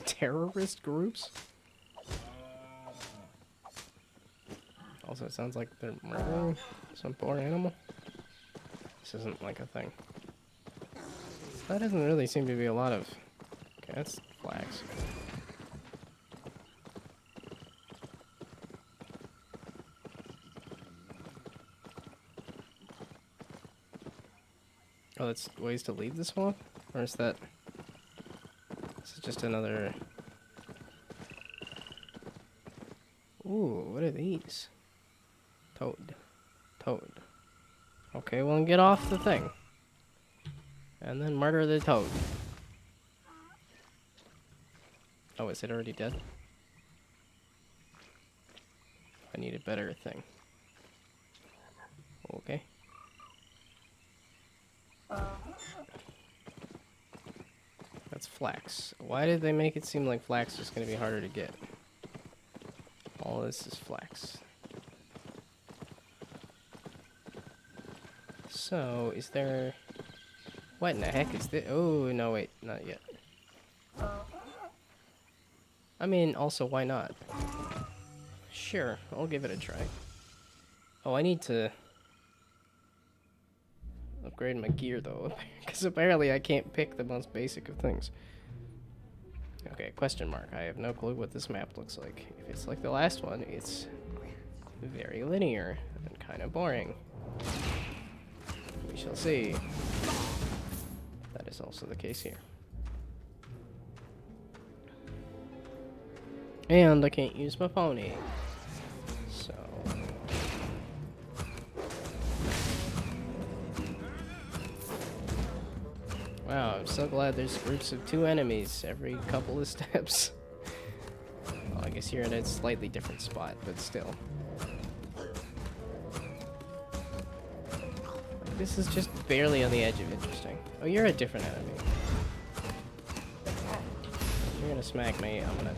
Terrorist groups? Also, it sounds like they're murdering some poor animal. This isn't like a thing. That doesn't really seem to be a lot of... Okay, that's flax. Oh, that's ways to leave the swamp? Or is that... This is just another... Ooh, what are these? Toad. Toad. Okay, well, get off the thing. And then murder the toad. Oh, is it already dead? I need a better thing. Okay. That's flax. Why did they make it seem like flax is going to be harder to get? All this is flax. So, is there... What in the heck is this? Oh, no, wait, not yet. I mean, also, why not? Sure, I'll give it a try. Oh, I need to... upgrade my gear though, because apparently I can't pick the most basic of things. Okay, question mark. I have no clue what this map looks like. If it's like the last one, it's very linear and kind of boring. We shall see. That is also the case here. And I can't use my pony. So... Wow, I'm so glad there's groups of 2 enemies every couple of steps. Well, I guess you're in a slightly different spot, but still. This is just barely on the edge of interesting. Oh, you're a different enemy. You're gonna smack me, I'm gonna...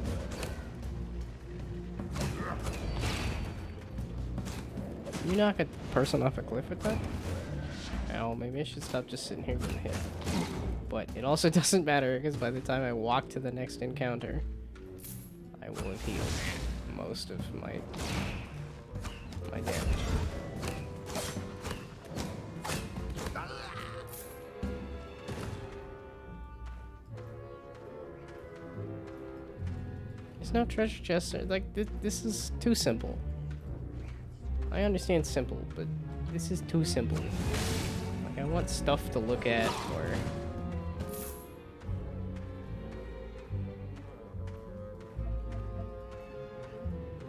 Can you knock a person off a cliff with that? Ow, maybe I should stop just sitting here getting hit. But it also doesn't matter, because by the time I walk to the next encounter, I will have healed most of my damage. There's no treasure chest. Like, this is too simple. I understand simple, but this is too simple. Like, I want stuff to look at, or...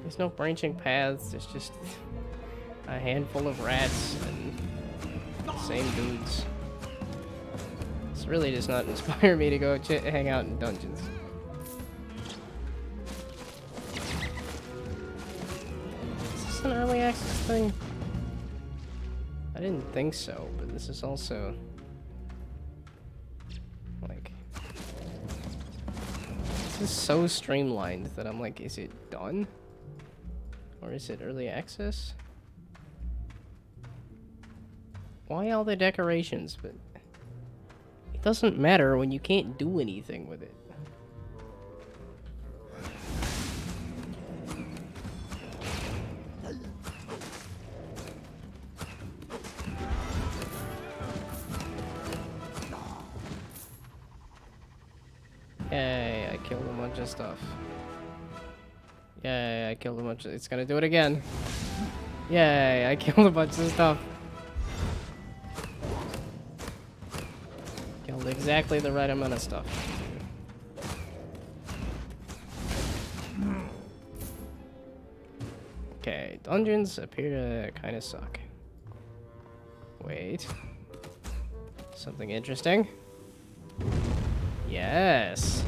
There's no branching paths, there's just a handful of rats and the same dudes. This really does not inspire me to go hang out in dungeons. Is this an early access thing? I didn't think so, but this is also... like... This is so streamlined that I'm like, is it done? Or is it early access? Why all the decorations? But it doesn't matter when you can't do anything with it. Yay, I killed a bunch of stuff. Yay, I killed a bunch of... It's gonna do it again. Yay, I killed a bunch of stuff. Killed exactly the right amount of stuff. Okay, dungeons appear to kind of suck. Wait. Something interesting? Yes!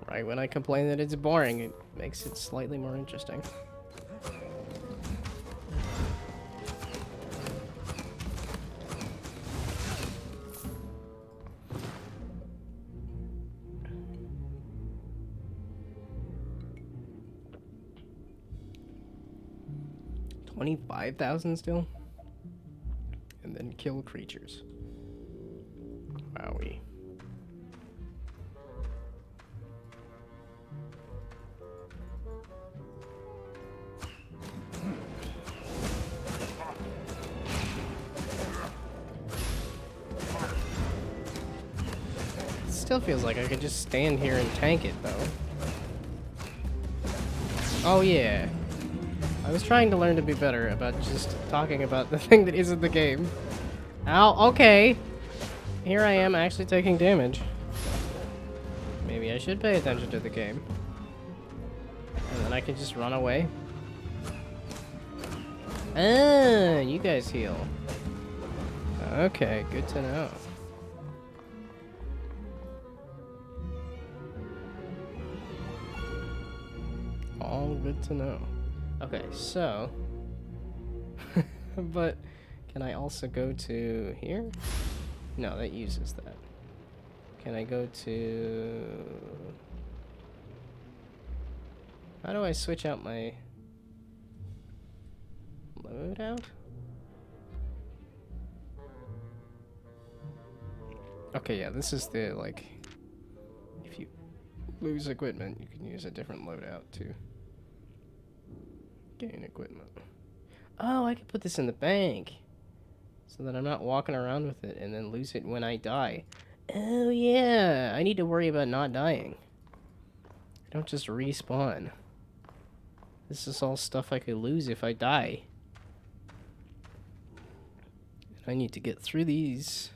Right when I complain that it's boring, it makes it slightly more interesting. $25,000 still? And then kill creatures. Wowie. Still feels like I could just stand here and tank it, though. Oh, yeah. I was trying to learn to be better about just talking about the thing that isn't the game. Ow, okay. Here I am actually taking damage. Maybe I should pay attention to the game. And then I can just run away. Ah, you guys heal. Okay, good to know. All good to know. Okay, so... but can I also go to here? No, that uses that. Can I go to... How do I switch out my... loadout? Okay, yeah, this is the, like... If you lose equipment, you can use a different loadout, too. Gain equipment. Oh, I could put this in the bank. So that I'm not walking around with it and then lose it when I die. Oh yeah, I need to worry about not dying. I don't just respawn. This is all stuff I could lose if I die. And I need to get through these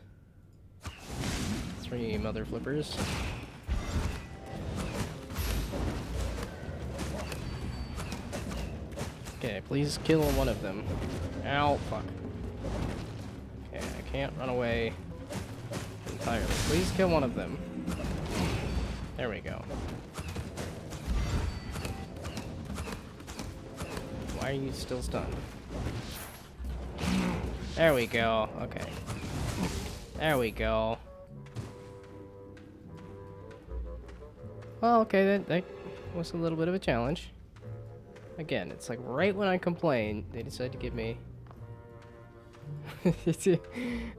3 mother flippers. Okay, please kill one of them. Ow, fuck. Okay, I can't run away entirely. Please kill one of them. There we go. Why are you still stunned? There we go. Okay. There we go. Well, okay, that was a little bit of a challenge. Again, it's like right when I complain, they decide to give me...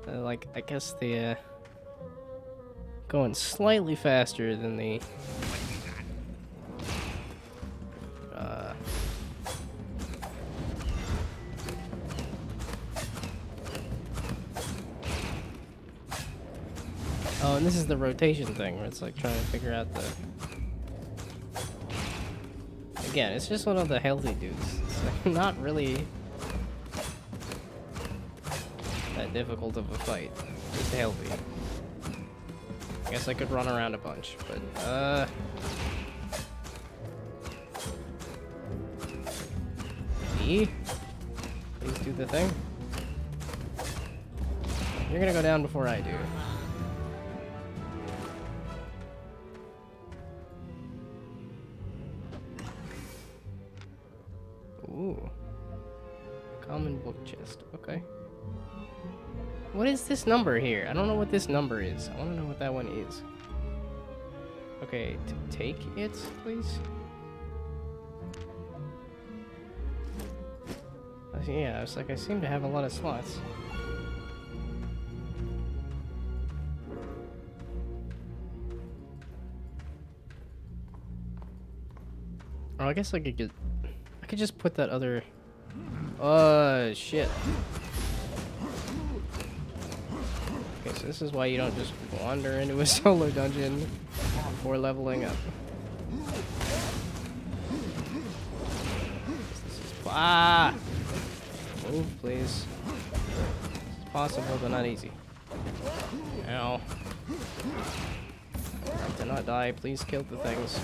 like, I guess the, going slightly faster than the... Oh, and this is the rotation thing, where it's like trying to figure out the... Again, it's just one of the healthy dudes. It's like not really that difficult of a fight. Just healthy. I guess I could run around a bunch, but E? Please do the thing. You're gonna go down before I do. Ooh. Common book chest. Okay. What is this number here? I don't know what this number is. I want to know what that one is. Okay, take it, please. Yeah, I was like, I seem to have a lot of slots. Oh, I guess I could get... I could just put that other... shit. Okay, so this is why you don't just wander into a solo dungeon before leveling up. This is... Ah! Move, please. It's possible, but not easy. Ow. Do not die. Please kill the things.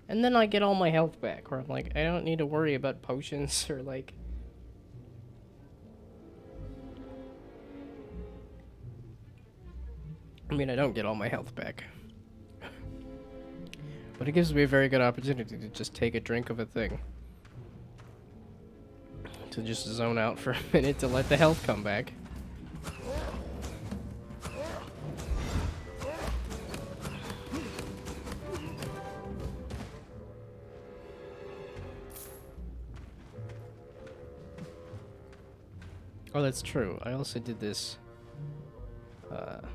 And then I get all my health back, where I'm like, I don't need to worry about potions or like... I mean, I don't get all my health back. But it gives me a very good opportunity to just take a drink of a thing. To just zone out for a minute to let the health come back. Oh, that's true. I also did this. Can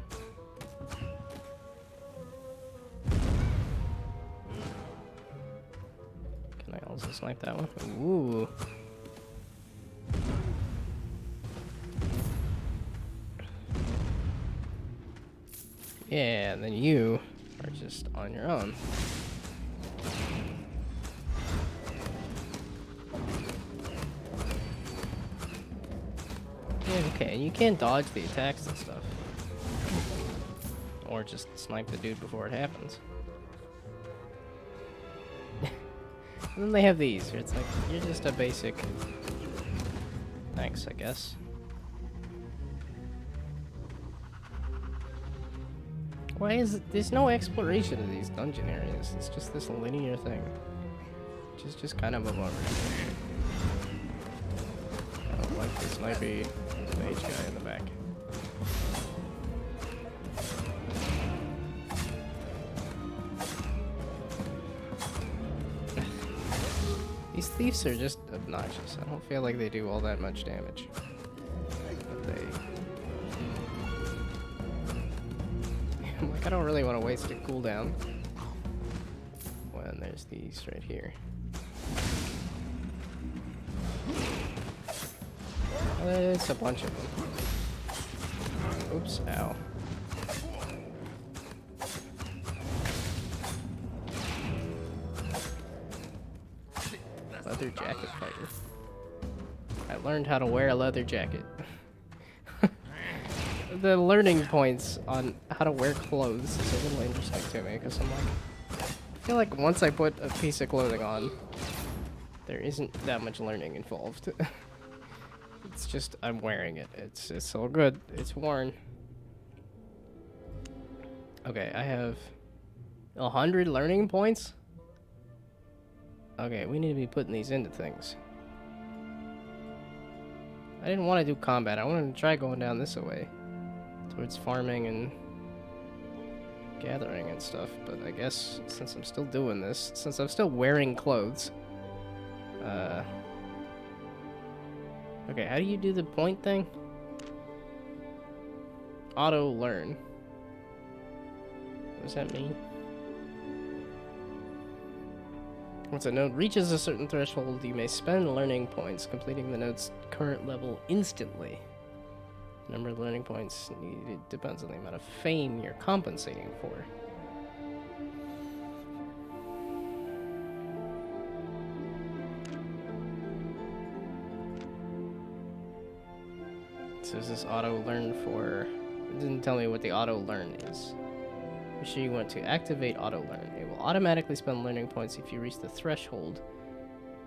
I also snipe that one? Ooh. Yeah, and then you are just on your own. Yeah, okay, and you can dodge the attacks and stuff. Or just snipe the dude before it happens. And then they have these, where it's like, you're just a basic... Thanks, I guess. Why is it... There's no exploration of these dungeon areas. It's just this linear thing. Which is just kind of a bummer. I don't like this snipey mage guy in the back. These thieves are just obnoxious. I don't feel like they do all that much damage. But they... I'm like, I don't really want to waste a cooldown. and there's these right here. It's a bunch of them. Oops, ow. Leather jacket fighter. I learned how to wear a leather jacket. The learning points on how to wear clothes is a little interesting to me, because I'm like, I feel like once I put a piece of clothing on, there isn't that much learning involved. It's just I'm wearing it. It's all good. It's worn. Okay, I have 100 learning points. Okay, we need to be putting these into things. I didn't want to do combat. I wanted to try going down this way towards farming and gathering and stuff, but I guess since I'm still doing this, since I'm still wearing clothes, okay, how do you do the point thing? Auto learn. What does that mean? Once a node reaches a certain threshold, you may spend learning points, completing the node's current level instantly. The number of learning points needed depends on the amount of fame you're compensating for. So is this auto learn for... It didn't tell me what the auto learn is. Make sure you want to activate auto learn. It will automatically spend learning points if you reach the threshold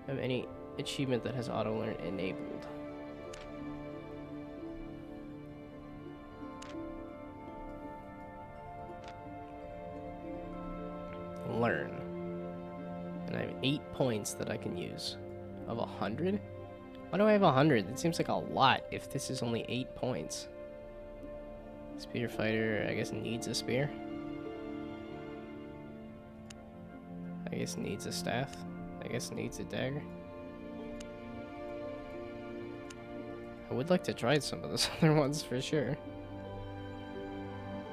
of any achievement that has auto learn enabled. Learn. And I have 8 points that I can use. Of 100? Why do I have 100? It seems like a lot if this is only 8 points. Spear fighter, I guess, needs a spear. I guess needs a staff. I guess needs a dagger. I would like to try some of those other ones for sure.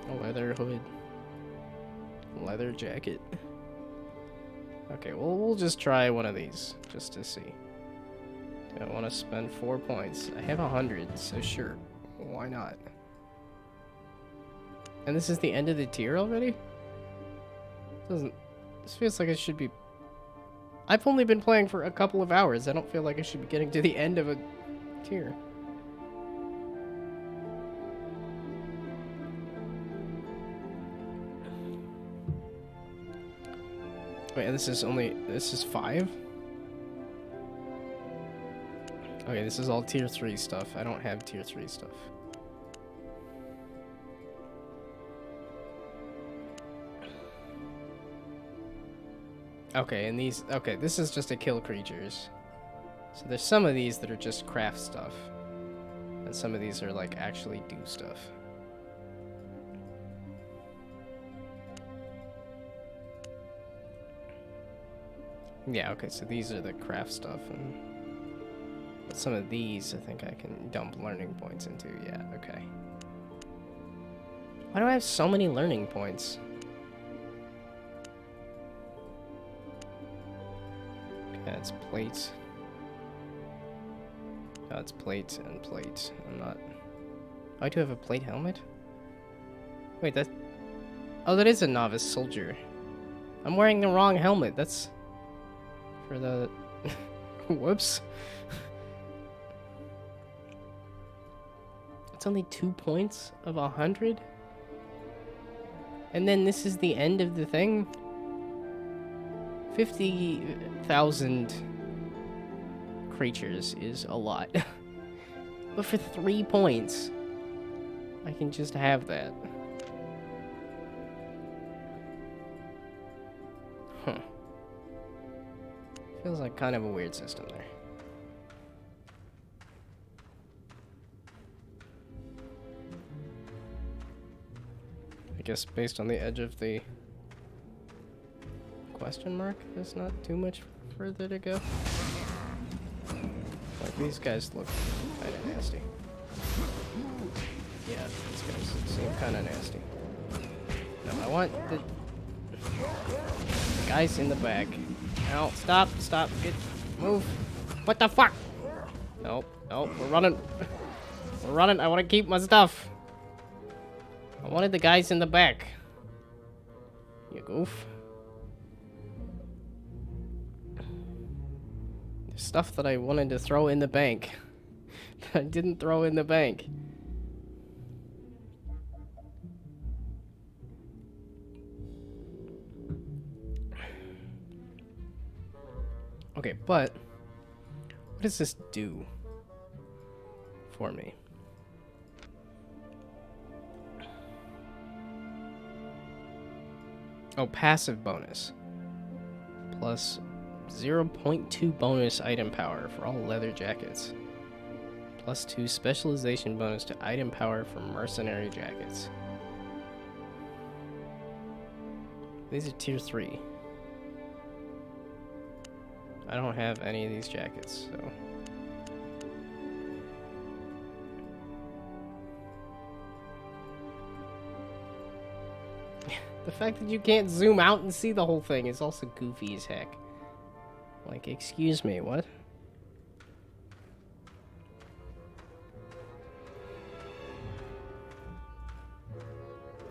A leather hood. Leather jacket. Okay, well, we'll just try one of these, just to see. Do I want to spend 4 points? I have 100, so sure. Why not? And this is the end of the tier already? Doesn't... This feels like it should be... I've only been playing for a couple of hours. I don't feel like I should be getting to the end of a tier. Wait, and this is 5? Okay, this is all tier 3 stuff. I don't have tier 3 stuff. Okay, and these... Okay, this is just to kill creatures. So there's some of these that are just craft stuff. And some of these are, like, actually do stuff. Yeah, okay, so these are the craft stuff, and some of these I think I can dump learning points into. Yeah, okay. Why do I have so many learning points? Okay, it's plate. Oh, it's plate and plate. I'm not... Oh, I do have a plate helmet? Wait, that... Oh, that is a novice soldier. I'm wearing the wrong helmet. That's... For the... Whoops. It's only 2 points of 100? And then this is the end of the thing? 50,000 creatures is a lot. But for 3 points, I can just have that. Huh. Feels like kind of a weird system there. I guess based on the edge of the question mark, there's not too much further to go. Like, these guys look kind of nasty. Yeah, these guys seem kind of nasty. No, I want the... Guys in the back. No, stop, move. What the fuck? Nope, we're running. We're running, I want to keep my stuff. I wanted the guys in the back. You goof. The stuff that I wanted to throw in the bank. I didn't throw in the bank. Okay, but what does this do for me? Oh, passive bonus. Plus 0.2 bonus item power for all leather jackets. Plus 2 specialization bonus to item power for mercenary jackets. These are tier 3. I don't have any of these jackets, so... The fact that you can't zoom out and see the whole thing is also goofy as heck. Like, excuse me, what?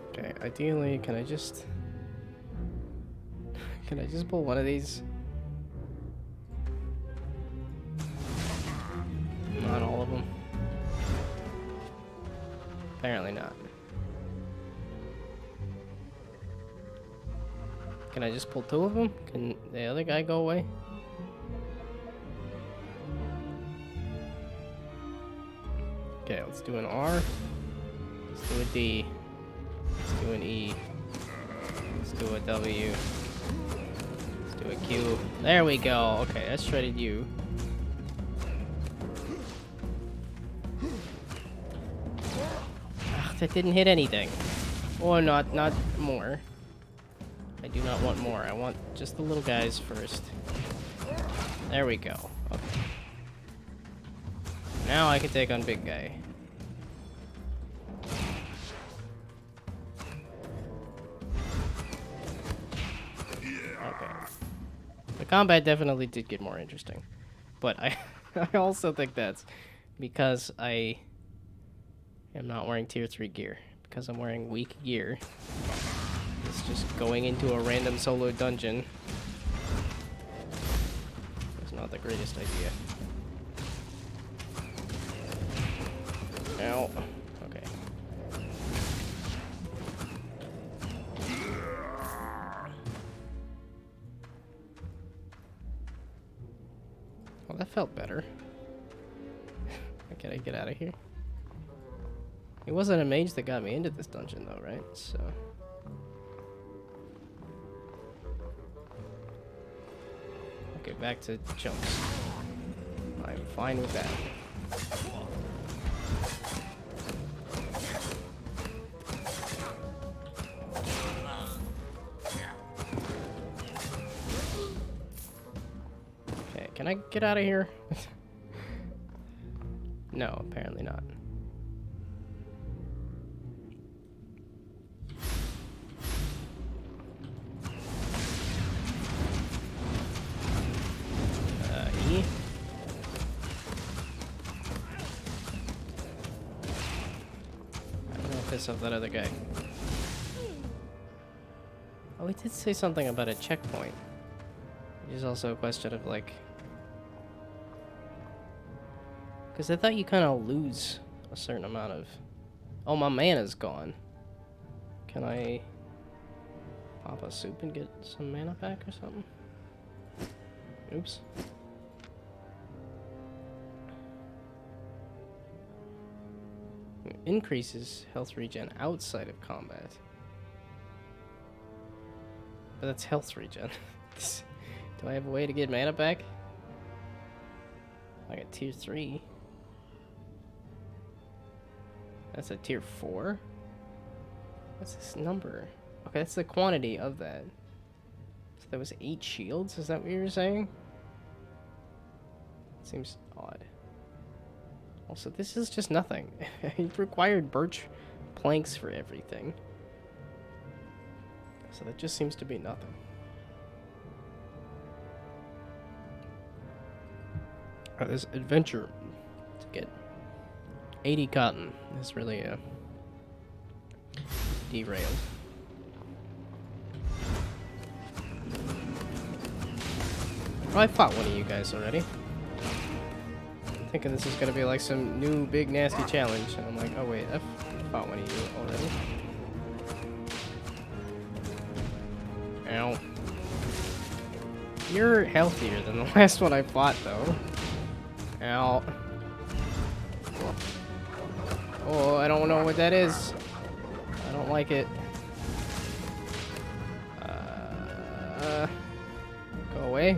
Okay, ideally, can I just pull one of these? Not all of them. Apparently not. Can I just pull 2 of them? Can the other guy go away? Okay, let's do an R. Let's do a D. Let's do an E. Let's do a W. Let's do a Q. There we go. Okay, that shredded you. Ugh, that didn't hit anything. Or not more. I do not want more. I want just the little guys first. There we go. Okay. Now I can take on big guy. Okay. The combat definitely did get more interesting. But I also think that's because I am not wearing tier 3 gear. Because I'm wearing weak gear. It's just going into a random solo dungeon. It's not the greatest idea. Ow. Okay. Well, that felt better. Can I get out of here? It wasn't a mage that got me into this dungeon though, right? So... Okay, back to chunks. I'm fine with that. Okay, can I get out of here? No, apparently not. E. I'm gonna piss off that other guy. Oh, he did say something about a checkpoint. Which is also a question of like... Because I thought you kind of lose a certain amount of... Oh, my mana's gone. Can I pop a soup and get some mana back or something? Oops. Increases health regen outside of combat. But that's health regen. Do I have a way to get mana back? Like a tier 3. That's a tier 4? What's this number? Okay, that's the quantity of that. So that was 8 shields? Is that what you were saying? Seems odd. Also, this is just nothing. It required birch planks for everything. So that just seems to be nothing. This adventure to get 80 cotton is really derailed. Oh, I fought one of you guys already. I'm thinking this is gonna be like some new big nasty challenge, and I'm like, oh wait, I fought one of you already. Ow. You're healthier than the last one I fought, though. Ow. Oh, I don't know what that is. I don't like it. Go away.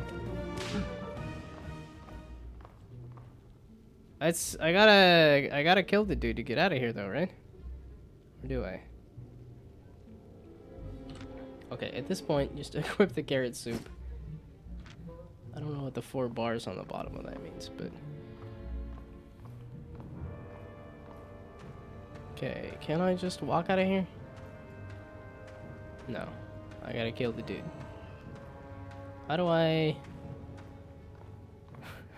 I gotta kill the dude to get out of here, though, right? Or do I? Okay, at this point, just equip the carrot soup. I don't know what the 4 bars on the bottom of that means, but... Okay, can I just walk out of here? No. I gotta kill the dude. How do I...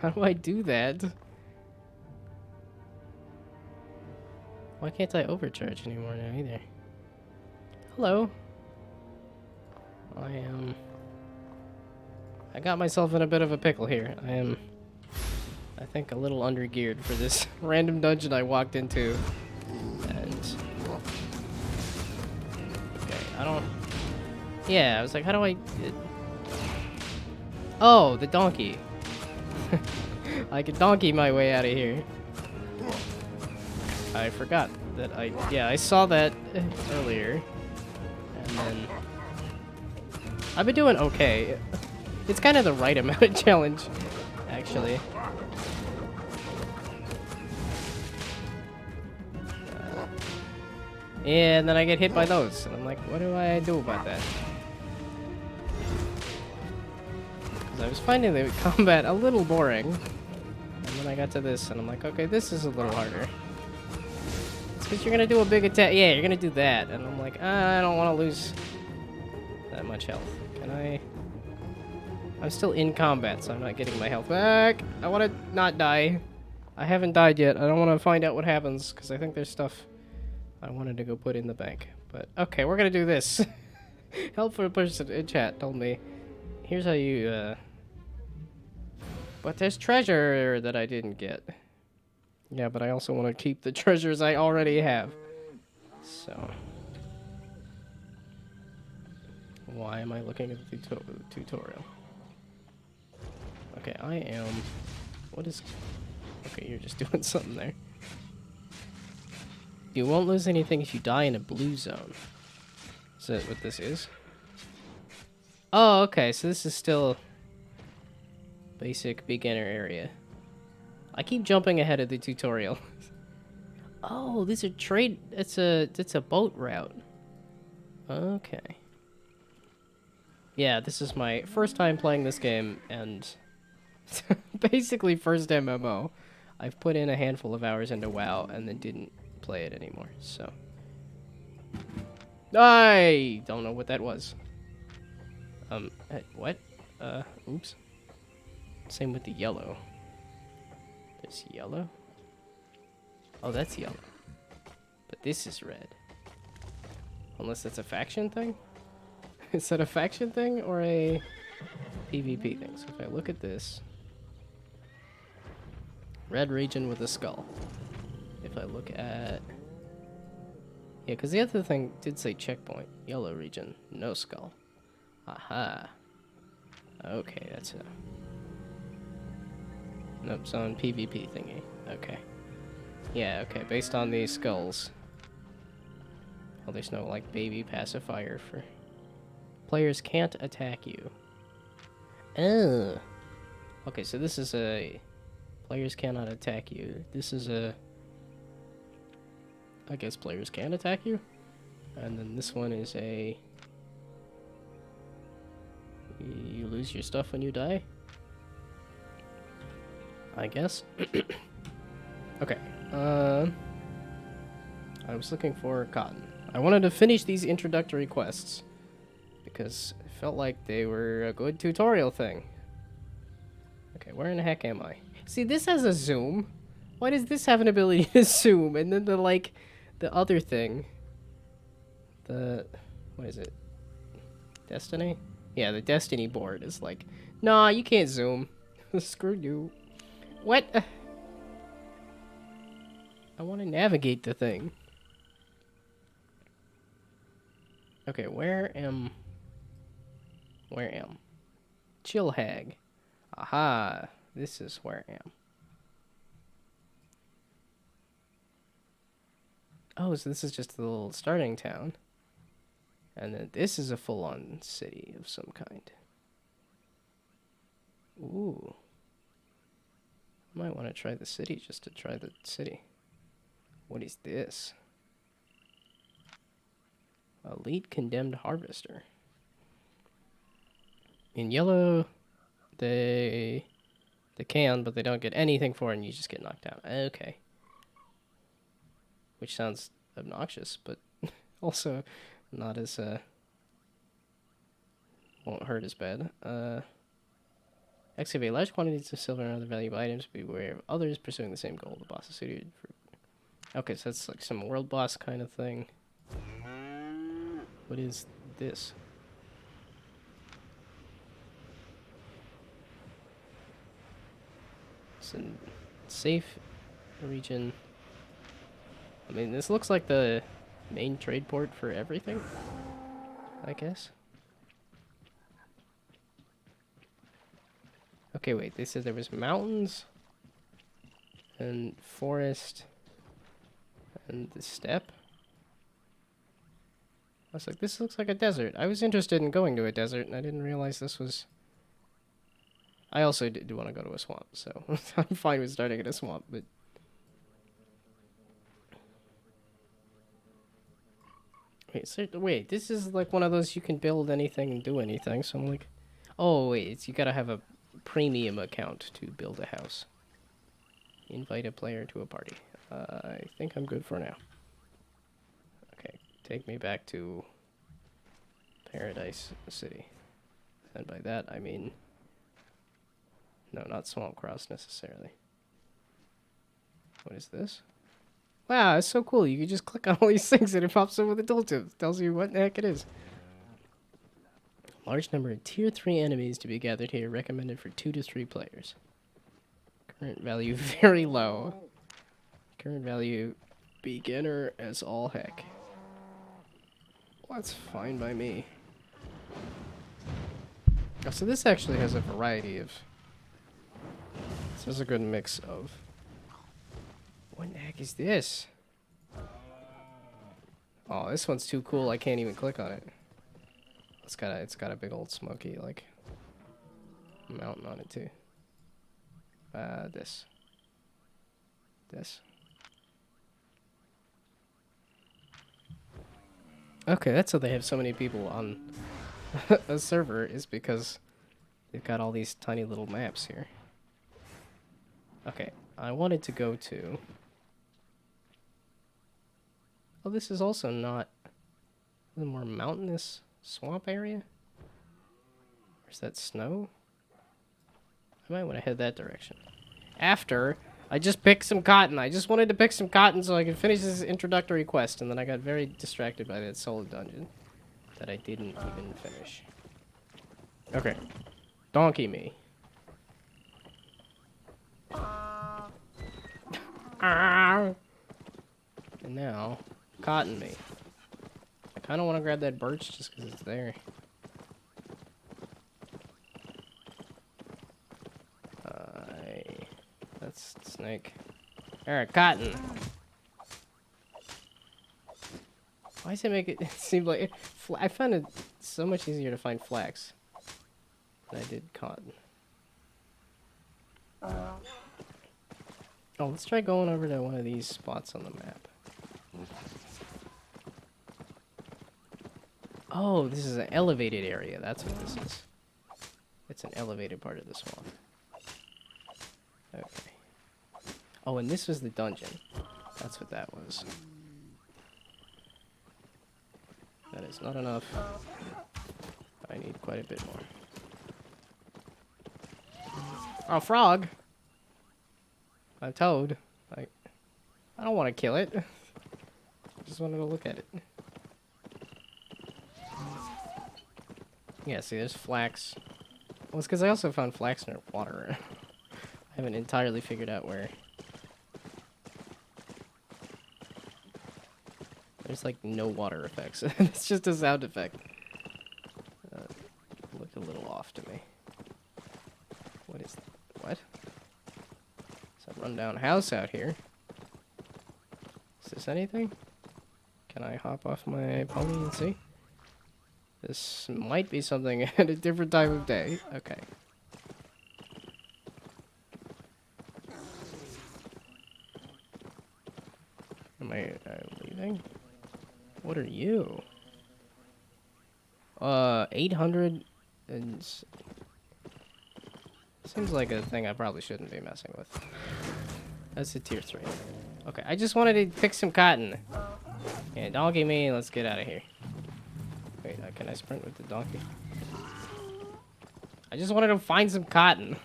How do I do that? Why can't I overcharge anymore now either? Hello. I got myself in a bit of a pickle here. I think, a little undergeared for this random dungeon I walked into. And... Okay, I don't... Yeah, I was like, how do I... Oh, the donkey. I could donkey my way out of here. I forgot that I saw that earlier. And then... I've been doing okay. It's kind of the right amount of challenge, actually. And then I get hit by those, and I'm like, what do I do about that? Because I was finding the combat a little boring. And then I got to this, and I'm like, okay, this is a little harder. It's because you're going to do a big attack. Yeah, you're going to do that. And I'm like, I don't want to lose that much health. Can I... I'm still in combat, so I'm not getting my health back. I want to not die. I haven't died yet. I don't want to find out what happens, because I think there's stuff I wanted to go put in the bank. But, okay, we're going to do this. Helpful person in chat told me, here's how you, But there's treasure that I didn't get. Yeah, but I also want to keep the treasures I already have. So... Why am I looking at the tutorial? Okay, I am... What is... Okay, you're just doing something there. You won't lose anything if you die in a blue zone. Is that what this is? Oh, okay, so this is still... Basic beginner area. I keep jumping ahead of the tutorial. Oh, these are trade... It's a boat route. Okay. Yeah, this is my first time playing this game, and basically first MMO. I've put in a handful of hours into WoW, and then didn't play it anymore, so... I don't know what that was. What? Oops. Same with the yellow. There's yellow? Oh, that's yellow. But this is red. Unless that's a faction thing? Is that a faction thing or a PvP thing? So if I look at this, red region with a skull. If I look at, yeah, because the other thing did say checkpoint. Yellow region, no skull. Aha. Okay, that's a. Nope, it's on PvP thingy. Okay. Yeah, okay, based on these skulls. Oh, there's no like baby pacifier for. Players can't attack you. Oh. Okay, so this is a... Players cannot attack you. This is a... I guess players can attack you. And then this one is a... You lose your stuff when you die? I guess. Okay. I was looking for cotton. I wanted to finish these introductory quests. Because it felt like they were a good tutorial thing. Okay, where in the heck am I? See, this has a zoom. Why does this have an ability to zoom? And then the other thing. What is it? Destiny? Yeah, the Destiny board is like, nah, you can't zoom. Screw you. What? I want to navigate the thing. Okay, where am... Chill Hag. Aha, this is where I am. Oh, so this is just a little starting town. And then this is a full-on city of some kind. Ooh. I might want to try the city just to try the city. What is this? Elite Condemned Harvester. In yellow, they can, but they don't get anything for it, and you just get knocked out. Okay. Which sounds obnoxious, but also not as, won't hurt as bad. Excavate large quantities of silver and other valuable items. Beware of others pursuing the same goal. The boss is suited for... Okay, so that's like some world boss kind of thing. What is this? It's a safe region. I mean, this looks like the main trade port for everything, I guess. Okay, wait, they said there was mountains and forest and the steppe. I was like, this looks like a desert. I was interested in going to a desert, and I didn't realize this was... I also do want to go to a swamp, so I'm fine with starting in a swamp, but... Wait, this is like one of those you can build anything and do anything, so I'm like... Oh, wait, you gotta have a premium account to build a house. Invite a player to a party. I think I'm good for now. Okay, take me back to Paradise City. And by that, I mean... No, not Swamp Cross necessarily. What is this? Wow, it's so cool. You can just click on all these things and it pops up with a tooltip. Tells you what the heck it is. Large number of tier 3 enemies to be gathered here. Recommended for 2 to 3 players. Current value very low. Current value beginner as all heck. Well, that's fine by me. Oh, so this actually has a variety of... This is a good mix of... What the heck is this? Oh, this one's too cool. I can't even click on it. It's got a big old smoky like mountain on it too. This. Okay, that's how they have so many people on a server, is because they've got all these tiny little maps here. Okay, I wanted to go to... Oh, this is also not the more mountainous swamp area? Or is that snow? I might want to head that direction. After I just picked some cotton. I just wanted to pick some cotton so I could finish this introductory quest, and then I got very distracted by that solo dungeon that I didn't even finish. Okay. Donkey me. And now, cotton me. I kind of want to grab that birch just because it's there. That's snake. Alright, cotton. Why does it make it seem like... I found it so much easier to find flax than I did cotton. Oh, let's try going over to one of these spots on the map. Oh, this is an elevated area. That's what this is. It's an elevated part of the swamp. Okay. Oh, and this was the dungeon. That's what that was. That is not enough. I need quite a bit more. A frog? A toad? Like, I don't want to kill it. I just wanted to look at it. Yeah, see, there's flax. Well, it's because I also found flax near water. I haven't entirely figured out where. There's like no water effects. It's just a sound effect. Look a little off to me. What is that? What? It's a rundown house out here. Is this anything? Can I hop off my pony and see? This might be something at a different time of day. Okay. Am I leaving? What are you? 800 and... Seems like a thing I probably shouldn't be messing with. That's a tier 3. Okay, I just wanted to pick some cotton. Yeah, donkey me, let's get out of here. Wait, can I sprint with the donkey? I just wanted to find some cotton.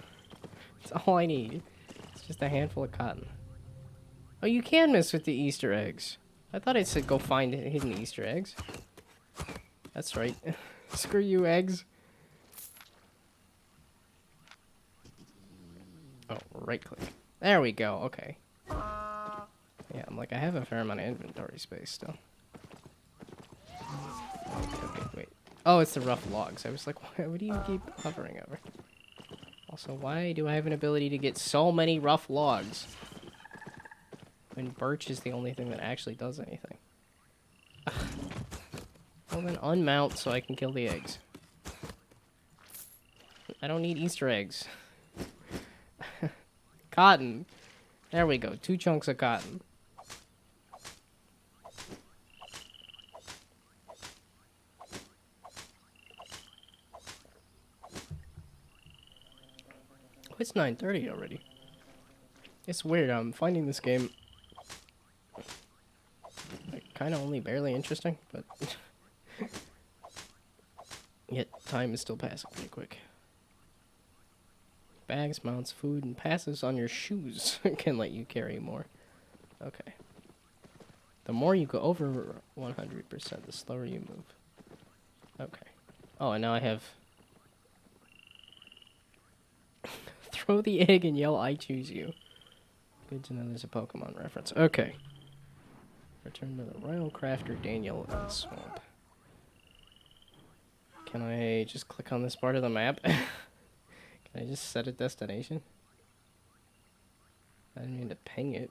That's all I need. It's just a handful of cotton. Oh, you can mess with the Easter eggs. I thought it said go find hidden Easter eggs. That's right. Screw you, eggs. Oh, right click. There we go, okay. Yeah, I'm like, I have a fair amount of inventory space still. Okay, wait. Oh, it's the rough logs. I was like, what do you keep hovering over? Also, why do I have an ability to get so many rough logs? When birch is the only thing that actually does anything. Well then unmount so I can kill the eggs. I don't need Easter eggs. Cotton. There we go. 2 chunks of cotton. Oh, it's 9:30 already. It's weird. I'm finding this game like, kind of only barely interesting, but yet time is still passing pretty quick. Bags, mounts, food, and passes on your shoes can let you carry more. Okay. The more you go over 100%, the slower you move. Okay. Oh, and now I have... Throw the egg and yell, I choose you. Good to know there's a Pokemon reference. Okay. Return to the Royal Crafter Daniel in Swamp. Can I just click on this part of the map? Can I just set a destination? I didn't mean to ping it.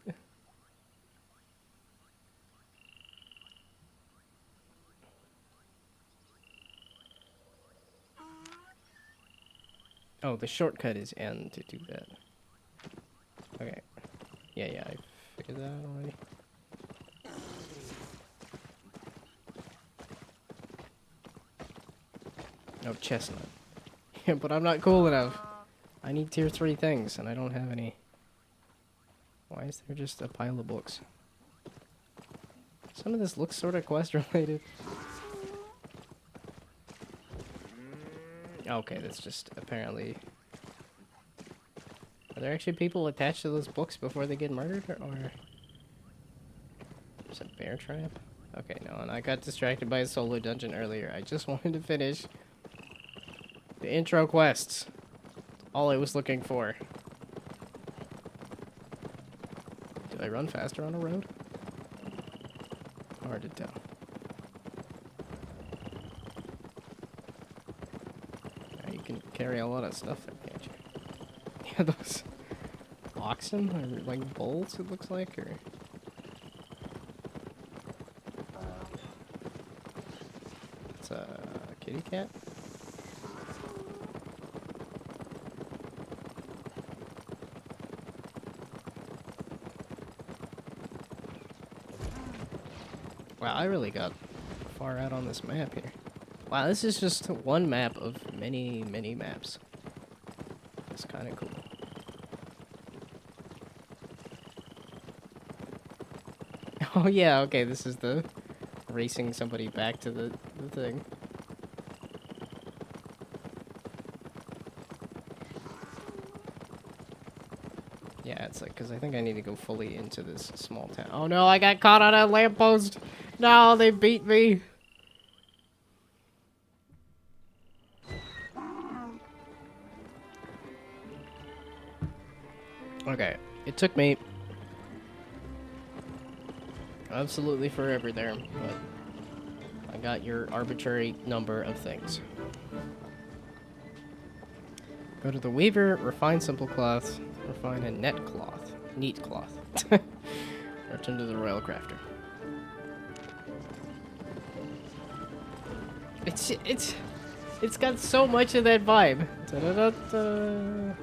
Oh, the shortcut is N to do that. Okay. Yeah, I figured that out already. Oh, chestnut. Yeah, but I'm not cool enough. I need tier 3 things, and I don't have any. Why is there just a pile of books? Some of this looks sort of quest related. Okay, that's just apparently... Are there actually people attached to those books before they get murdered, or... There's a bear trap? Okay, no, and I got distracted by a solo dungeon earlier. I just wanted to finish the intro quests. All I was looking for. Do I run faster on a road? Hard to tell. Yeah, you can carry a lot of stuff there, can't you? Yeah, those oxen or like bulls, it looks like, or... It's a kitty cat? Wow, I really got far out on this map here. Wow, this is just one map of many, many maps. That's kind of cool. Oh yeah, okay, this is the racing somebody back to the thing. Yeah, it's like, because I think I need to go fully into this small town. Oh no, I got caught on a lamppost! No, they beat me! Okay, it took me absolutely forever there, but I got your arbitrary number of things. Go to the weaver, refine simple cloth, refine a net cloth, neat cloth. Return to the royal crafter. It's got so much of that vibe. Da-da-da-da.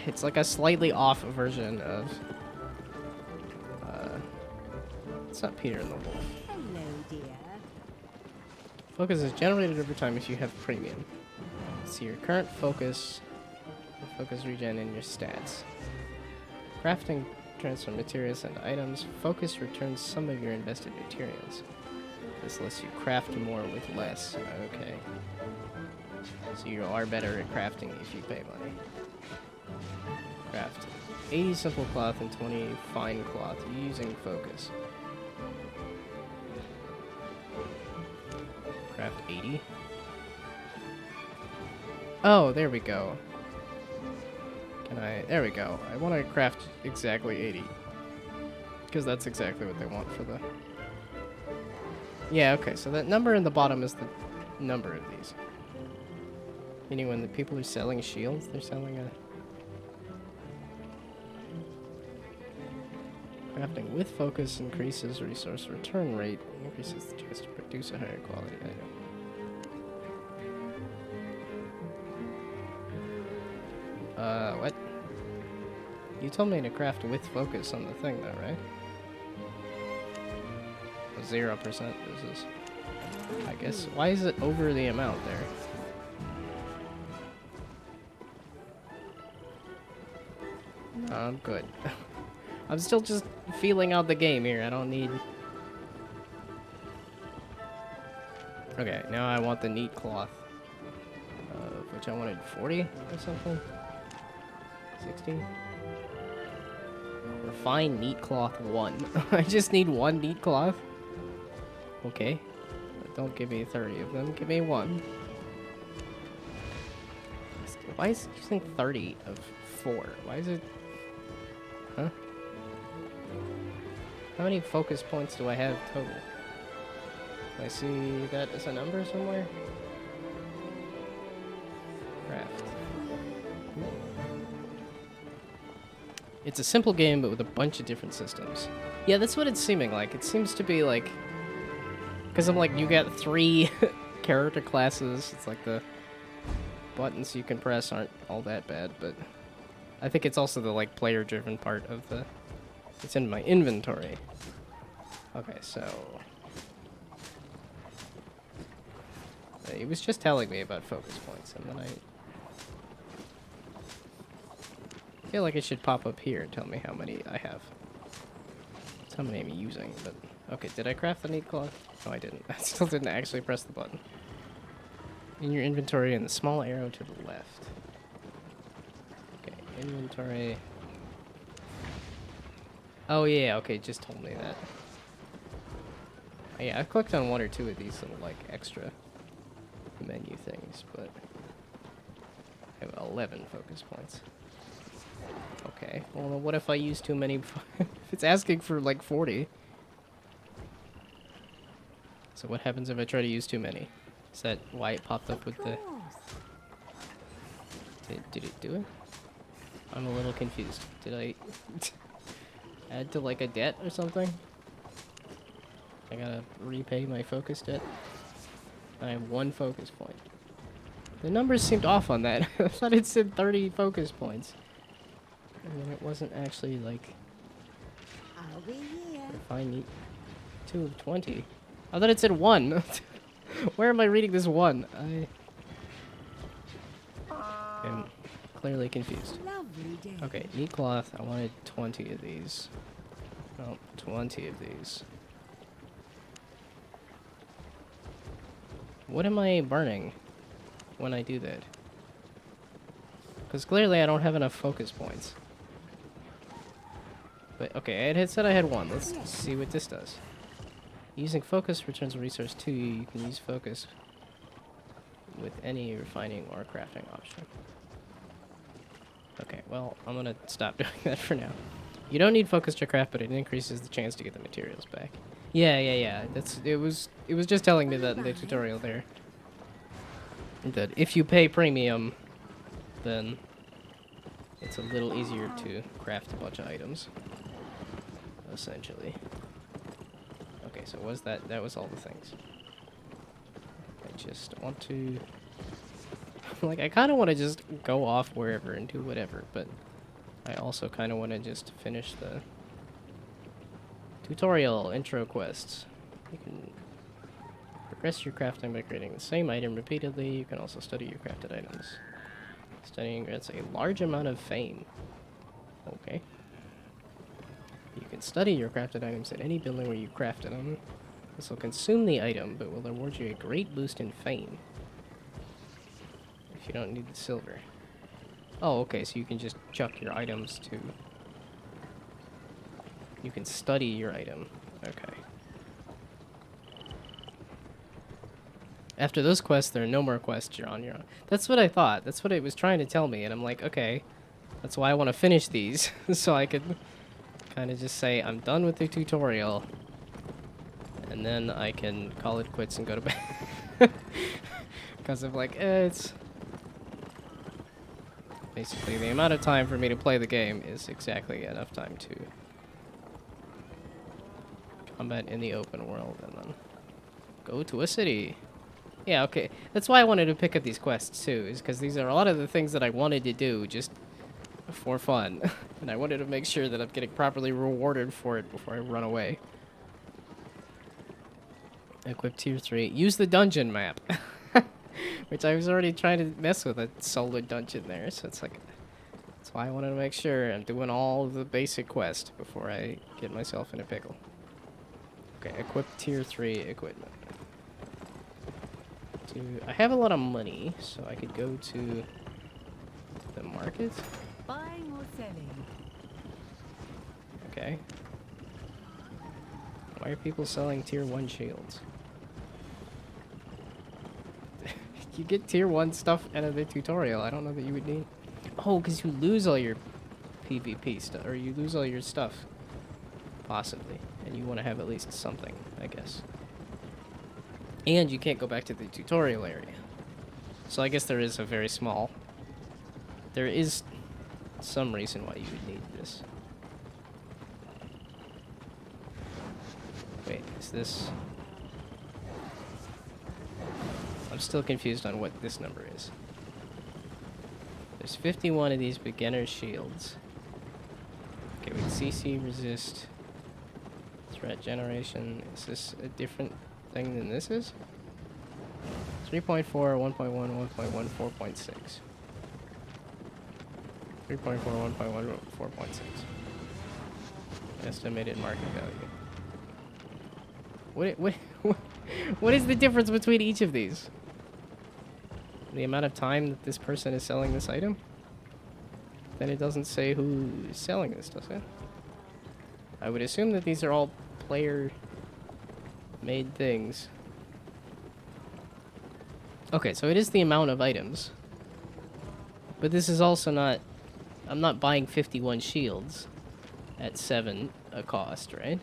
It's like a slightly off version of. It's not Peter and the Wolf. Hello, dear. Focus is generated over time if you have premium. See your current focus, focus regen, and your stats. Crafting transfer materials and items. Focus returns some of your invested materials. This lets you craft more with less. Okay. So you are better at crafting if you pay money. Craft 80 simple cloth and 20 fine cloth using focus. Craft 80. Oh, there we go. There we go. I want to craft exactly 80. Because that's exactly what they want for the... Yeah, okay, so that number in the bottom is the number of these. Meaning when the people are selling shields, they're selling a... Crafting with focus increases resource return rate, increases the chance to produce a higher quality item. What? You told me to craft with focus on the thing though, right? 0% is, I guess. Why is it over the amount there? I'm good. I'm still just feeling out the game here. I don't need... Okay, now I want the neat cloth. Which I wanted 40 or something? 60? Refine neat cloth 1. I just need 1 neat cloth? Okay. But don't give me 30 of them. Give me 1. Why is it using 30 of 4? Why is it... Huh? How many focus points do I have total? Do I see that as a number somewhere? Craft. It's a simple game, but with a bunch of different systems. Yeah, that's what it's seeming like. It seems to be like... Because I'm like, you got 3 character classes. It's like the buttons you can press aren't all that bad, but... I think it's also the, like, player-driven part of the... It's in my inventory. Okay, so... He was just telling me about focus points, and then I feel like it should pop up here and tell me how many I have. That's how many I'm using, but... Okay, did I craft the neat cloth? No, I didn't. I still didn't actually press the button. In your inventory, and the small arrow to the left. Okay, inventory... Oh yeah, okay, it just told me that. Oh, yeah, I've clicked on 1 or 2 of these little, like, extra menu things, but I have 11 focus points. Okay, well, what if I use too many? If it's asking for like 40. So what happens if I try to use too many? Is that why it popped up with the... Did it do it? I'm a little confused. Did I add to like a debt or something? I gotta repay my focus debt? I have 1 focus point. The numbers seemed off on that. I thought it said 30 focus points. And then it wasn't actually like... I'll be here. Refine neat. 2 of 20. I thought it said 1. Where am I reading this 1? I am clearly confused. Lovely day. Okay, neat cloth. I wanted 20 of these. No, 20 of these. What am I burning when I do that? Because clearly I don't have enough focus points. But, okay, it had said I had 1. Let's see what this does. Using focus returns a resource to you. You can use focus with any refining or crafting option. Okay, well, I'm gonna stop doing that for now. You don't need focus to craft, but it increases the chance to get the materials back. Yeah. It was just telling me that in the tutorial there. That if you pay premium, then it's a little easier to craft a bunch of items. Essentially. Okay, so was that was all the things. I just want to like I kind of want to just go off wherever and do whatever, but I also kind of want to just finish the tutorial intro quests. You can progress your crafting by creating the same item repeatedly. You can also study your crafted items. Studying grants a large amount of fame. Okay. You can study your crafted items at any building where you crafted them. This will consume the item, but will reward you a great boost in fame. If you don't need the silver. Oh, okay, so you can just chuck your items to... You can study your item. Okay. After those quests, there are no more quests. You're on your own. That's what I thought. That's what it was trying to tell me, and I'm like, okay. That's why I want to finish these, so I could kind of just say, I'm done with the tutorial. And then I can call it quits and go to bed. Because I'm like, it's... Basically, the amount of time for me to play the game is exactly enough time to combat in the open world and then go to a city. Yeah, okay. That's why I wanted to pick up these quests, too, is because these are a lot of the things that I wanted to do just for fun. And I wanted to make sure that I'm getting properly rewarded for it before I run away. Equip tier 3. Use the dungeon map. Which I was already trying to mess with a solo dungeon there, so it's like... That's why I wanted to make sure I'm doing all of the basic quest before I get myself in a pickle. Okay, equip tier 3 equipment. I have a lot of money, so I could go to the market. Buying or selling? Okay. Why are people selling tier 1 shields? You get tier 1 stuff out of the tutorial. I don't know that you would need... Oh, because you lose all your PvP stuff, or you lose all your stuff. Possibly. And you want to have at least something, I guess. And you can't go back to the tutorial area. So I guess there is a very small... There is some reason why you would need this. Wait, is this... I'm still confused on what this number is. There's 51 of these beginner shields. Okay, wait, CC resist. Threat generation. Is this a different thing than this is? 3.4, 1.1, 1.1, 4.6. 3.4, 1.1, 4.6. Estimated market value. What is the difference between each of these? The amount of time that this person is selling this item? Then it doesn't say who is selling this, does it? I would assume that these are all player-made things. Okay, so it is the amount of items. But this is also not... I'm not buying 51 shields at 7 a cost, right?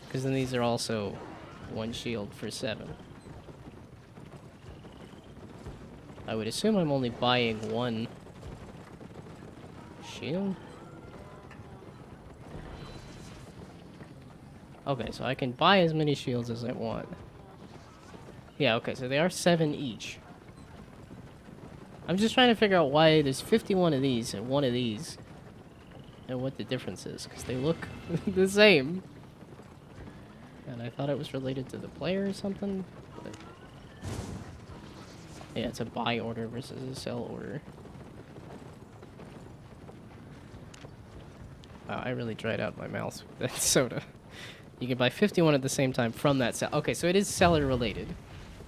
Because then these are also 1 shield for 7. I would assume I'm only buying 1 shield. Okay, so I can buy as many shields as I want. Yeah, okay, so they are 7 each. I'm just trying to figure out why there's 51 of these and 1 of these. And what the difference is, because they look the same. And I thought it was related to the player or something. But yeah, it's a buy order versus a sell order. Wow, I really dried out my mouth with that soda. You can buy 51 at the same time from that sell. Okay, so it is seller related.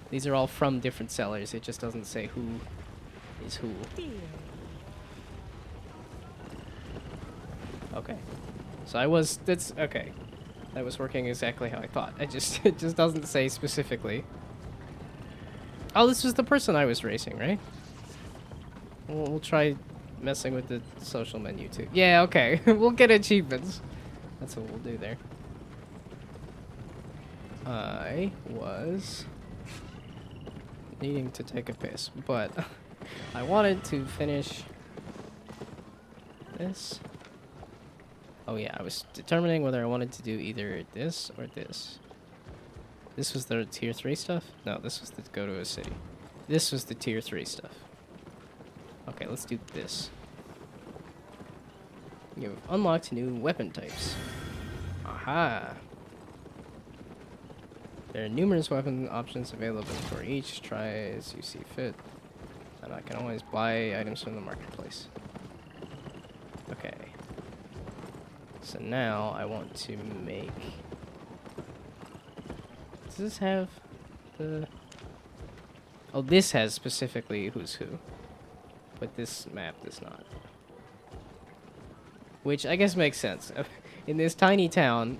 These are all from different sellers. It just doesn't say who is who. Here. Okay. So that's okay. That was working exactly how I thought. It just doesn't say specifically. Oh, this was the person I was racing, right? We'll try messing with the social menu too. Yeah, okay. We'll get achievements. That's what we'll do there. I was needing to take a piss, but I wanted to finish this. Oh yeah, I was determining whether I wanted to do either this or this. This was the tier 3 stuff? No, this was the go to a city. This was the tier 3 stuff. Okay, let's do this. You've unlocked new weapon types. Aha! There are numerous weapon options available for each. Try as you see fit. And I can always buy items from the marketplace. Okay. So now I want to make... Does this have the... Oh, this has specifically who's who. But this map does not. Which I guess makes sense. In this tiny town,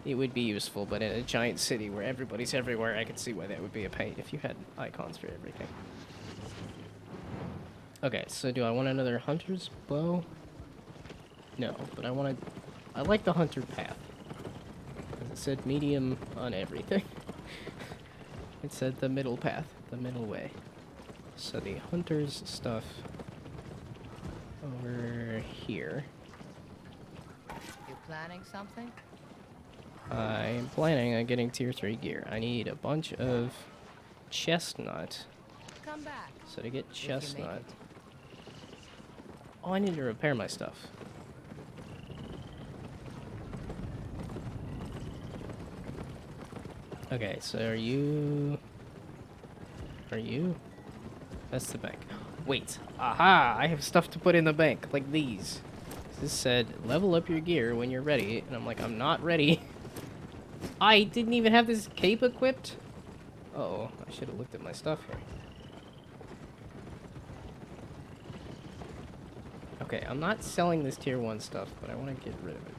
it would be useful, but in a giant city where everybody's everywhere, I could see why that would be a pain if you had icons for everything. Okay, so do I want another hunter's bow? No, but I like the hunter path. As it said medium on everything. It said the middle path, the middle way. So the hunter's stuff over here. You planning something? I am planning on getting tier 3 gear. I need a bunch of chestnut. Come back. So to get if you make chestnut... it. Oh, I need to repair my stuff. Okay, so are you... That's the bank. Wait. Aha! I have stuff to put in the bank, like these. This said, level up your gear when you're ready. And I'm like, I'm not ready. I didn't even have this cape equipped? Uh-oh, I should have looked at my stuff here. Okay, I'm not selling this tier 1 stuff, but I want to get rid of it.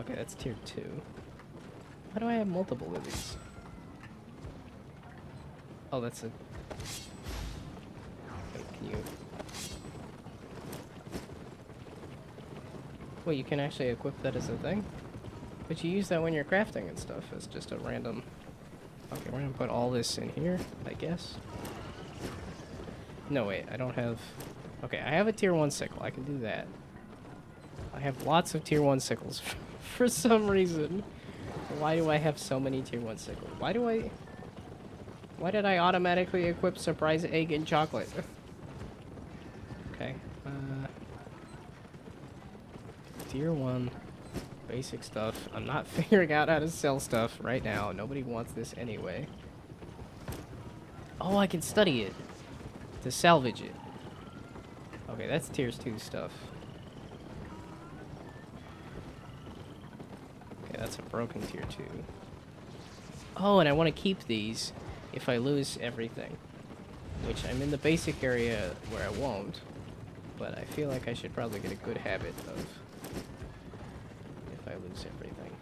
Okay, that's tier 2. Why do I have multiple of these? Oh, that's a... Wait, can you... Wait, you can actually equip that as a thing? But you use that when you're crafting and stuff as just a random... Okay, we're gonna put all this in here, I guess. No, wait, I don't have... Okay, I have a tier 1 sickle. I can do that. I have lots of tier 1 sickles for some reason. Why do I have so many tier 1 sickles? Why did I automatically equip surprise egg and chocolate? Okay. Tier 1. Basic stuff. I'm not figuring out how to sell stuff right now. Nobody wants this anyway. Oh, I can study it. To salvage it. Okay, that's tier 2 stuff. Okay, that's a broken tier 2. Oh, and I want to keep these if I lose everything. Which I'm in the basic area where I won't. But I feel like I should probably get a good habit of if I lose everything.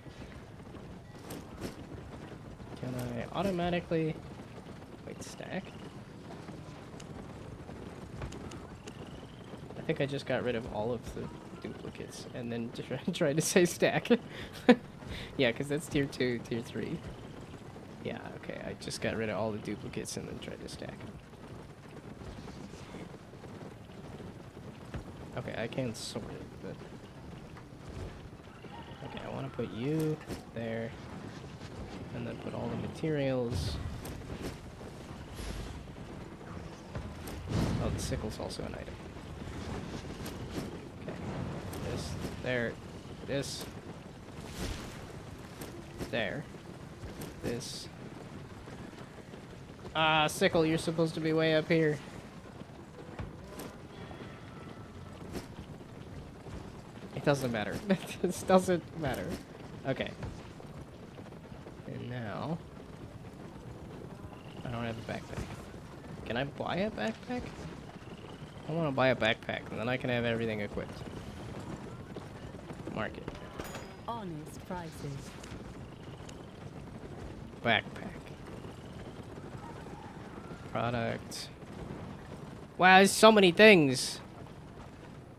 Can I automatically... Wait, stack? I think I just got rid of all of the duplicates and then tried to say stack. Yeah, because that's tier 2, tier 3. Yeah, okay, I just got rid of all the duplicates and then tried to stack them. Okay, I can sort it, but... Okay, I want to put you there, and then put all the materials... Oh, the sickle's also an item. Okay, this, there, this, there, this... Ah, sickle, you're supposed to be way up here. It doesn't matter. This doesn't matter. Okay. And now... I don't have a backpack? Can I buy a backpack? I want to buy a backpack, and then I can have everything equipped. Market. Honest prices. Backpack. Product. Wow, there's so many things.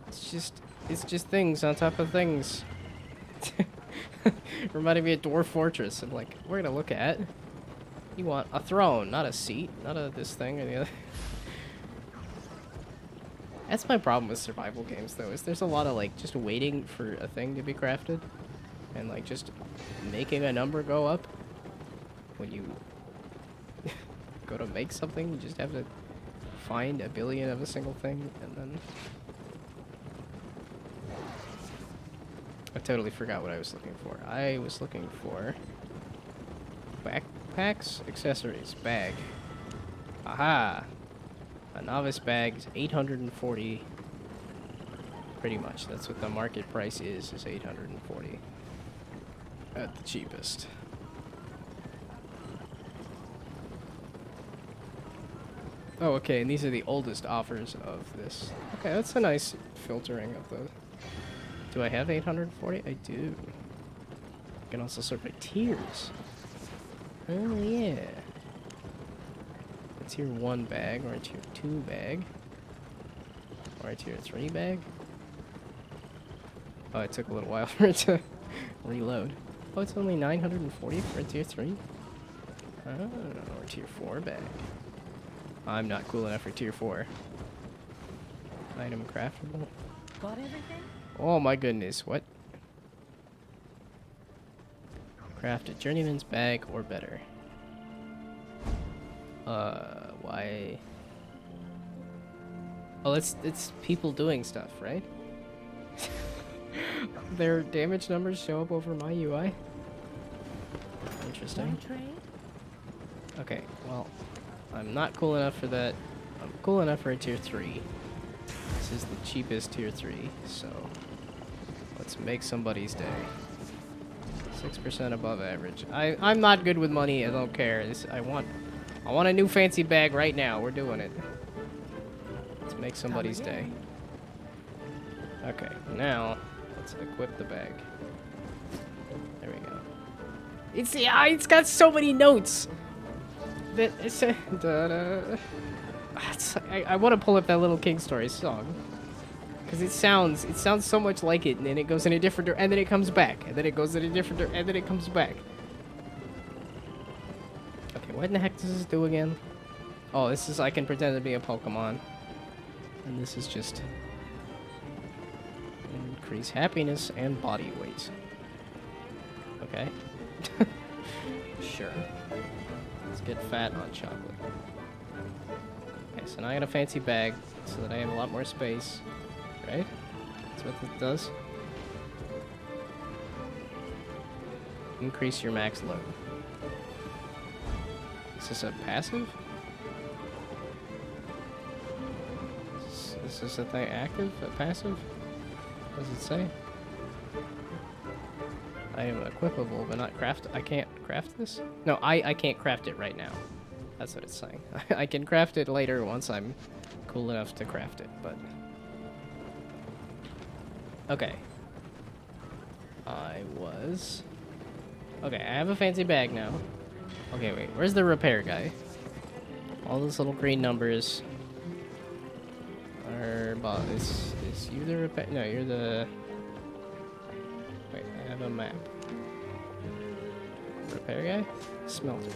It's just things on top of things. Reminded me of Dwarf Fortress. I'm like, we're gonna look at. You want a throne, not a seat, not a this thing or the other. That's my problem with survival games, though, is there's a lot of, like, just waiting for a thing to be crafted. And, like, just making a number go up. When you go to make something, you just have to find a billion of a single thing, and then... I totally forgot what I was looking for. I was looking for... backpacks, accessories, bag. Aha! A novice bag is 840. Pretty much. That's what the market price is 840. At the cheapest. Oh, okay, and these are the oldest offers of this. Okay, that's a nice filtering of the... Do I have 840? I do. I can also sort by tiers. Oh, yeah. A tier 1 bag, or a tier 2 bag. Or a tier 3 bag. Oh, it took a little while for it to reload. Oh, it's only 940 for a tier 3? Oh, or tier 4 bag. I'm not cool enough for tier 4. Item craftable. Got everything? Oh my goodness, what? Craft a journeyman's bag or better. Why? Oh, it's people doing stuff, right? Their damage numbers show up over my UI. Interesting. Want to trade? Okay, well, I'm not cool enough for that. I'm cool enough for a tier 3. This is the cheapest tier 3, so let's make somebody's day. 6% above average. I'm not good with money. I don't care. I want a new fancy bag right now. We're doing it. Let's make somebody's day. Okay, now let's equip the bag. There we go. It's got so many notes. That it's a I want to pull up that Little King Story song because it sounds so much like it, and then it goes in a different and then it comes back, and then it goes in a different and then it comes back. Okay, what in the heck does this do again? Oh, this is I can pretend to be a Pokemon, and this is just increase happiness and body weight. Okay, sure. Let's get fat on chocolate. Okay, so now I got a fancy bag so that I have a lot more space, right? That's what it does. Increase your max load. Is this a passive? Is this a thing active? A passive? What does it say? I am equipable, but not craft. I can't craft this? No, I can't craft it right now. That's what it's saying. I can craft it later once I'm cool enough to craft it, but... Okay. Okay, I have a fancy bag now. Okay, wait, where's the repair guy? All those little green numbers are... Is you the repair... No, you're the... Wait, I have a map. Repair guy? Smelter.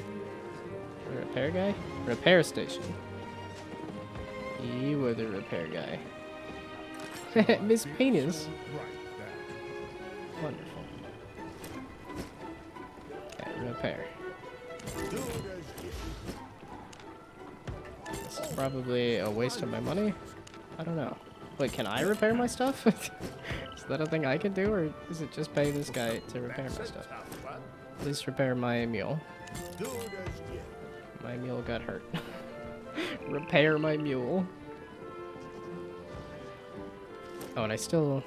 Repair guy? Repair station. You were the repair guy. Miss Penis. Wonderful. Okay, repair. This is probably a waste of my money. I don't know. Wait, can I repair my stuff? Is that a thing I can do, or is it just pay this guy to repair my stuff? Please repair my mule. My mule got hurt. Repair my mule. Oh, and until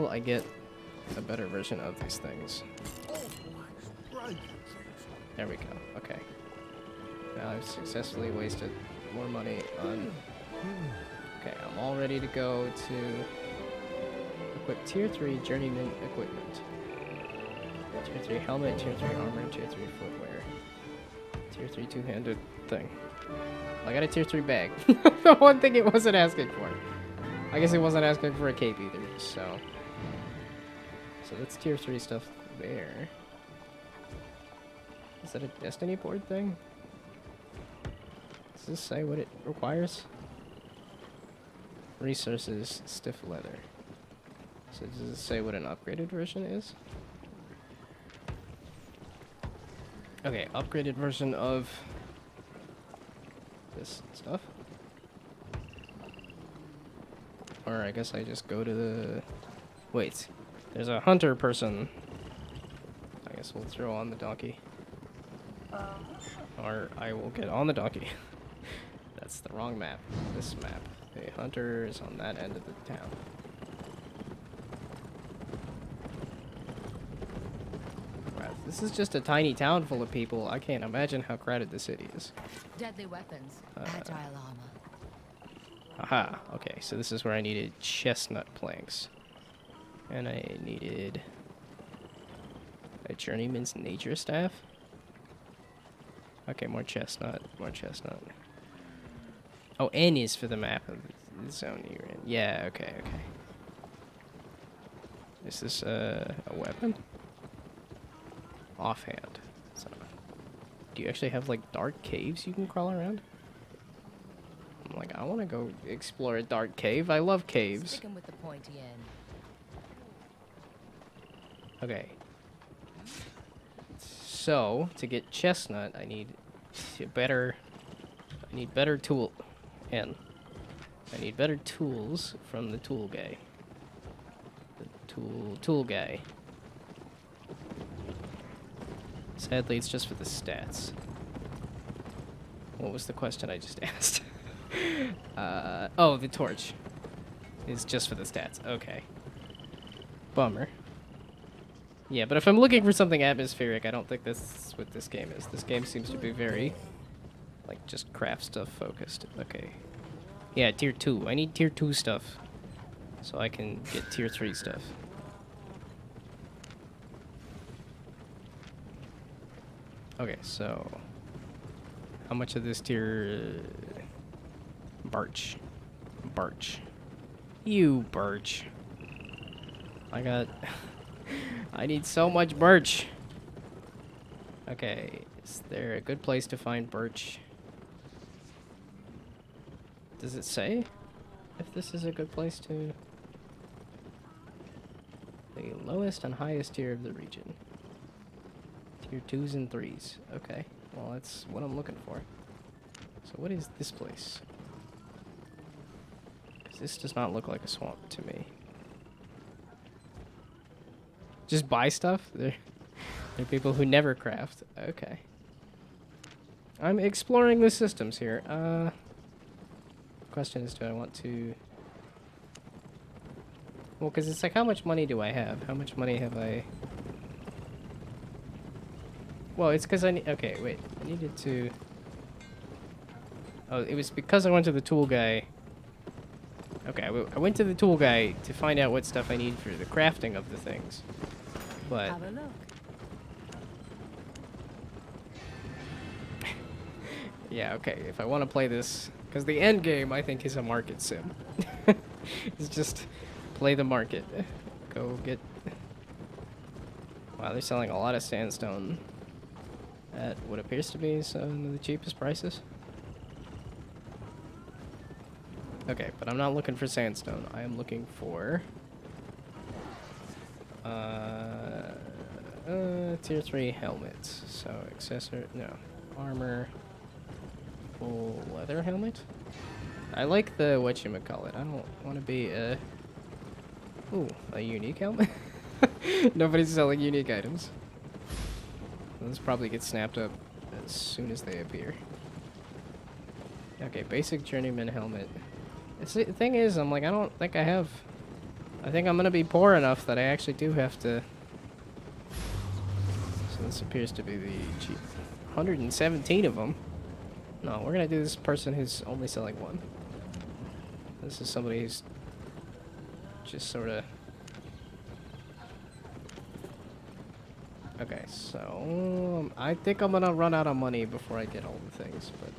I get a better version of these things. There we go. Okay. Now I've successfully wasted more money on... Okay, I'm all ready to go to equip tier 3 journeyman equipment. Tier 3 helmet, tier 3 armor, tier 3 footwear. Tier 3 two-handed thing. I got a tier 3 bag. The one thing it wasn't asking for. I guess it wasn't asking for a cape either, so... So that's tier 3 stuff there. Is that a Destiny board thing? Does this say what it requires? Resources, stiff leather. So does it say what an upgraded version is? Okay, upgraded version of this stuff. Or I guess I just go to the... Wait, there's a hunter person. I guess we'll throw on the donkey. Or I will get on the donkey. That's the wrong map. This map. The hunter is on that end of the town. Wow, this is just a tiny town full of people. I can't imagine how crowded the city is. Deadly weapons. Agile armor. Aha, okay, so this is where I needed chestnut planks. And I needed a journeyman's nature staff. Okay, more chestnut, more chestnut. Oh, N is for the map of the zone you're in. Yeah, okay, okay. Is this a weapon? Offhand. So, do you actually have like dark caves you can crawl around? I'm like, I want to go explore a dark cave. I love caves. Sticking with the pointy end. Okay. So, to get chestnut, I need better tool. I need better tools from the tool guy. The tool guy. Sadly, it's just for the stats. What was the question I just asked? Oh, the torch. It's just for the stats. Okay. Bummer. Yeah, but if I'm looking for something atmospheric, I don't think that's what this game is. This game seems to be very, like, just craft stuff focused. Okay. Yeah, tier 2. I need tier 2 stuff so I can get tier 3 stuff. Okay, so how much of this tier... Birch. Birch. You birch. I got... I need so much birch. Okay, is there a good place to find birch? Does it say if this is a good place to... The lowest and highest tier of the region. Tier 2s and 3s. Okay, well that's what I'm looking for. So what is this place? 'Cause this does not look like a swamp to me. Just buy stuff? There are people who never craft. Okay. I'm exploring the systems here. Question is, do I want to... Well, because it's like, how much money do I have? How much money have I... Well, it's because I need... Okay, wait. I needed to... Oh, it was because I went to the tool guy. Okay, I went to the tool guy to find out what stuff I need for the crafting of the things. But... Have a look. Yeah, okay, if I want to play this... Because the end game, I think, is a market sim. It's just play the market. Go get... Wow, they're selling a lot of sandstone at what appears to be some of the cheapest prices. Okay, but I'm not looking for sandstone. I am looking for... tier 3 helmets. So, accessory... No. Armor... Full leather helmet? I like the whatchamacallit. I don't want to be a... Ooh, a unique helmet? Nobody's selling unique items. Those probably get snapped up as soon as they appear. Okay, basic journeyman helmet. The thing is, I'm like, I don't think I have... I think I'm gonna be poor enough that I actually do have to... So this appears to be the cheap... 117 of them. No, we're gonna do this person who's only selling one. This is somebody who's just sort of... Okay, so... I think I'm gonna run out of money before I get all the things, but...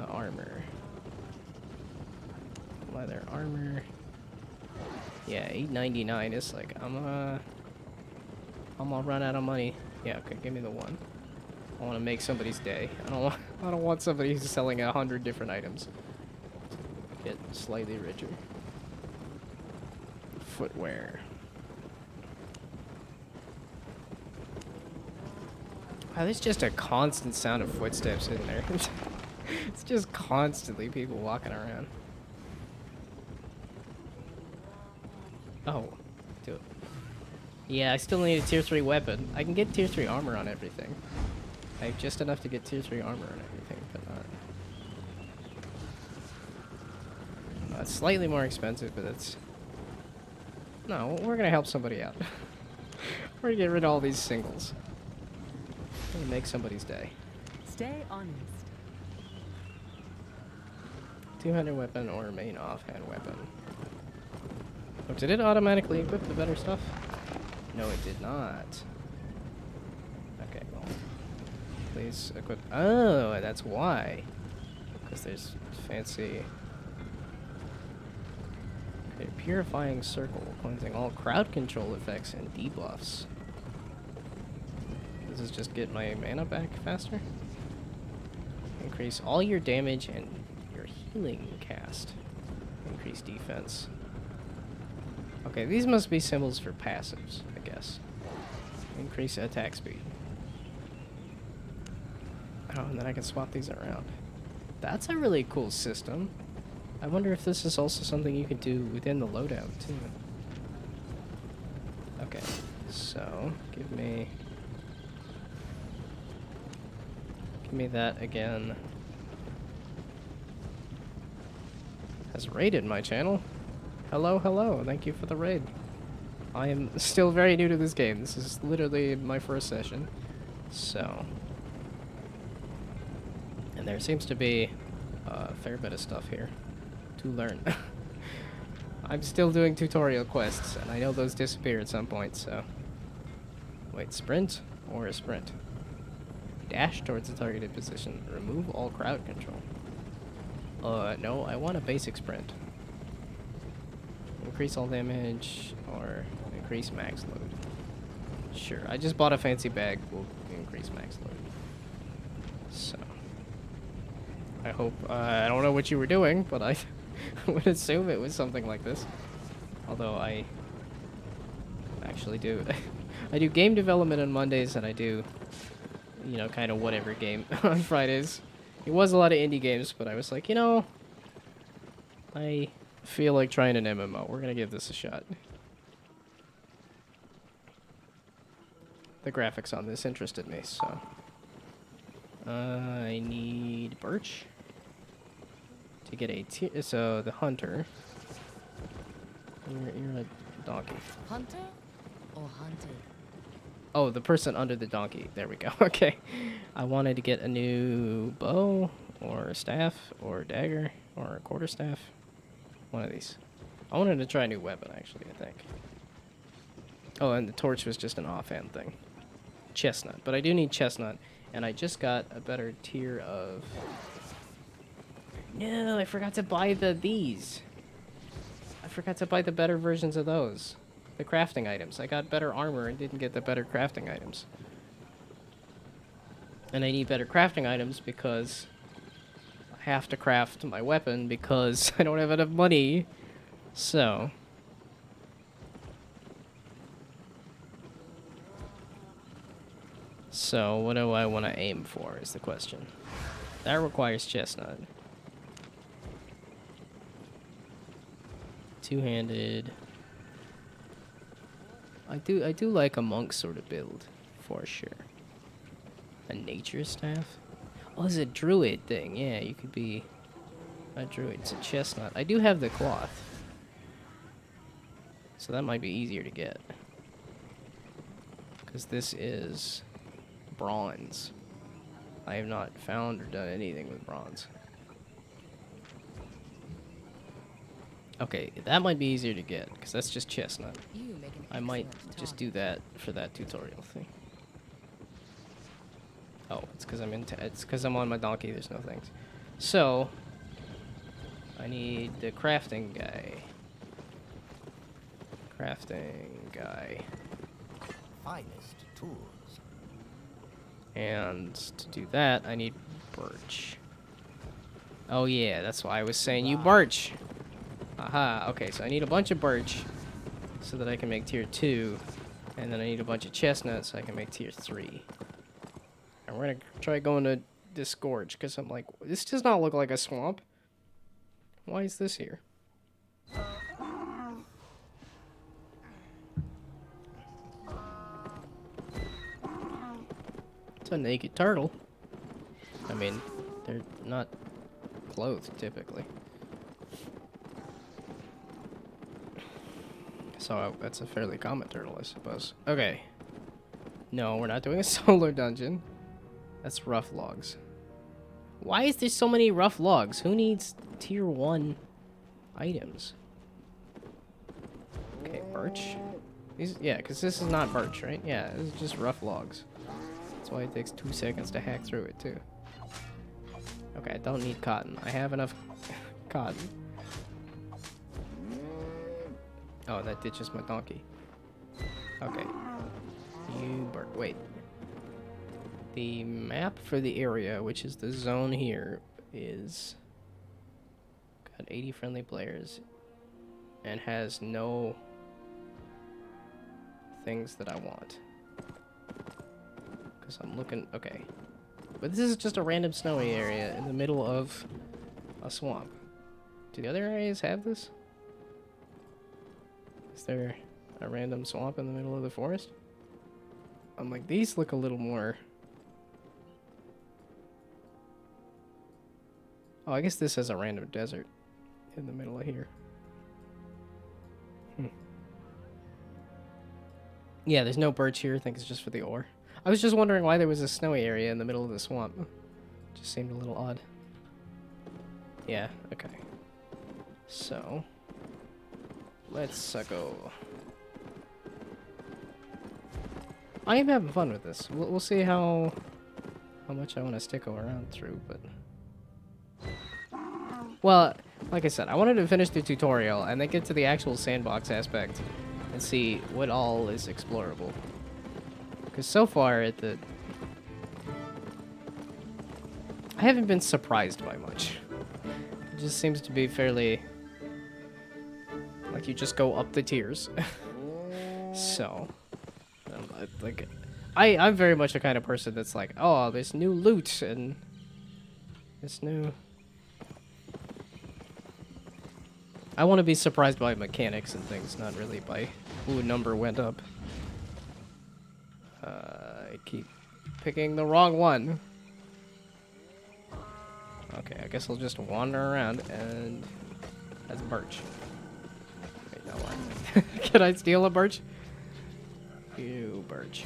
armor. Leather armor. Yeah, $8.99 is like, I'm gonna run out of money. Yeah, okay, give me the one. I want to make somebody's day. I don't want somebody who's selling 100 different items to get slightly richer. Footwear. Wow, there's just a constant sound of footsteps in there. It's just constantly people walking around. Oh, do it. Yeah, I still need a tier 3 weapon. I can get tier 3 armor on everything. I have just enough to get tier 3 armor on everything, but not... it's slightly more expensive, but it's... No, we're gonna help somebody out. We're gonna get rid of all these singles. We're gonna make somebody's day. Stay honest. 200 weapon or main offhand weapon. Oh, did it automatically equip the better stuff? No, it did not. Okay, well, please equip. Oh, that's why. Because there's fancy. Okay, purifying circle, cleansing all crowd control effects and debuffs. Does this just get my mana back faster? Increase all your damage and your healing cast. Increase defense. Okay, these must be symbols for passives, I guess. Increase attack speed. Oh, and then I can swap these around. That's a really cool system. I wonder if this is also something you could do within the loadout, too. Okay, so, give me that again. Has raided my channel. Hello, hello. Thank you for the raid. I am still very new to this game. This is literally my first session. So. And there seems to be a fair bit of stuff here to learn. I'm still doing tutorial quests, and I know those disappear at some point, so. Wait, sprint or a sprint? Dash towards a targeted position. Remove all crowd control. No, I want a basic sprint. Increase all damage or increase max load. Sure, I just bought a fancy bag. We'll increase max load. So, I hope, I don't know what you were doing, but I would assume it was something like this. Although I actually do. I do game development on Mondays, and I do, you know, kind of whatever game on Fridays. It was a lot of indie games, but I was like, you know, I feel like trying an MMO. We're gonna give this a shot. The graphics on this interested me, so. I need birch to get a tier. So the hunter. You're a donkey. Hunter or hunted? Oh, the person under the donkey. There we go. Okay. I wanted to get a new bow or a staff or a dagger or a quarterstaff. One of these. I wanted to try a new weapon, actually, I think. Oh, and the torch was just an offhand thing. Chestnut. But I do need chestnut. And I just got a better tier of... No, I forgot to buy these. I forgot to buy the better versions of those. The crafting items. I got better armor and didn't get the better crafting items. And I need better crafting items because I have to craft my weapon because I don't have enough money. So. So, what do I want to aim for is the question. That requires chestnut. Two-handed. I do like a monk sort of build, for sure. A nature staff? Oh, it's a druid thing. Yeah, you could be a druid. It's a chestnut. I do have the cloth. So that might be easier to get. Because this is bronze. I have not found or done anything with bronze. Okay, that might be easier to get, because that's just chestnut. You make an I might excellent just target. do that for that tutorial thing. Oh, it's because it's because I'm on my donkey. There's no things. So I need the crafting guy. Crafting guy. Finest tools. And to do that, I need birch. Oh yeah, that's why I was saying you birch. Aha. Okay, so I need a bunch of birch so that I can make tier 2, and then I need a bunch of chestnut so I can make tier 3. And we're gonna try going to this gorge, because I'm like, this does not look like a swamp. Why is this here? It's a naked turtle. I mean, they're not clothed typically. So that's a fairly common turtle, I suppose. Okay. No, we're not doing a solar dungeon. That's rough logs. Why is there so many rough logs? Who needs tier 1 items? Okay, birch. Yeah, because this is not birch, right? Yeah, this is just rough logs. That's why it takes 2 seconds to hack through it, too. Okay, I don't need cotton. I have enough cotton. Oh, that ditches my donkey. Okay. Wait. The map for the area, which is the zone here, is got 80 friendly players and has no things that I want. Because I'm looking... Okay. But this is just a random snowy area in the middle of a swamp. Do the other areas have this? Is there a random swamp in the middle of the forest? I'm like, these look a little more... Oh, I guess this has a random desert in the middle of here. Yeah, there's no birch here. I think it's just for the ore. I was just wondering why there was a snowy area in the middle of the swamp. Just seemed a little odd. Yeah, okay. So, let's go. I am having fun with this. We'll see how much I want to stick around through, but... Well, like I said, I wanted to finish the tutorial and then get to the actual sandbox aspect and see what all is explorable. Because so far, I haven't been surprised by much. It just seems to be fairly... like you just go up the tiers. So... like, I'm very much the kind of person that's like, oh, there's new loot and this new... I want to be surprised by mechanics and things, not really by who number went up. I keep picking the wrong one. Okay, I guess I'll just wander around and... That's birch. Wait, no, what? Can I steal a birch? Ew, birch.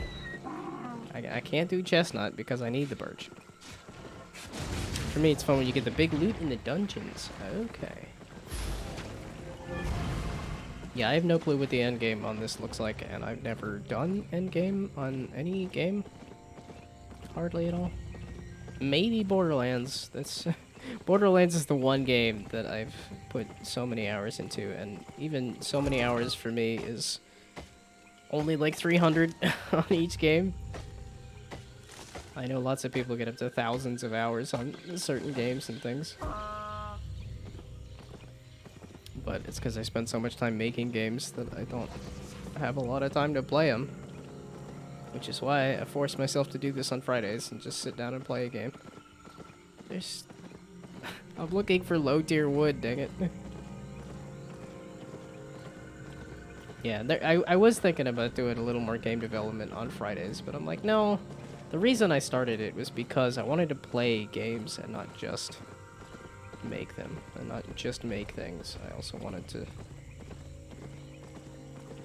I can't do chestnut because I need the birch. For me, it's fun when you get the big loot in the dungeons. Okay. Yeah, I have no clue what the end game on this looks like, and I've never done end game on any game. Hardly at all. Maybe Borderlands. That's Borderlands is the one game that I've put so many hours into, and even so many hours for me is only like 300 on each game. I know lots of people get up to thousands of hours on certain games and things. But it's because I spend so much time making games that I don't have a lot of time to play them. Which is why I force myself to do this on Fridays and just sit down and play a game. There's... I'm looking for low tier wood, dang it. Yeah, I was thinking about doing a little more game development on Fridays, but I'm like, no. The reason I started it was because I wanted to play games and not just make them, and not just make things. I also wanted to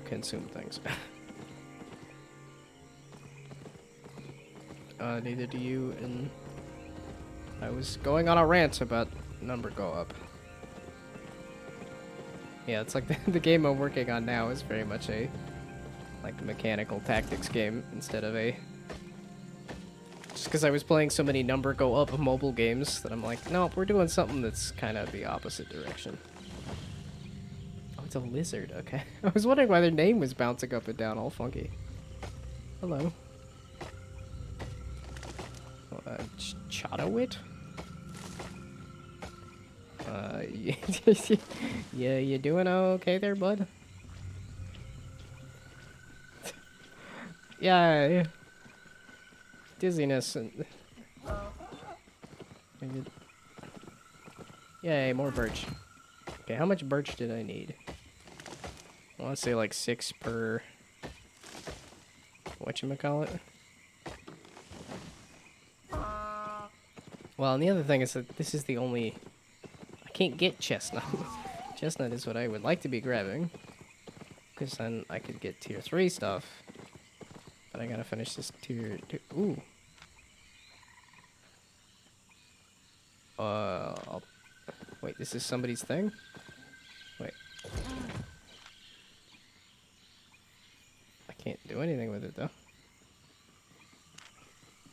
consume things. Neither do you, and I was going on a rant about number go up. Yeah, it's like the game I'm working on now is very much a like mechanical tactics game instead of a. Just because I was playing so many number go up mobile games that I'm like, no, we're doing something that's kind of the opposite direction. Oh, it's a lizard. Okay, I was wondering why their name was bouncing up and down all funky. Hello. Chadowit? Yeah, you doing okay there, bud? Yeah. Dizziness and... Yay, more birch. Okay, how much birch did I need? I want to say like 6 per... Whatchamacallit? Well, and the other thing is that this is the only... I can't get chestnut. Chestnut is what I would like to be grabbing. Because then I could get tier 3 stuff. But I gotta finish this tier 2. Ooh. Wait, this is somebody's thing? Wait. I can't do anything with it, though.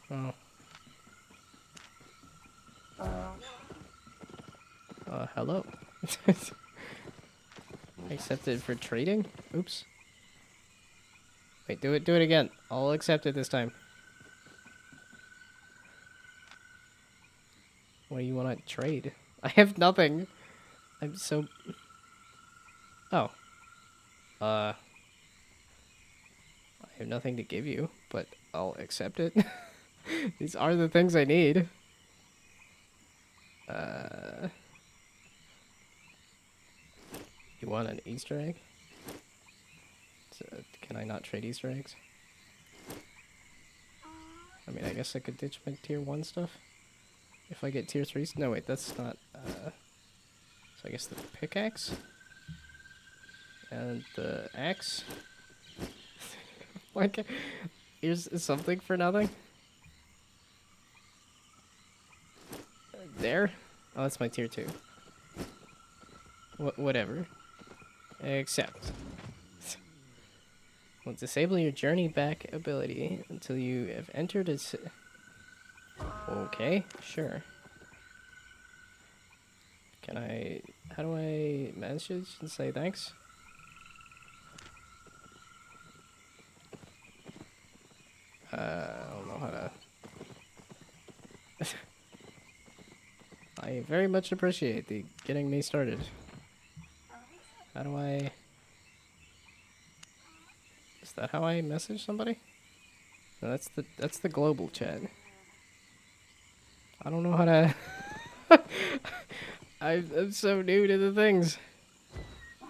Oh. Hello. Accepted for trading? Oops. Wait, do it again. I'll accept it this time. What do you want to trade? I have nothing. I'm so... Oh. I have nothing to give you, but I'll accept it. These are the things I need. You want an Easter egg? So, can I not trade Easter eggs? I mean, I guess I could ditch my tier 1 stuff. If I get tier 3s? No, wait, that's not... So I guess the pickaxe? And the axe? Like, here's something for nothing? There? Oh, that's my tier 2. Whatever. Accept. Will disable your journey back ability until you have entered a... Okay, sure. Can I... How do I message and say thanks? I don't know how to... I very much appreciate the getting me started. How do I... Is that how I message somebody? No, that's the global chat. I don't know how to... I'm so new to the things.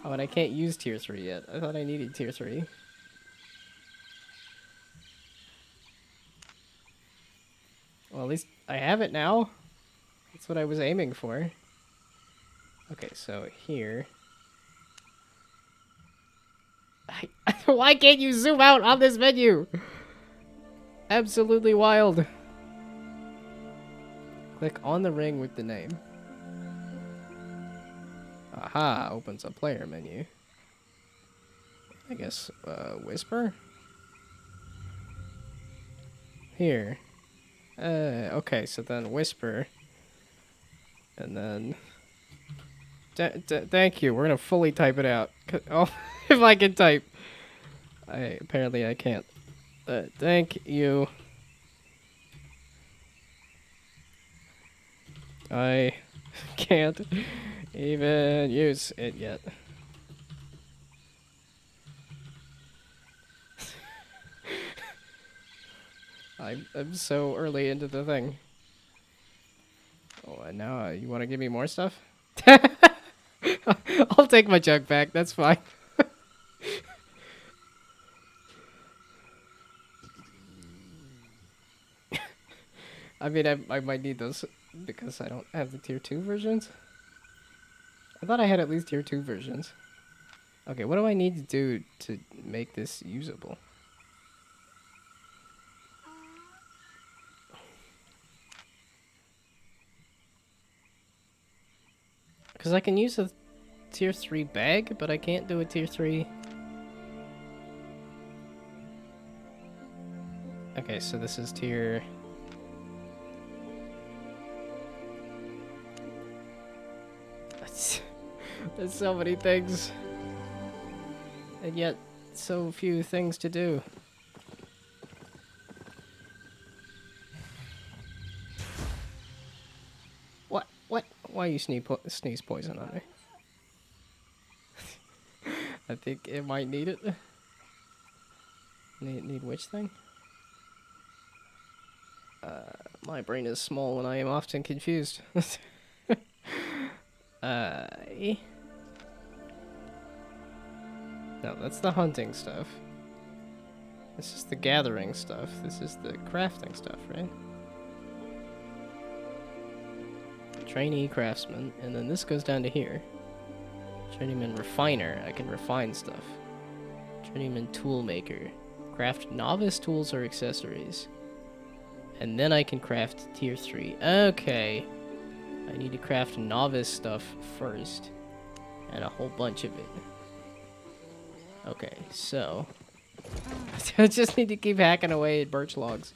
Oh, and I can't use tier 3 yet. I thought I needed tier 3. Well, at least I have it now. That's what I was aiming for. Okay, so here... Why can't you zoom out on this menu? Absolutely wild. Click on the ring with the name. Aha, opens a player menu. I guess, whisper? Here. Okay, so then whisper. And then... thank you, we're gonna fully type it out. Oh, if I can type. Apparently I can't. Thank you. I can't even use it yet. I'm so early into the thing. Oh, and now you want to give me more stuff? I'll take my jug back. That's fine. I mean, I might need those because I don't have the tier 2 versions. I thought I had at least tier 2 versions. Okay, what do I need to do to make this usable? Because I can use a tier 3 bag, but I can't do a tier 3... Okay, so this is tier... There's so many things. And yet, so few things to do. What? What? Why you sneeze poison on me? I think it might need it. Need which thing? My brain is small and I am often confused. No, that's the hunting stuff. This is the gathering stuff. This is the crafting stuff, right? Trainee craftsman, and then this goes down to here. Journeyman refiner, I can refine stuff. Journeyman toolmaker, craft novice tools or accessories. And then I can craft tier 3. Okay. I need to craft novice stuff first. And a whole bunch of it. Okay, so... I just need to keep hacking away at birch logs.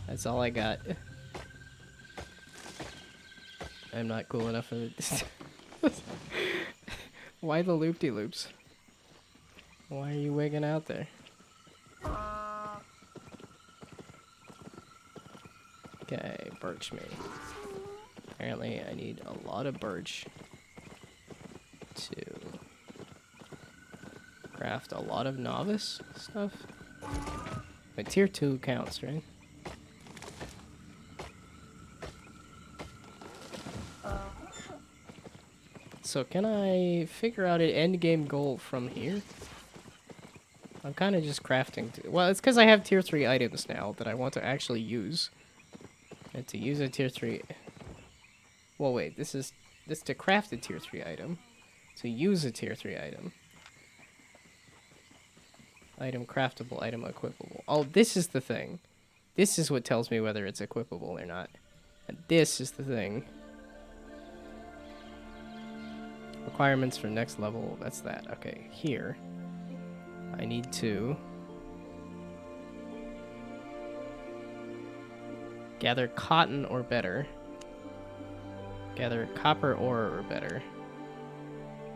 That's all I got. I'm not cool enough for it. Why the loop-de-loops? Why are you wigging out there? Okay, birch me. Apparently I need a lot of birch to craft a lot of novice stuff. But tier 2 counts, right? So can I figure out an endgame goal from here? I'm kind of just crafting. Well, it's because I have tier 3 items now that I want to actually use. And to use a tier 3... Well, wait, this to craft a tier 3 item. To use a tier 3 item. Item craftable, item equipable. Oh, this is the thing. This is what tells me whether it's equipable or not. And this is the thing. Requirements for next level, that's that. Okay, here. I need to... gather cotton or better. Gather copper ore or better.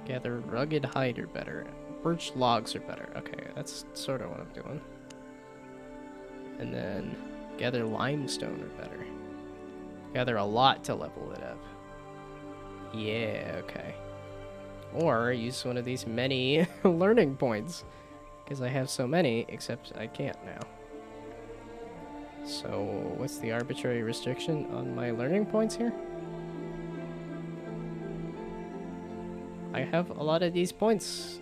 Gather rugged hide or better. Birch logs are better. Okay, that's sort of what I'm doing. And then gather limestone or better. Gather a lot to level it up. Yeah, okay. Or use one of these many learning points. Because I have so many, except I can't now. So, what's the arbitrary restriction on my learning points here? I have a lot of these points.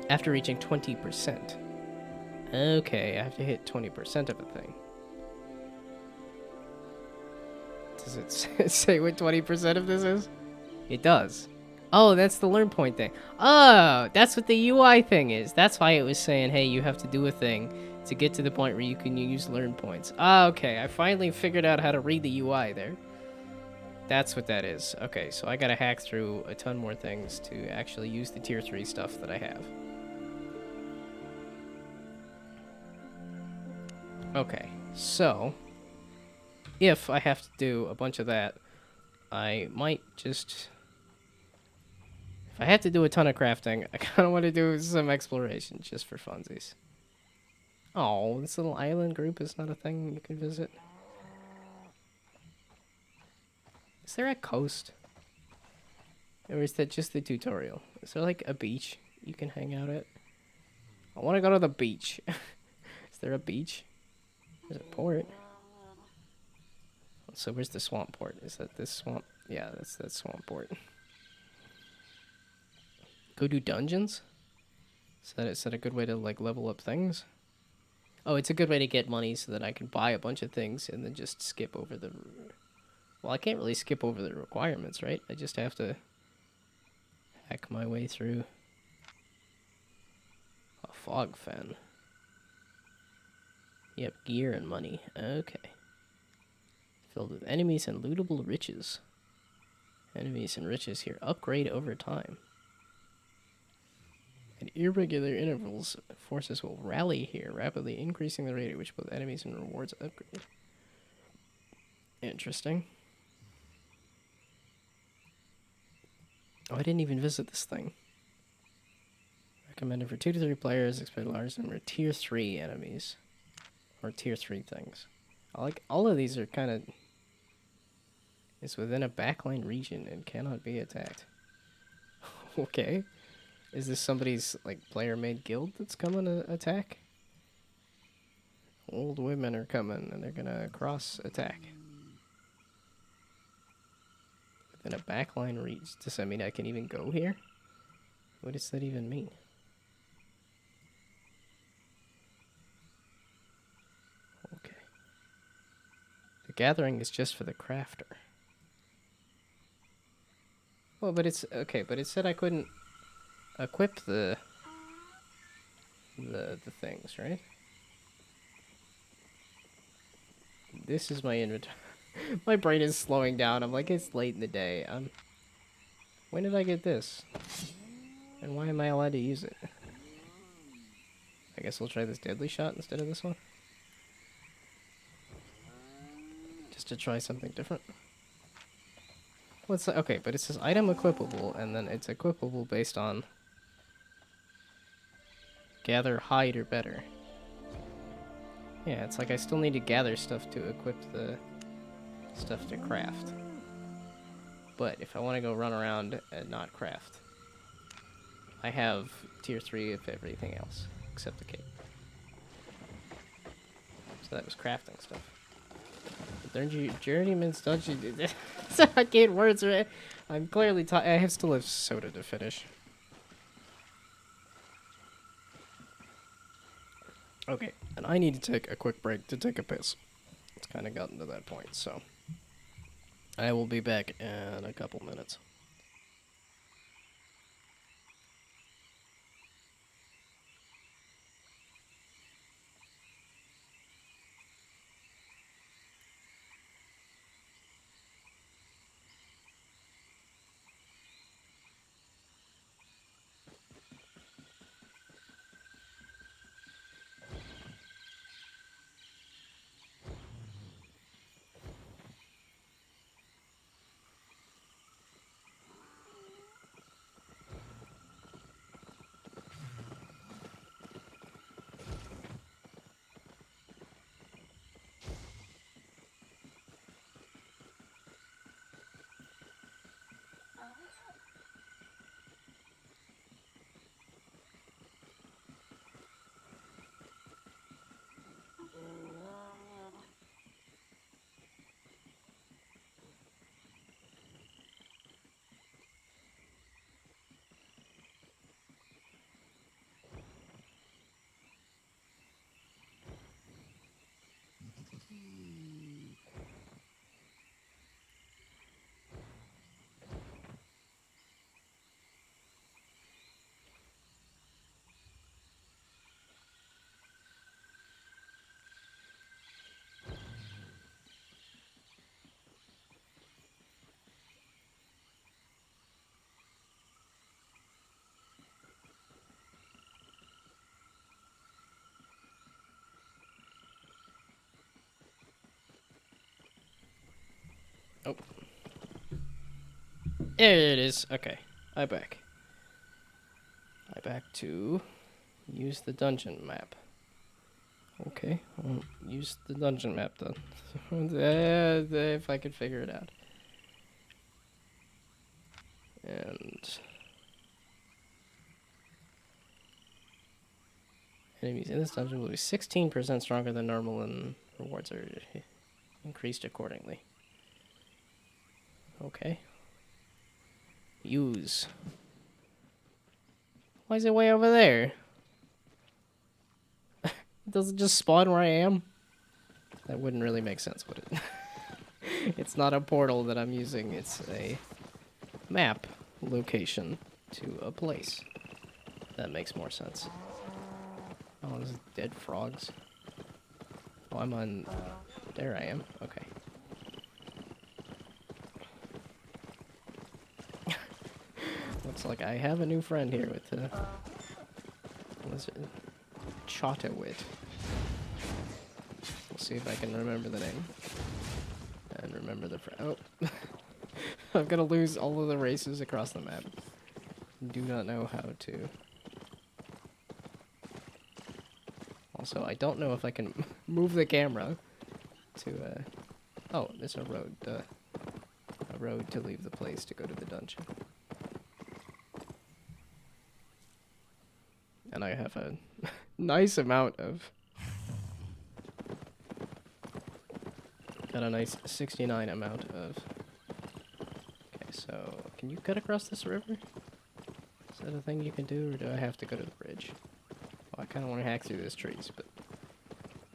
After reaching 20%. Okay, I have to hit 20% of a thing. Does it say what 20% of this is? It does. Oh, that's the learn point thing. Oh, that's what the UI thing is. That's why it was saying, hey, you have to do a thing to get to the point where you can use learn points. Ah, okay, I finally figured out how to read the UI there. That's what that is. Okay, so I gotta hack through a ton more things to actually use the tier 3 stuff that I have. Okay, so if I have to do a bunch of that, I might just... If I have to do a ton of crafting, I kind of want to do some exploration just for funsies. Oh, this little island group is not a thing you can visit. Is there a coast? Or is that just the tutorial? Is there like a beach you can hang out at? I want to go to the beach. Is there a beach? There's a port. So where's the swamp port? Is that this swamp? Yeah, that's that swamp port. Go do dungeons? Is that a good way to like level up things? Oh, it's a good way to get money so that I can buy a bunch of things and then just skip over the... Well, I can't really skip over the requirements, right? I just have to hack my way through a fog fen. Yep, gear and money. Okay. Filled with enemies and lootable riches. Enemies and riches here upgrade over time. At irregular intervals, forces will rally here, rapidly increasing the rate at which both enemies and rewards upgrade. Interesting. Oh, I didn't even visit this thing. Recommended for 2 to 3 players, expect a large number of tier 3 enemies. Or tier 3 things. I like all of these are kind of... It's within a backline region and cannot be attacked. Okay. Is this somebody's, like, player-made guild that's coming to attack? Old women are coming and they're gonna cross-attack. Within a backline region. Does that mean I can even go here? What does that even mean? Okay. The gathering is just for the crafter. Well, but it's okay, but it said I couldn't equip the things, right? This is my inventory. My brain is slowing down. I'm like, it's late in the day. When did I get this? And why am I allowed to use it? I guess we'll try this deadly shot instead of this one. Just to try something different. What's that? Okay, but it says item equipable, and then it's equipable based on gather, hide, or better. Yeah, it's like I still need to gather stuff to equip the stuff to craft. But if I want to go run around and not craft, I have tier 3 of everything else, except the cape. So that was crafting stuff. Journeyman's Dungeon. I can't words right. I'm clearly I still have soda to finish. Okay, and I need to take a quick break to take a piss. It's kind of gotten to that point, so I will be back in a couple minutes. Oh. There it is. Okay. I back to use the dungeon map. Okay. I'll use the dungeon map then. If I could figure it out. And enemies in this dungeon will be 16% stronger than normal, and rewards are increased accordingly. Okay. Use. Why is it way over there? Does it just spawn where I am? That wouldn't really make sense, would it? It's not a portal that I'm using, it's a map location to a place. That makes more sense. Oh, there's dead frogs. Oh, I'm on... There I am. Okay. It's like I have a new friend here with the lizard. Chotawit. We'll see if I can remember the name. And remember the friend. Oh. I'm gonna lose all of the races across the map. Do not know how to. Also, I don't know if I can move the camera to, oh, there's a road, a road to leave the place to go to the dungeon. And I have a nice amount of... Got a nice 69 amount of... Okay, so, can you cut across this river? Is that a thing you can do, or do I have to go to the bridge? Well, I kind of want to hack through these trees, but...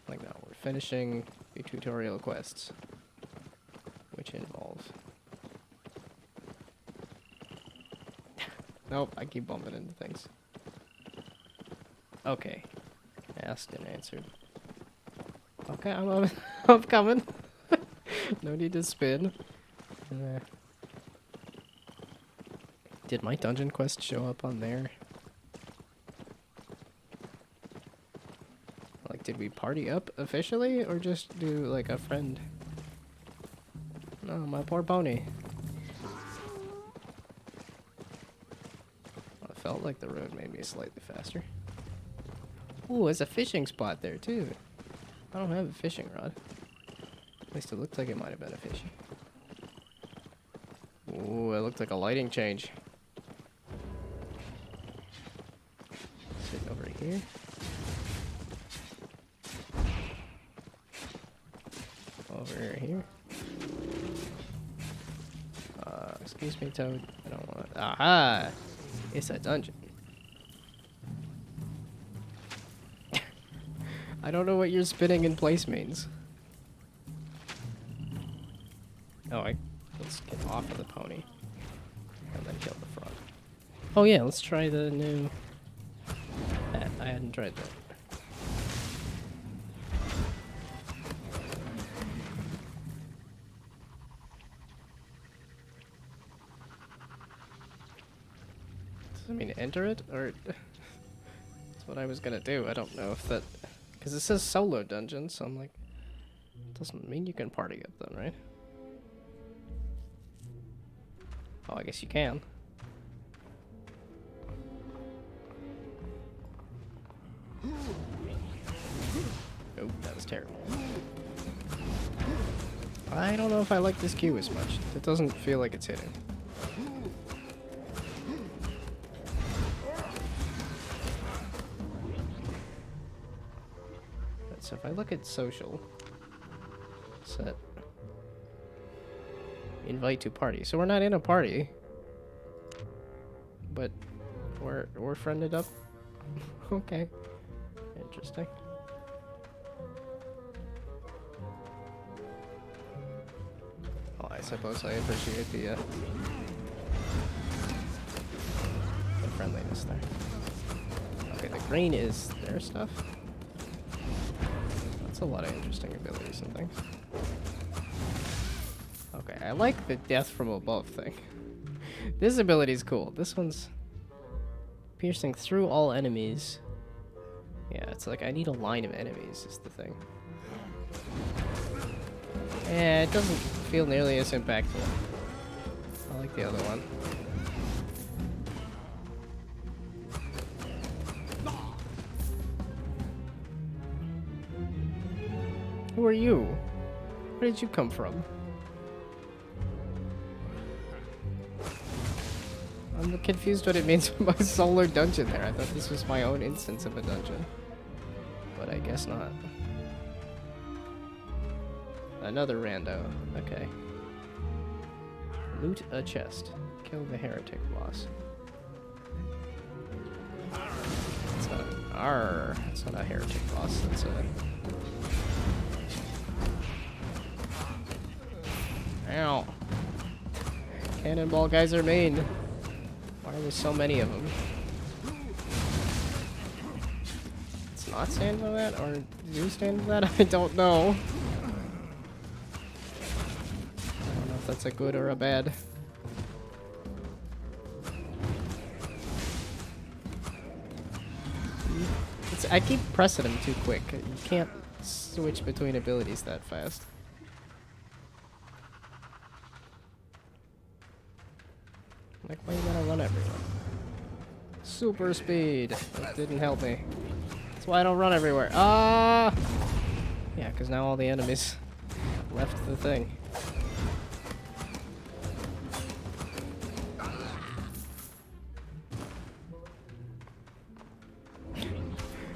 Like, no, we're finishing the tutorial quests. Which involve... Nope, I keep bumping into things. Okay. Asked and answered. Okay, I'm coming. No need to spin. Did my dungeon quest show up on there? Like, did we party up officially, or just do, like, a friend? No, my poor pony. Well, it felt like the road made me slightly faster. Ooh, there's a fishing spot there, too. I don't have a fishing rod. At least it looked like it might have been a fishing. Ooh, it looked like a lighting change. Sitting over here. Over here. Excuse me, Toad. I don't want to... Aha! It's a dungeon. I don't know what your spinning in place means. Oh, let's get off of the pony. And then kill the frog. Oh yeah, let's try the new... I hadn't tried that. Does it mean enter it? Or... That's what I was gonna do. I don't know if that... Because it says solo dungeon, so I'm like... Doesn't mean you can party up then, right? Oh, I guess you can. Oh, that was terrible. I don't know if I like this queue as much. It doesn't feel like it's hitting. So if I look at social, set, invite to party. So we're not in a party, but we're friended up. Okay, interesting. Well, I suppose I appreciate the friendliness there. Okay, the green is their stuff. That's a lot of interesting abilities and things. Okay, I like the death from above thing. This ability is cool. This one's piercing through all enemies. Yeah, it's like I need a line of enemies is the thing. Yeah, it doesn't feel nearly as impactful. I like the other one. Who are you? Where did you come from? I'm confused what it means for my solar dungeon there. I thought this was my own instance of a dungeon. But I guess not. Another rando. Okay. Loot a chest. Kill the heretic boss. That's not that's not a heretic boss. That's a... Ow. Cannonball guys are mean. Why are there so many of them? It's not stand for that, or do you stand for that? I don't know. I don't know if that's a good or a bad. I keep pressing him too quick. You can't switch between abilities that fast. Like, why you gotta run everywhere? Super speed. That didn't help me. That's why I don't run everywhere. Ah! Yeah, because now all the enemies left the thing.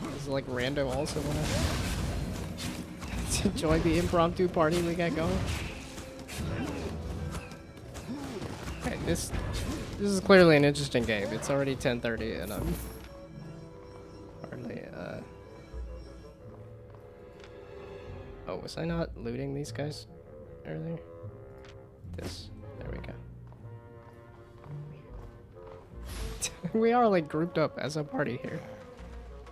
Does like Rando also wanna to join the impromptu party we got going? Okay, this is clearly an interesting game. It's already 10:30 and I'm hardly oh, was I not looting these guys earlier? This. There we go. We are like grouped up as a party here.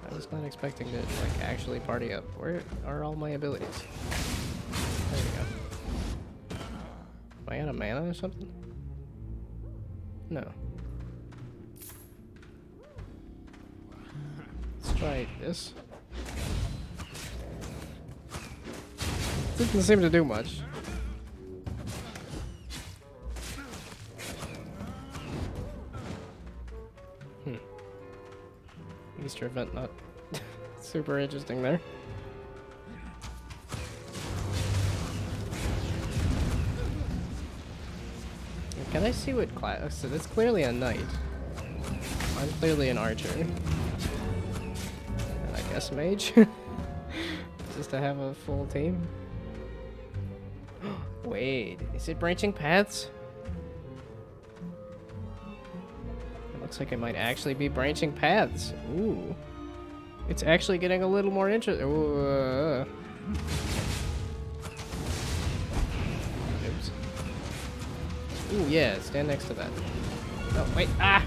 I was not expecting to like actually party up. Where are all my abilities? There we go. Am I out of mana or something? No. Let's try this. Didn't seem to do much. Easter event not super interesting there. Can I see what class? So that's clearly a knight. I'm clearly an archer. And I guess mage. Just to have a full team. Wait, is it branching paths? It looks like it might actually be branching paths. Ooh. It's actually getting a little more interesting. Oops. Ooh, yeah, stand next to that. Oh, wait, ah!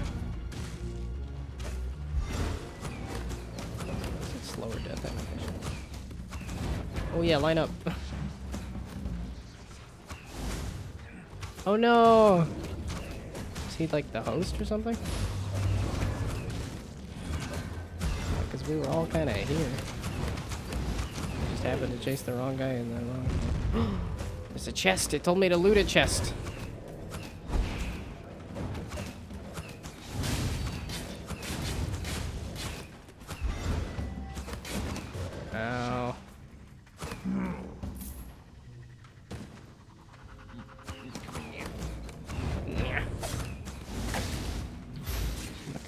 It's a slower death animation. Oh yeah, line up. Oh no! Is he like the host or something? Because we were all kind of here. Just happened to chase the wrong guy in the wrong. There's a chest. It told me to loot a chest. Ow.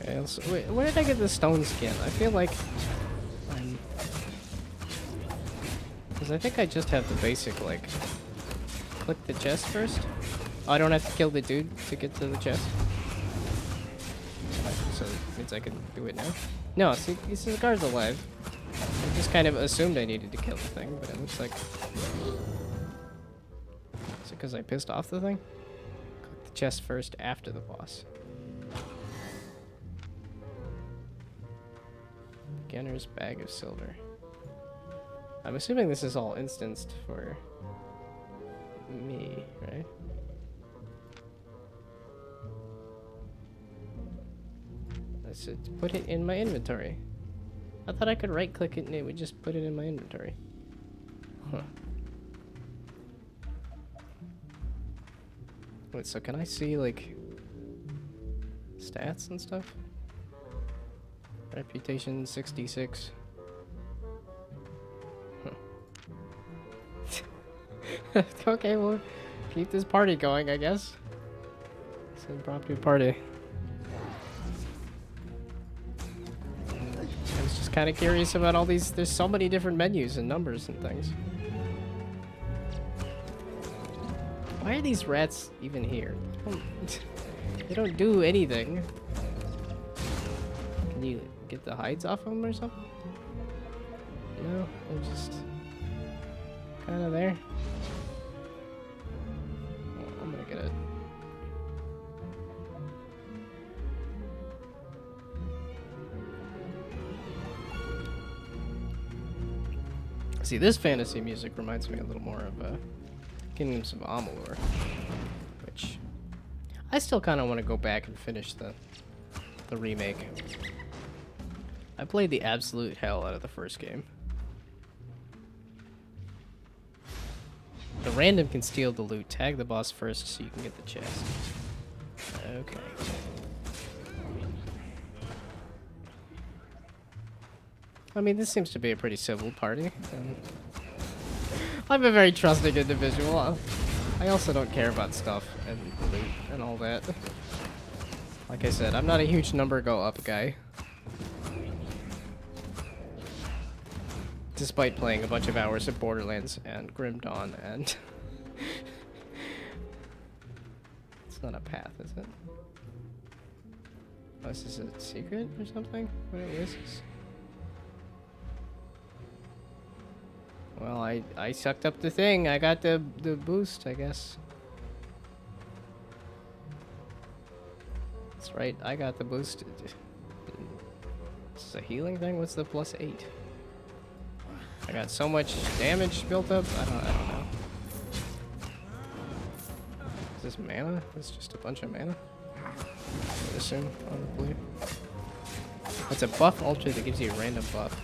Okay, so wait, where did I get the stone skin? I feel like I'm... Because I think I just have the basic, like, click the chest first. Oh, I don't have to kill the dude to get to the chest. So it means I can do it now? No, see, the guard's alive. I just kind of assumed I needed to kill the thing, but it looks like... Is it because I pissed off the thing? Click the chest first after the boss. Beginner's bag of silver. I'm assuming this is all instanced for me, right? Let's put it in my inventory. I thought I could right click it and it would just put it in my inventory. Huh. Wait, so can I see like stats and stuff? Reputation 66. Huh. Okay, well, keep this party going, I guess. It's an impromptu party. I was just kind of curious about all these. There's so many different menus and numbers and things. Why are these rats even here? They don't do anything. Can you get the hides off them or something? No, they're just kind of there. Oh, I'm gonna get it. See, this fantasy music reminds me a little more of Kingdoms of Amalur, which I still kind of want to go back and finish the remake. I played the absolute hell out of the first game. The random can steal the loot. Tag the boss first so you can get the chest. Okay. I mean, this seems to be a pretty civil party. I'm a very trusting individual. I also don't care about stuff and loot and all that. Like I said, I'm not a huge number go up guy. Despite playing a bunch of hours of Borderlands and Grim Dawn and... It's not a path, is it? Oh, is this a secret or something? What is this? Well, I sucked up the thing. I got the boost, I guess. That's right, I got the boost. This is a healing thing? What's the +8? I got so much damage built up. I don't know. Is this mana? It's just a bunch of mana. I would assume, probably. It's a buff ultra that gives you a random buff.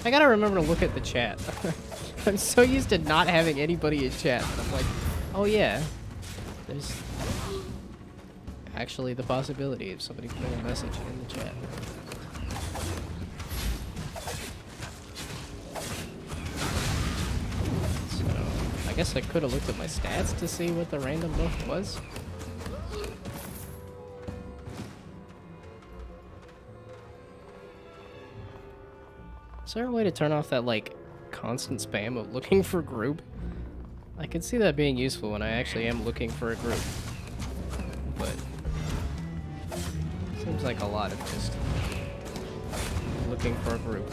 I gotta remember to look at the chat. I'm so used to not having anybody in chat. I'm like, oh yeah, there's actually the possibility of somebody putting a message in the chat. I guess I could have looked at my stats to see what the random buff was. Is there a way to turn off that, like, constant spam of looking for group? I can see that being useful when I actually am looking for a group. But seems like a lot of just looking for a group.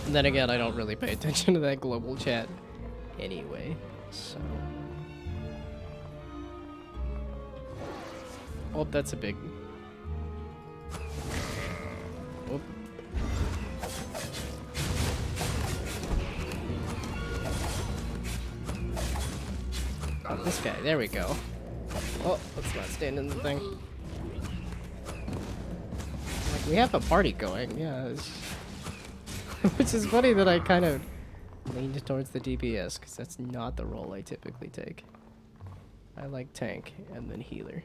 And then again, I don't really pay attention to that global chat anyway, so... Oh, that's a big... Whoop. Oh, this guy, there we go. Oh, let's not stand in the thing. Like, we have a party going, yeah, it's... Which is funny that I kind of leaned towards the DPS, because that's not the role I typically take. I like tank, and then healer.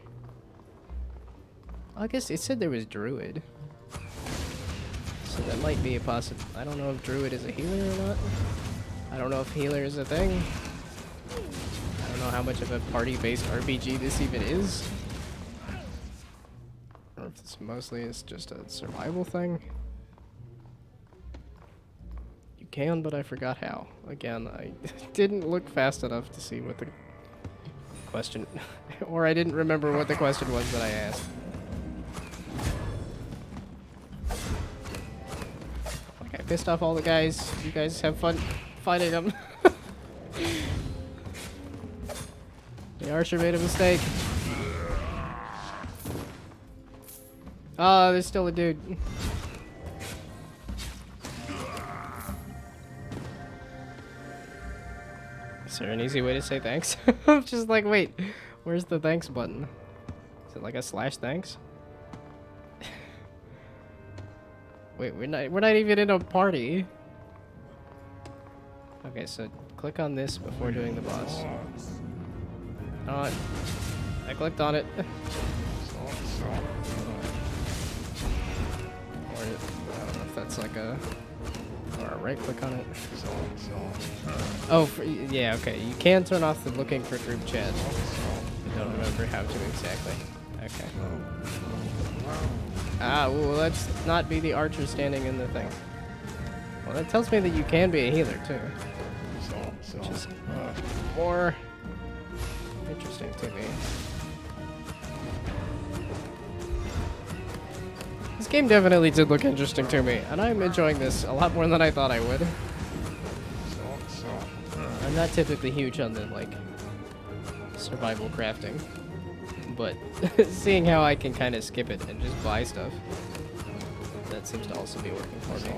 I guess it said there was druid. So that might be a possible... I don't know if druid is a healer or not. I don't know if healer is a thing. I don't know how much of a party-based RPG this even is. Or if this mostly is just a survival thing. Can, but I forgot how. Again, I didn't look fast enough to see what the question... or I didn't remember what the question was that I asked. Like, I pissed off all the guys. You guys have fun fighting them. The archer made a mistake. Oh, there's still a dude. Is there an easy way to say thanks? I'm just like, wait, where's the thanks button? Is it like a /thanks? Wait, we're not even in a party. Okay, so click on this before doing the boss. I clicked on it. Or I don't know if that's like a... Or right click on it. Oh, yeah, okay. You can turn off the looking for group chat. I don't remember how to exactly. Okay. Ah, well, let's not be the archer standing in the thing. Well, that tells me that you can be a healer, too. Which is more interesting to me. This game definitely did look interesting to me, and I'm enjoying this a lot more than I thought I would. I'm not typically huge on the, like, survival crafting, but seeing how I can kind of skip it and just buy stuff, that seems to also be working for me.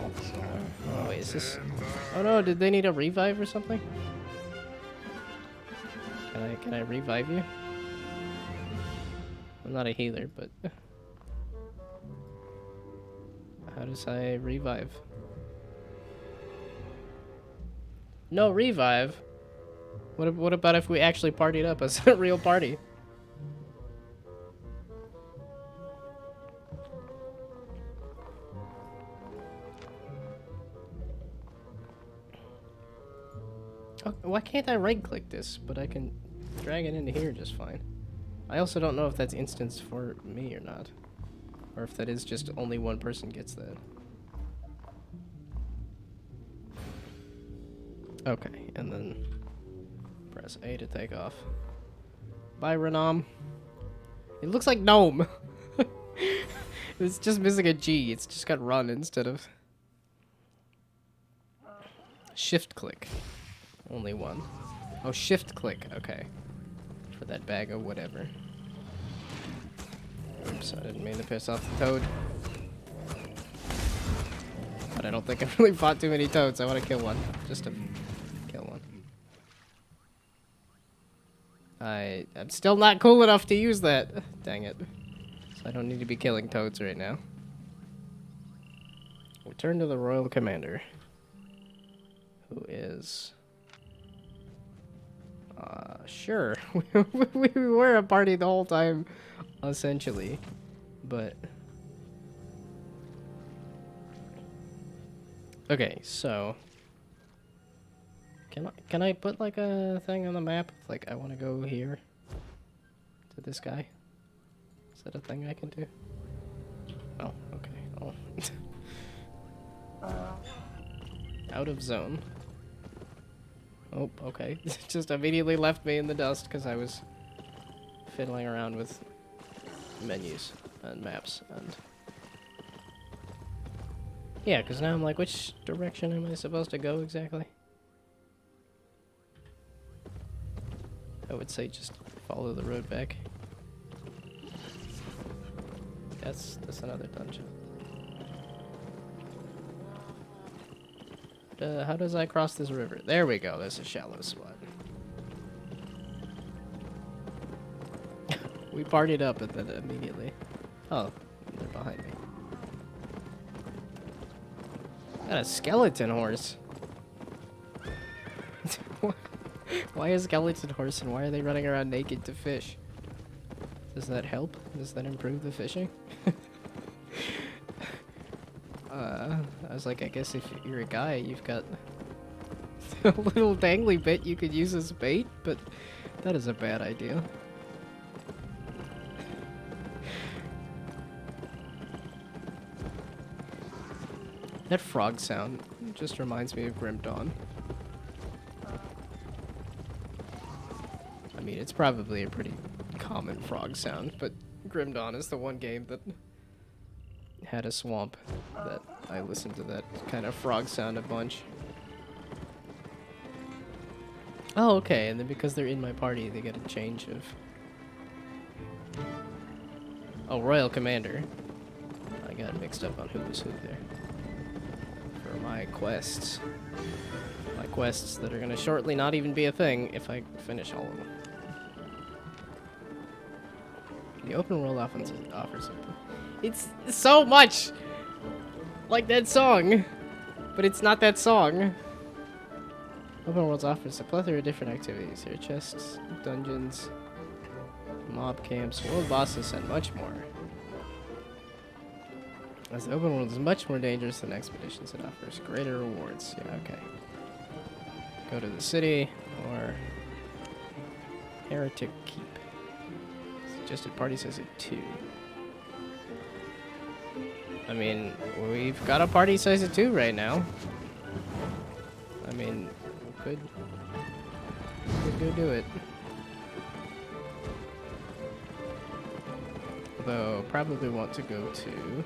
Oh, wait, is this... Oh no, did they need a revive or something? Can I revive you? I'm not a healer, but how does I revive? No revive. What about if we actually partied up as a real party? Oh, why can't I right click this, but I can drag it into here just fine? I also don't know if that's instanced for me or not. Or if that is just only one person gets that. Okay, and then press A to take off. Bye, Renam. It looks like gnome. It's just missing a G. It's just got run instead of shift click. Only one. Oh, shift click. Okay. For that bag of whatever. Oops, I didn't mean to piss off the toad. But I don't think I've really fought too many toads. I want to kill one. Just to kill one. I'm still not cool enough to use that. Dang it. So I don't need to be killing toads right now. Return to the Royal Commander. Who is... sure. we were a party the whole time, essentially. But... okay, so... Can I put, like, a thing on the map? Like, I want to go here. To this guy? Is that a thing I can do? Oh, okay. Oh. Out of zone. Oh, okay. Just immediately left me in the dust because I was fiddling around with menus and maps and... yeah, because now I'm like, which direction am I supposed to go exactly? I would say just follow the road back. That's another dungeon. How does I cross this river? There we go. There's a shallow spot. We partied up and then immediately. Oh, they're behind me. Got a skeleton horse. Why a skeleton horse and why are they running around naked to fish? Does that help? Does that improve the fishing? I was like, I guess if you're a guy, you've got a little dangly bit you could use as bait, but that is a bad idea. That frog sound just reminds me of Grim Dawn. I mean, it's probably a pretty common frog sound, but Grim Dawn is the one game that had a swamp that I listened to that kind of frog sound a bunch. Oh, okay, and then because they're in my party, they get a change of... oh, Royal Commander. I got mixed up on who was who there. For my quests. My quests that are gonna shortly not even be a thing if I finish all of them. The open world offers something. It's so much like that song, but it's not that song. Open worlds offers a plethora of different activities. There are chests, dungeons, mob camps, world bosses, and much more. As the open world is much more dangerous than expeditions, it offers greater rewards. Yeah, okay. Go to the city or Heretic Keep. Suggested party size of 2. I mean, we've got a party size of 2 right now. I mean, we could go do it. Although, probably want to go to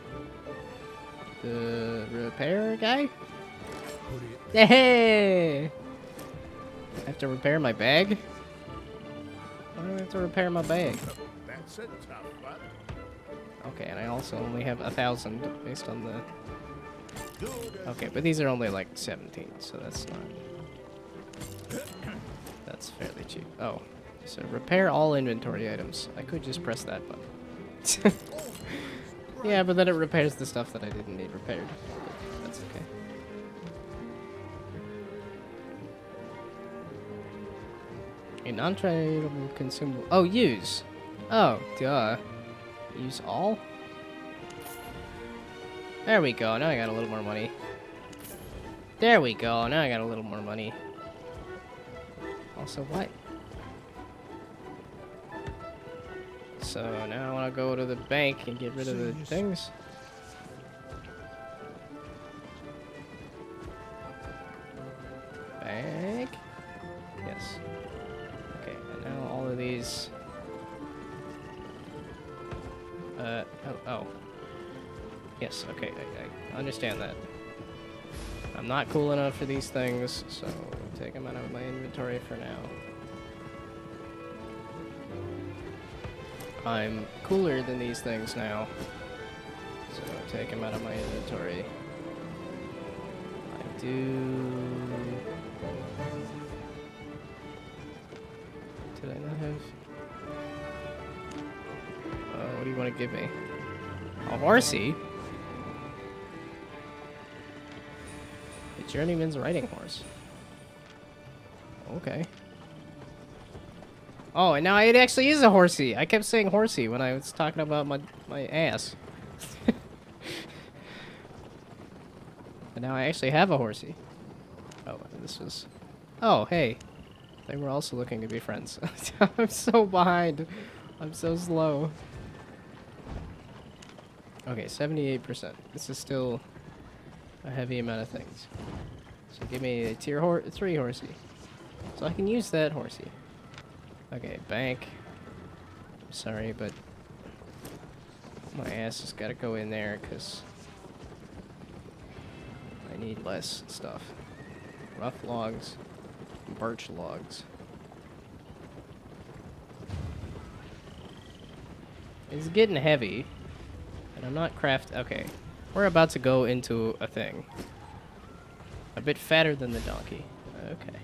the repair guy. Hey! I have to repair my bag? Why do I have to repair my bag? That's a tough one. Okay, and I also only have 1,000 based on the... okay, but these are only like 17, so that's not... that's fairly cheap. Oh, so repair all inventory items. I could just press that button. Yeah, but then it repairs the stuff that I didn't need repaired. But that's okay. A non-tradable consumable. Oh, use. Oh, duh. Use all? There we go. Now I got a little more money. There we go. Now I got a little more money. Also, what? So now I want to go to the bank and get rid of the things. Bank. Yes. Okay, and now all of these. Oh. Yes, okay, I understand that. I'm not cool enough for these things, so I'll take them out of my inventory for now. I'm cooler than these things now, so I'll take them out of my inventory. I do... Did I not have... what do you want to give me? A horsey? A journeyman's riding horse. Okay. Oh, and now it actually is a horsey. I kept saying horsey when I was talking about my ass. And now I actually have a horsey. Oh, this was... Oh, hey. They were also looking to be friends. I'm so behind. I'm so slow. Okay, 78%. This is still a heavy amount of things. So give me a tier 3 horsey. So I can use that horsey. Okay, bank. Sorry, but my ass has got to go in there because I need less stuff. Rough logs, birch logs. It's getting heavy, and I'm not Okay, we're about to go into a thing. A bit fatter than the donkey. Okay.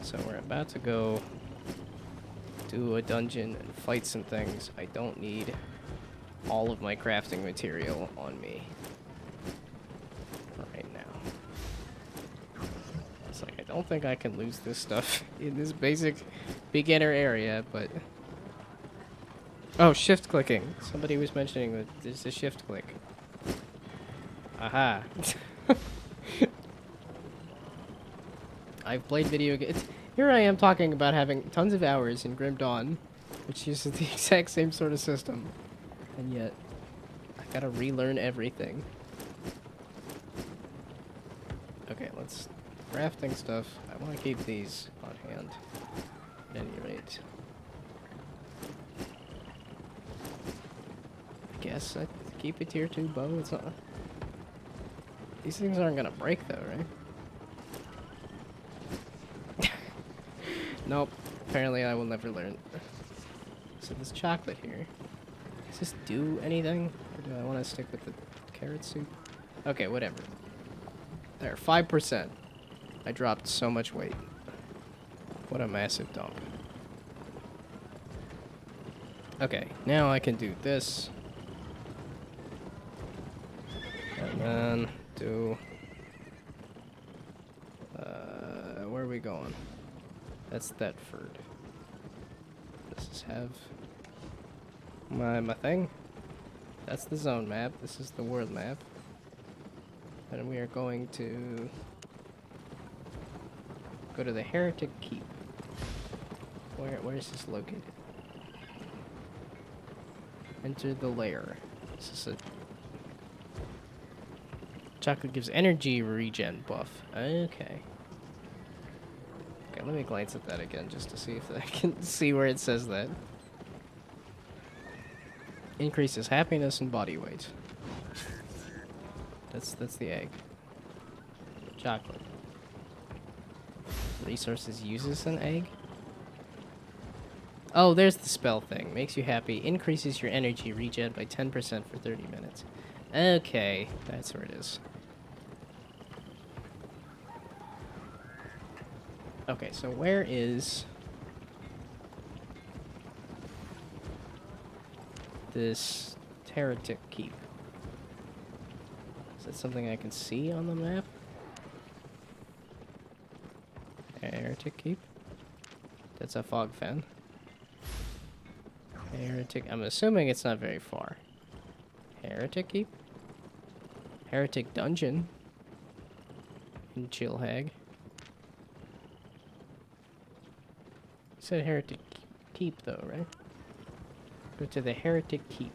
So we're about to go do a dungeon and fight some things. I don't need all of my crafting material on me right now. It's like I don't think I can lose this stuff in this basic beginner area, but... Oh, shift clicking. Somebody was mentioning that there's a shift click. Aha. I've played video games. Here I am talking about having tons of hours in Grim Dawn, which uses the exact same sort of system, and yet I gotta relearn everything. Okay, let's crafting stuff. I want to keep these on hand at any rate. I guess I keep a tier 2 bow. It's not. These things aren't gonna break though, right? Nope. Apparently I will never learn. So this chocolate here. Does this do anything? Or do I want to stick with the carrot soup? Okay, whatever. There, 5%. I dropped so much weight. What a massive dump. Okay, now I can do this. And then do... where are we going? That's Thetford. This is have my thing. That's the zone map. This is the world map. And we are going to go to the Heretic Keep. Where is this located? Enter the lair. This is a chocolate gives energy regen buff. Okay. Okay, let me glance at that again just to see if I can see where it says that. Increases happiness and body weight. That's the egg. Chocolate. Resources uses an egg? Oh, there's the spell thing. Makes you happy. Increases your energy regen by 10% for 30 minutes. Okay, that's where it is. Okay, so where is... this heretic keep? Is that something I can see on the map? Heretic keep? That's a fog fen. Heretic. I'm assuming it's not very far. Heretic keep? Heretic dungeon. In Chillhag. You said heretic keep though, right? Go to the heretic keep.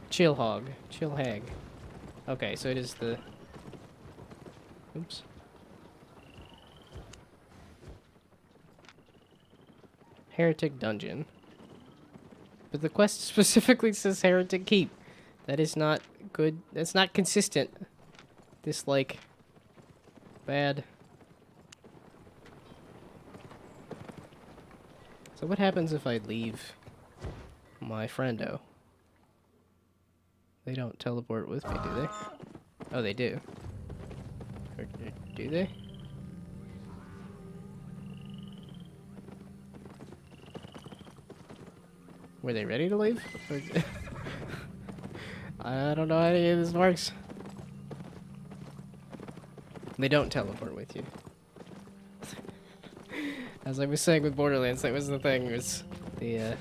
Chillhag. Okay, so it is the... Oops. Heretic dungeon. But the quest specifically says heretic keep. That is not good. That's not consistent. This, like, bad. So what happens if I leave my friendo? They don't teleport with me, do they? Oh, they do. Or do they? Were they ready to leave? I don't know how any of this works. They don't teleport with you. As I was saying with Borderlands, that was the thing, was the,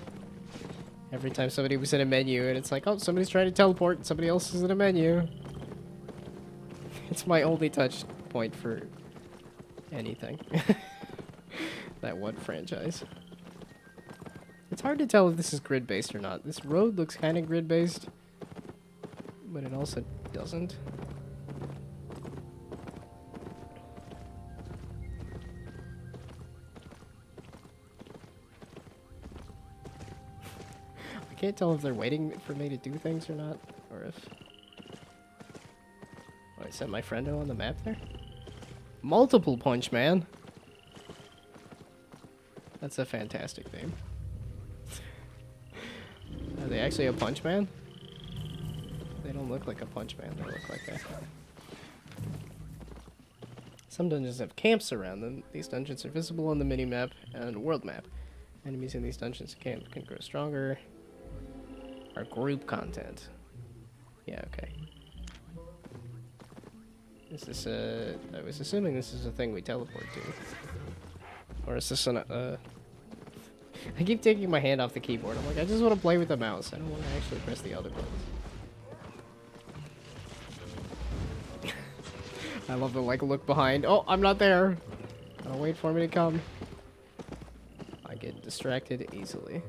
every time somebody was in a menu and it's like, oh, somebody's trying to teleport and somebody else is in a menu. It's my only touch point for anything. That one franchise. It's hard to tell if this is grid-based or not. This road looks kind of grid-based, but it also doesn't. I can't tell if they're waiting for me to do things or not, or if... Oh, I set my friendo on the map there? Multiple punch, man! That's a fantastic name. Are they actually a punch man? They don't look like a punch man, they look like that. Some dungeons have camps around them. These dungeons are visible on the mini-map and world map. Enemies in these dungeons can grow stronger. Our group content. Yeah, okay. Is this I was assuming this is a thing we teleport to. Or is this an, I keep taking my hand off the keyboard. I'm like, I just want to play with the mouse. I don't want to actually press the other buttons. I love to, like, look behind. Oh, I'm not there. Gotta wait for me to come. I get distracted easily.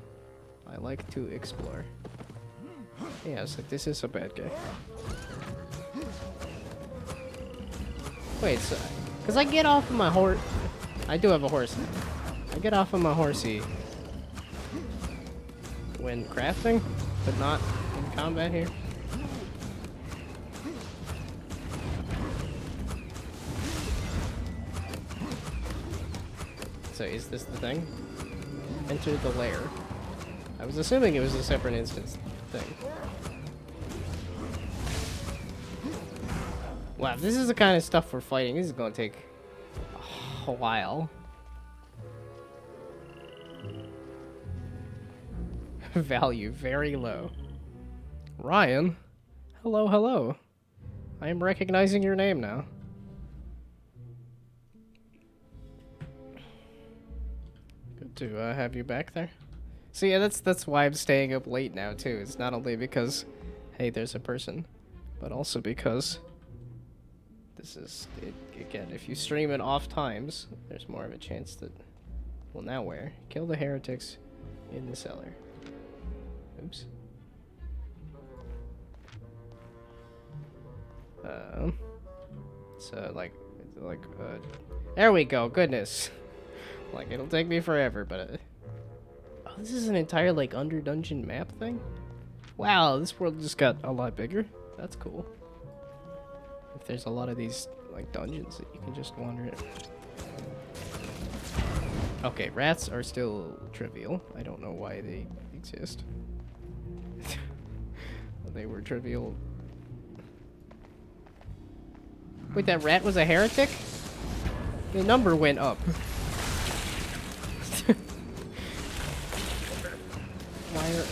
I like to explore. Yeah, it's like, this is a bad guy. Wait, so... Because I get off of my horse... I do have a horse. I get off of my horsey when crafting, but not in combat here. So is this the thing? Enter the lair. I was assuming it was a separate instance thing. Wow, this is the kind of stuff we're fighting. This is gonna take a while. Value very low. Ryan? Hello, hello. I am recognizing your name now. Good to have you back there. So yeah, that's why I'm staying up late now too. It's not only because, hey, there's a person, but also because this is, again, if you stream at off times, there's more of a chance that, well, now where? Kill the heretics in the cellar. Oops. So like, there we go. Goodness. Like, it'll take me forever, but oh, this is an entire like under dungeon map thing. Wow, this world just got a lot bigger. That's cool. If there's a lot of these like dungeons that you can just wander in. Okay, rats are still trivial. I don't know why they exist. They were trivial. Wait, that rat was a heretic? The number went up. fire.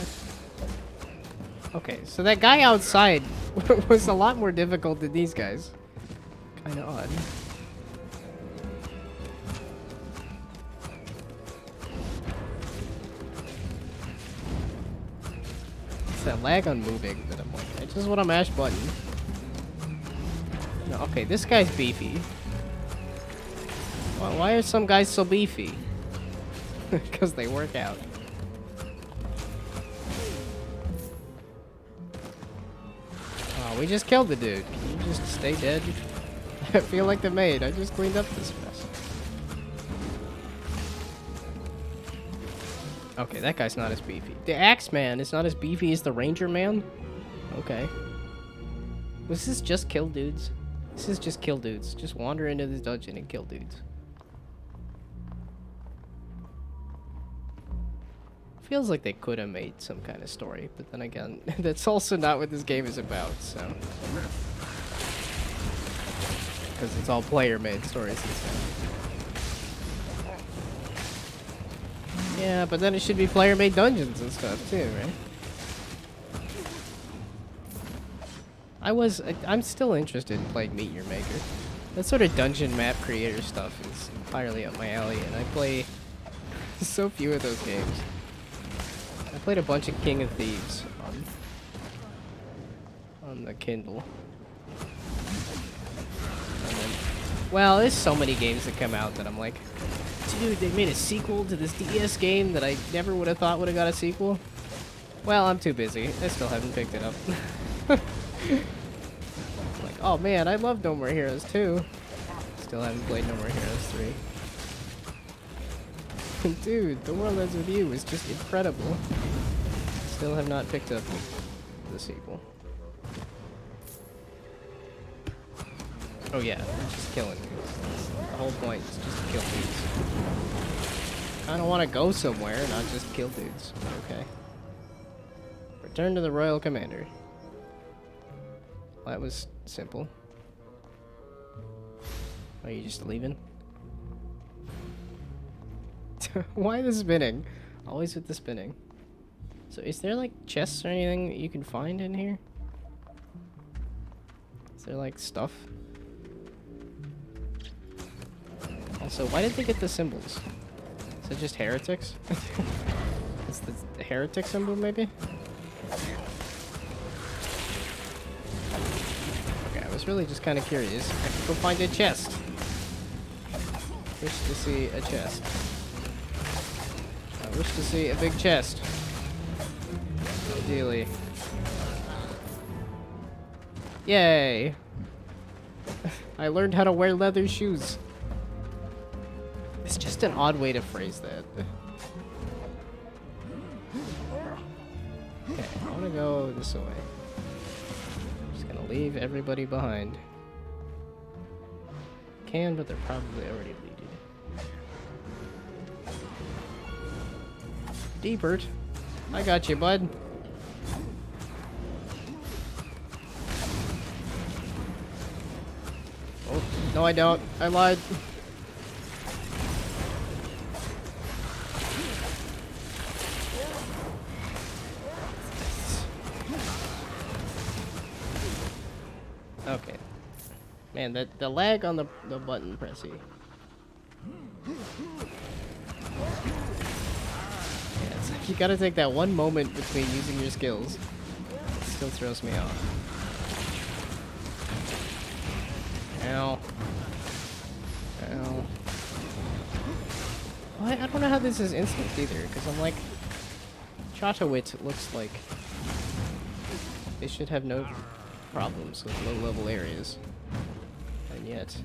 Okay, so that guy outside was a lot more difficult than these guys. Kinda odd. It's that lag on moving that I'm like, I just want to mash button. No, okay, this guy's beefy. Why are some guys so beefy? Because they work out. Oh, we just killed the dude. Can you just stay dead? I feel like the maid. I just cleaned up this mess. Okay, that guy's not as beefy. The axe man is not as beefy as the ranger man? Okay. Was this just kill dudes? This is just kill dudes. Just wander into this dungeon and kill dudes. Feels like they could have made some kind of story, but then again, that's also not what this game is about, so. Because it's all player-made stories and stuff. Yeah, but then it should be player-made dungeons and stuff too, right? I'm still interested in playing Meet Your Maker. That sort of dungeon map creator stuff is entirely up my alley, and I play so few of those games. I played a bunch of King of Thieves on the Kindle. And then, well, there's so many games that come out that I'm like, dude, they made a sequel to this DS game that I never would have thought would have got a sequel. Well, I'm too busy. I still haven't picked it up. Like, oh man, I love No More Heroes 2. Still haven't played No More Heroes 3. Dude, The World Ends With You is just incredible. Still have not picked up the sequel. Oh yeah, just killing dudes. That's the whole point is just to kill dudes. I don't want to go somewhere, not just kill dudes. Okay. Return to the Royal Commander. Well, that was simple. Are you just leaving? Why the spinning? Always with the spinning. So is there like chests or anything that you can find in here? Is there like stuff? Also, why did they get the symbols? Is it just heretics? It's the heretic symbol maybe? Okay, I was really just kind of curious. I could go find a chest. Wish to see a chest. I wish to see a big chest. Ideally. Yay! I learned how to wear leather shoes. It's just an odd way to phrase that. Okay, I want to go this way. I'm just gonna leave everybody behind. Can, but they're probably already leaded. D-Bert, I got you, bud. Oh, no I don't. I lied. Okay. Man, the lag on the button pressy. Yeah, it's like you gotta take that one moment between using your skills. It still throws me off. Ow. Ow. Well, I don't know how this is instant either, because I'm like... Chatawit looks like... They should have no problems with low-level areas. And yet...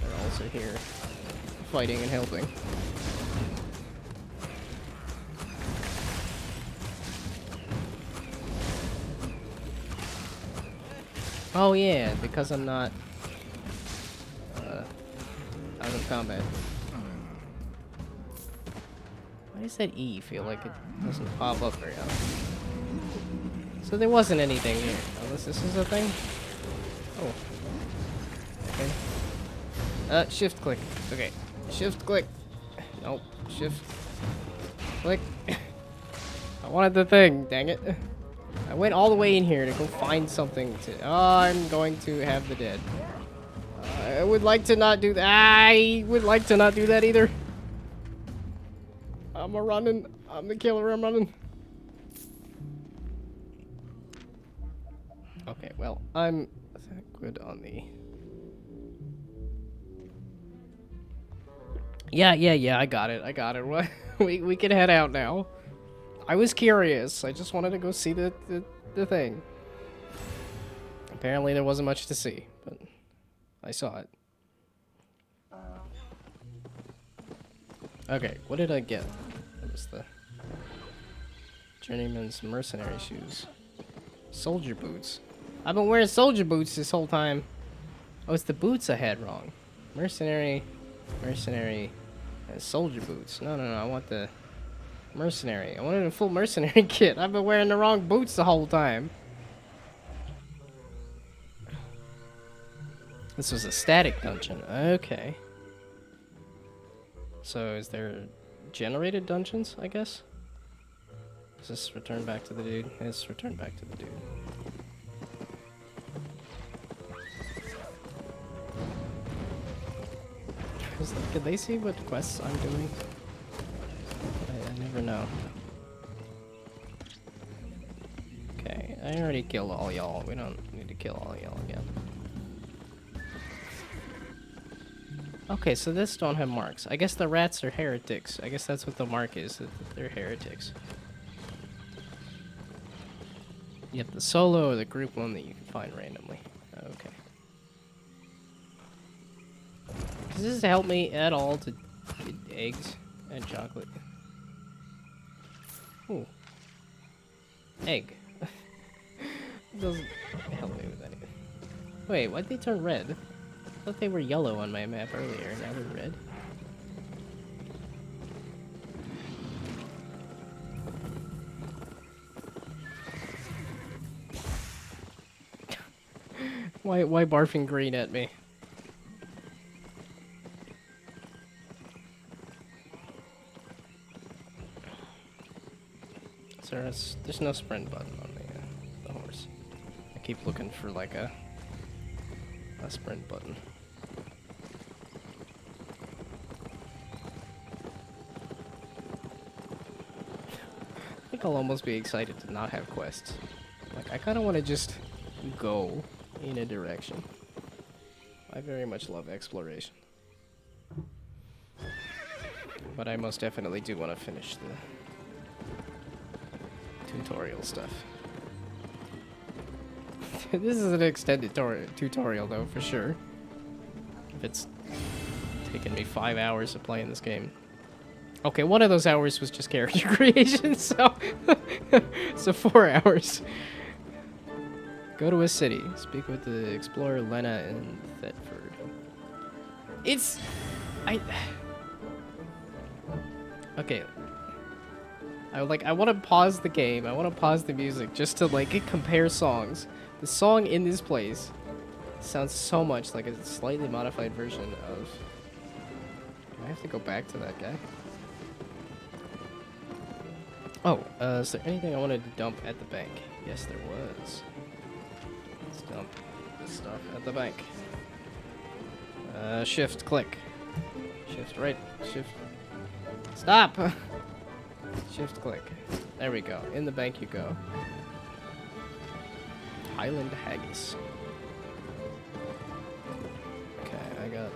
They're also here, fighting and helping. Oh yeah, because I'm not out of combat. Why does that E feel like it doesn't pop up very often? So there wasn't anything here, unless this is a thing? Oh. Okay. Shift click. Okay. Shift click. Nope. Shift. Click. I wanted the thing, dang it. I went all the way in here to go find something to... Oh, I'm going to have the dead. I would like to not do that. I would like to not do that either. I'm a running. I'm the killer. I'm running. Okay, well, I'm good on the... Yeah, I got it. We can head out now. I was curious. I just wanted to go see the thing. Apparently there wasn't much to see, but I saw it. Okay, what did I get? What was the... Journeyman's mercenary shoes. Soldier boots. I've been wearing soldier boots this whole time. Oh, it's the boots I had wrong. Mercenary, and soldier boots. No, I want the mercenary. I wanted a full mercenary kit. I've been wearing the wrong boots the whole time. This was a static dungeon. Okay. So is there generated dungeons, I guess? Does this return back to the dude? It's return back to the dude. Can they see what quests I'm doing? I never know. Okay, I already killed all y'all. We don't need to kill all y'all again. Okay, so this don't have marks. I guess the rats are heretics. I guess that's what the mark is, that they're heretics. You have the solo or the group one that you can find randomly. Okay. Does this help me at all to get eggs and chocolate? Ooh. Egg. Doesn't help me with anything. Wait, why'd they turn red? I thought they were yellow on my map earlier, now they're red. Why barfing green at me? There's no sprint button on the horse. I keep looking for like a sprint button. I think I'll almost be excited to not have quests. Like, I kind of want to just go in a direction. I very much love exploration. But I most definitely do want to finish the tutorial stuff. This is an extended tutorial though, for sure. If it's taken me 5 hours of playing this game. Okay, one of those hours was just character creation, so... so 4 hours. Go to a city. Speak with the explorer Lena in Thetford. Okay. I want to pause the game. I want to pause the music just to like compare songs. The song in this place sounds so much like a slightly modified version of... Do I have to go back to that guy? Oh, is there anything I wanted to dump at the bank? Yes, there was. Let's dump this stuff at the bank. Shift, click. Shift right, shift. Stop! Shift, click. There we go. In the bank you go. Highland Haggis. Okay, I got...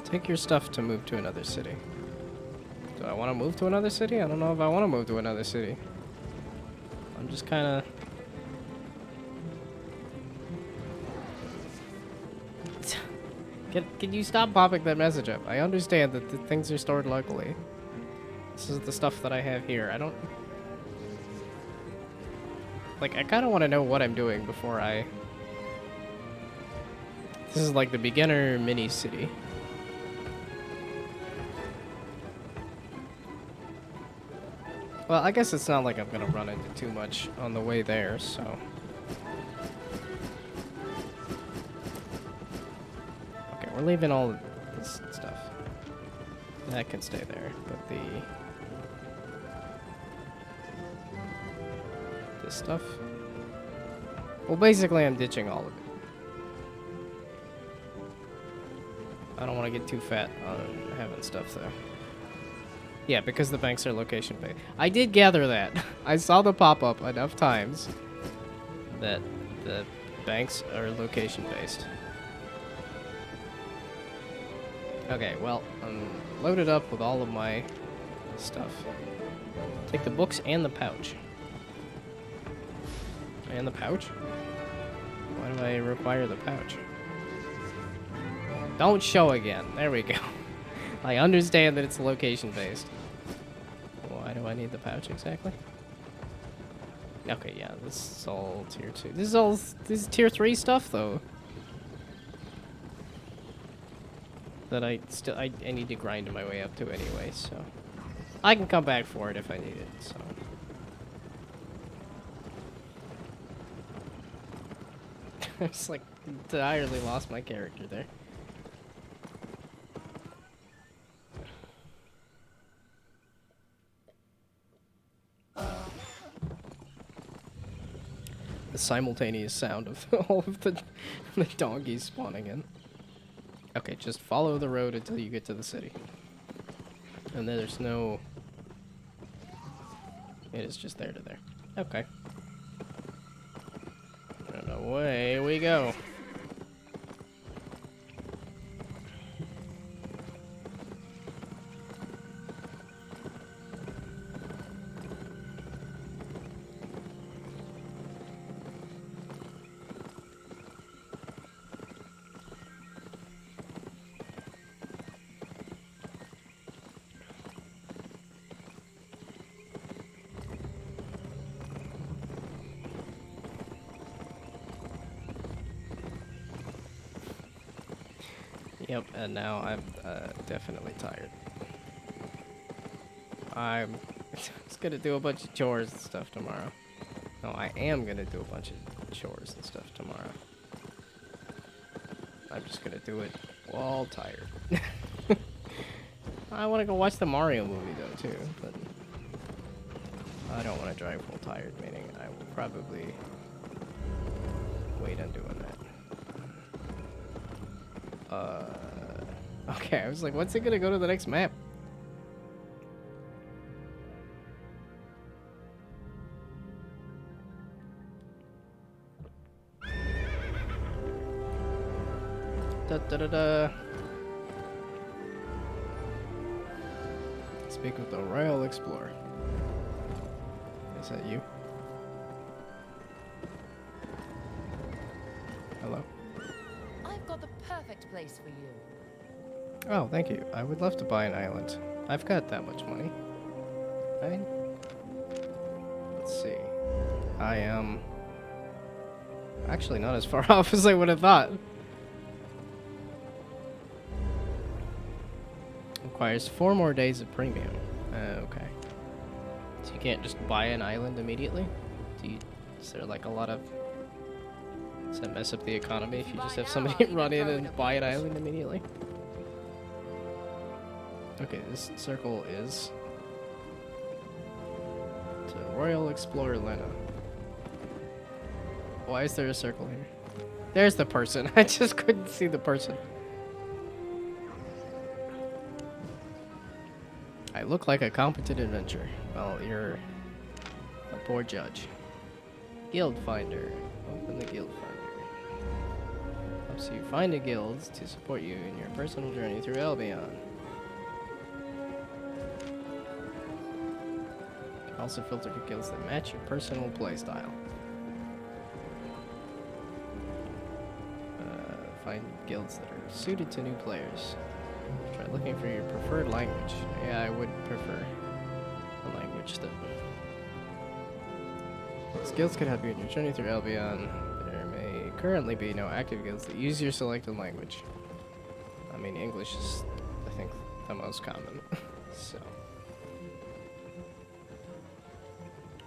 Take your stuff to move to another city. Do I want to move to another city? I don't know if I want to move to another city. I'm just kind of... Can you stop popping that message up? I understand that the things are stored locally. This is the stuff that I have here. I don't... Like, I kind of want to know what I'm doing before I... This is like the beginner mini city. Well, I guess it's not like I'm gonna run into too much on the way there, so. Okay, we're leaving all of this stuff. That can stay there, but this stuff. Well, basically, I'm ditching all of it. I don't want to get too fat on having stuff there. Yeah, because the banks are location-based. I did gather that. I saw the pop-up enough times that the banks are location-based. Okay, well, I'm loaded up with all of my stuff. Take the books and the pouch. And the pouch? Why do I require the pouch? Don't show again. There we go. I understand that it's location-based. Why do I need the pouch exactly? Okay, yeah, this is all tier 2. This is tier 3 stuff, though. That I need to grind my way up to anyway, so I can come back for it if I need it. So I just like entirely lost my character there. The simultaneous sound of all of the donkeys spawning in. Okay, just follow the road until you get to the city. And then there's no... It is just there to there. Okay. And away we go. Yep, and now I'm definitely tired. I'm just gonna do a bunch of chores and stuff tomorrow. No, I am gonna do a bunch of chores and stuff tomorrow. I'm just gonna do it while tired. I want to go watch the Mario movie though too, but I don't want to drive while tired, meaning I will probably wait on doing that. Okay, I was like, what's it gonna go to the next map? Da da da da. Speak with the Royal Explorer. Is that you? Hello? I've got the perfect place for you. Oh, thank you. I would love to buy an island. I've got that much money. Let's see. I am actually not as far off as I would have thought. Requires 4 more days of premium. Okay. So you can't just buy an island immediately? Is there like a lot of... Does that mess up the economy if you just have somebody run in and buy an island immediately? Okay, this circle is to Royal Explorer Lena. Why is there a circle here? There's the person. I just couldn't see the person. I look like a competent adventurer. Well, you're a poor judge. Guild Finder. Open the Guild Finder. Helps you find a guild to support you in your personal journey through Albion. Also filter for guilds that match your personal playstyle. Find guilds that are suited to new players. Try looking for your preferred language. Yeah, I would prefer a language that... These guilds could help you in your journey through Albion. There may currently be no active guilds that use your selected language. I mean, English is, I think, the most common. So...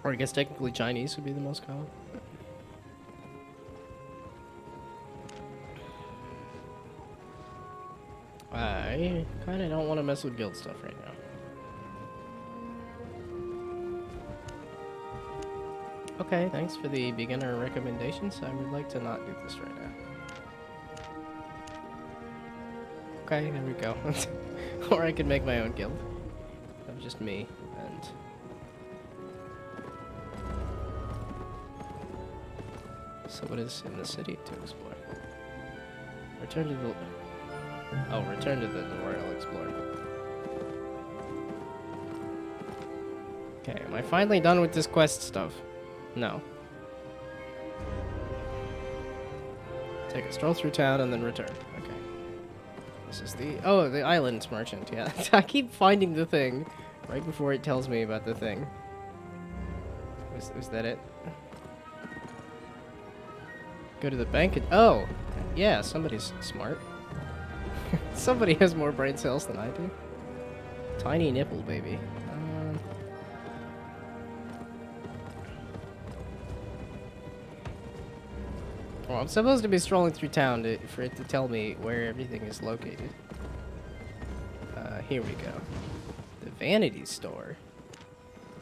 Or I guess technically Chinese would be the most common. I kind of don't want to mess with guild stuff right now. Okay, thanks for the beginner recommendations. I would like to not do this right now. Okay, there we go. Or I could make my own guild of just me and... So what is in the city to explore? Return to the... Oh, return to the Royal Explorer. Okay, am I finally done with this quest stuff? No. Take a stroll through town and then return. Okay. This is the... Oh, the island merchant, yeah. I keep finding the thing right before it tells me about the thing. Was that it? Go to the bank and... Oh! Yeah, somebody's smart. Somebody has more brain cells than I do. Tiny nipple, baby. Well, I'm supposed to be strolling through town for it to tell me where everything is located. Here we go. The vanity store.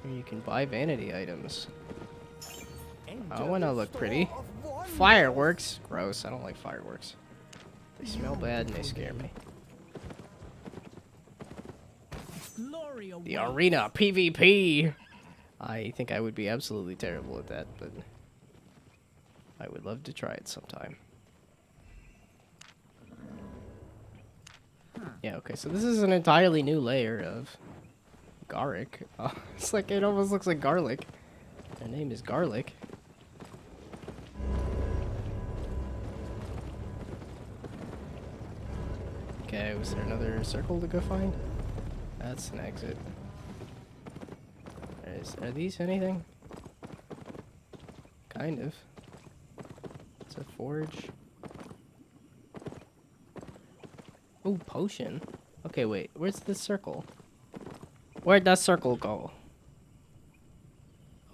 Where you can buy vanity items. I want to look pretty. Fireworks. Gross. I don't like fireworks. They smell bad and they scare me. The arena PvP. I think I would be absolutely terrible at that, but I would love to try it sometime. Yeah, okay, so this is an entirely new layer of garlic. It's like, it almost looks like garlic. Their name is Garlic. Okay, was there another circle to go find? That's an exit. Are these anything? Kind of. It's a forge. Ooh, potion. Okay, wait. Where's the circle? Where'd that circle go?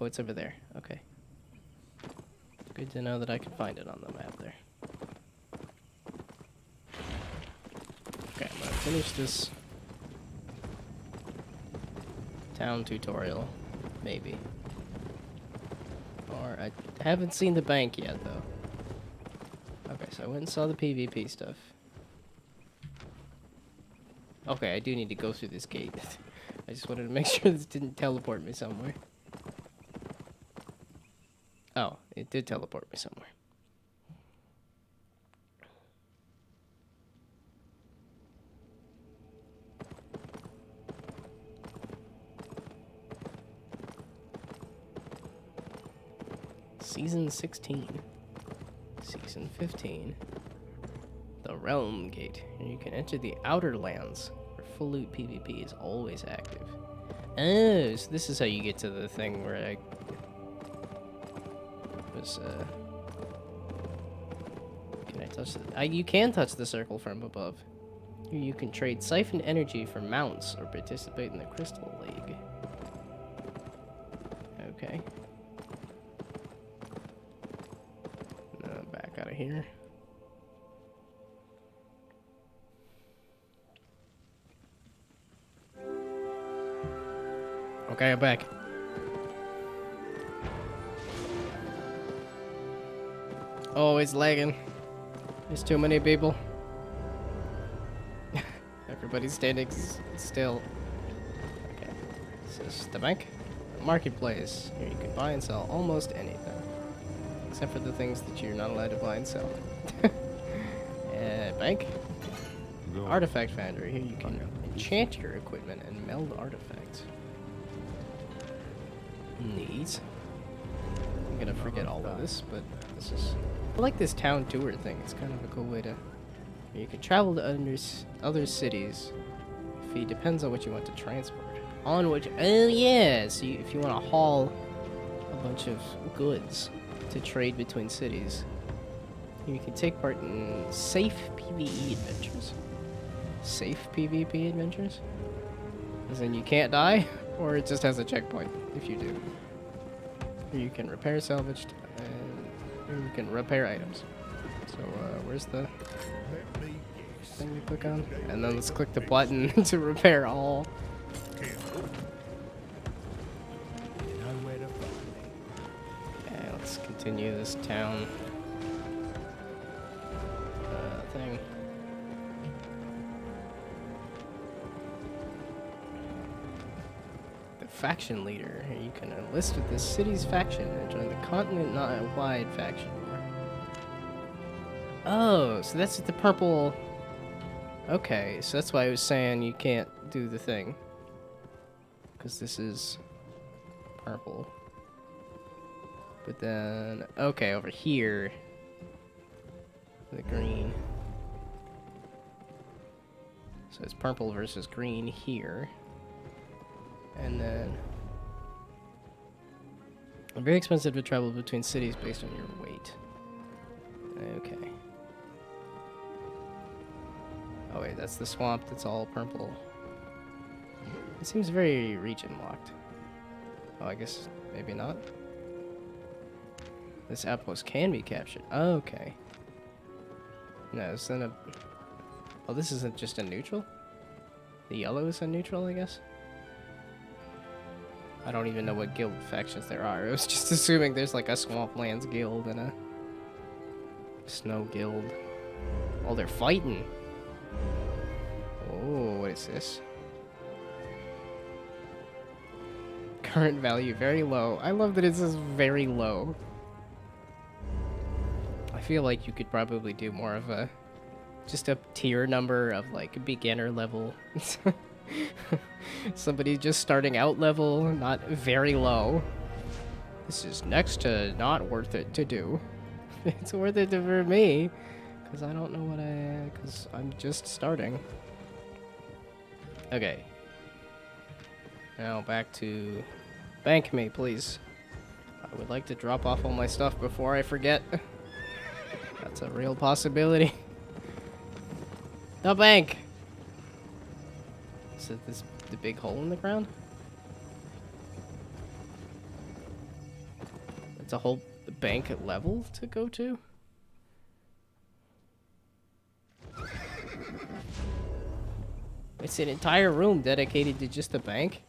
Oh, it's over there. Okay. Good to know that I can find it on the map there. Okay, I'm gonna finish this town tutorial. Maybe. Or I haven't seen the bank yet, though. Okay, so I went and saw the PvP stuff. Okay, I do need to go through this gate. I just wanted to make sure this didn't teleport me somewhere. Oh, it did teleport me somewhere. Season 16. Season 15. The Realm Gate. And you can enter the Outer Lands, where full loot PvP is always active. Oh, so this is how you get to the thing where I was, Can I touch the... you can touch the circle from above. Here you can trade siphon energy for mounts or participate in the Crystal League. Okay. Back out of here. Okay, I'm back. Oh, it's lagging. There's too many people. Everybody's standing still. Okay. This is the bank. Marketplace. Here you can buy and sell almost anything. Except for the things that you're not allowed to buy and sell. Bank. Go. Artifact Foundry. Here you can enchant your equipment and meld artifacts. Neat. I'm gonna forget all of this, but this is... I like this town tour thing. It's kind of a cool way to... You can travel to other cities. Fee depends on what you want to transport. On which... Oh yeah! So if you want to haul a bunch of goods to trade between cities, you can take part in safe PvE adventures. Safe PvP adventures? As in you can't die? Or it just has a checkpoint if you do? Here you can repair salvaged, and here you can repair items. So, where's the Let me guess. thing you click on? And then let's click the button to repair all. Careful. You know where to find me. Okay, let's continue this town thing. The faction leader. Here you can enlist with the city's faction and join the continent-wide faction war. Oh, so that's the purple. Okay, so that's why I was saying you can't do the thing. Because this is purple. But then, okay, over here, the green. So it's purple versus green here. And then, very expensive to travel between cities based on your weight. Okay. Oh wait, that's the swamp that's all purple. It seems very region locked. Oh, I guess maybe not. This outpost can be captured. Oh, okay. No, it's not a... Oh, this isn't just a neutral? The yellow is a neutral, I guess? I don't even know what guild factions there are. I was just assuming there's like a Swamplands guild and a Snow guild. Oh, they're fighting! Oh, what is this? Current value, very low. I love that it says very low. I feel like you could probably do more of a... just a tier number of like beginner level. Somebody just starting out level, not very low. This is next to not worth it to do. It's worth it for me. Because I don't know what because I'm just starting. Okay. Now back to... Bank me, please. I would like to drop off all my stuff before I forget. That's a real possibility. The bank! Is it the big hole in the ground? It's a whole bank level to go to? It's an entire room dedicated to just a bank?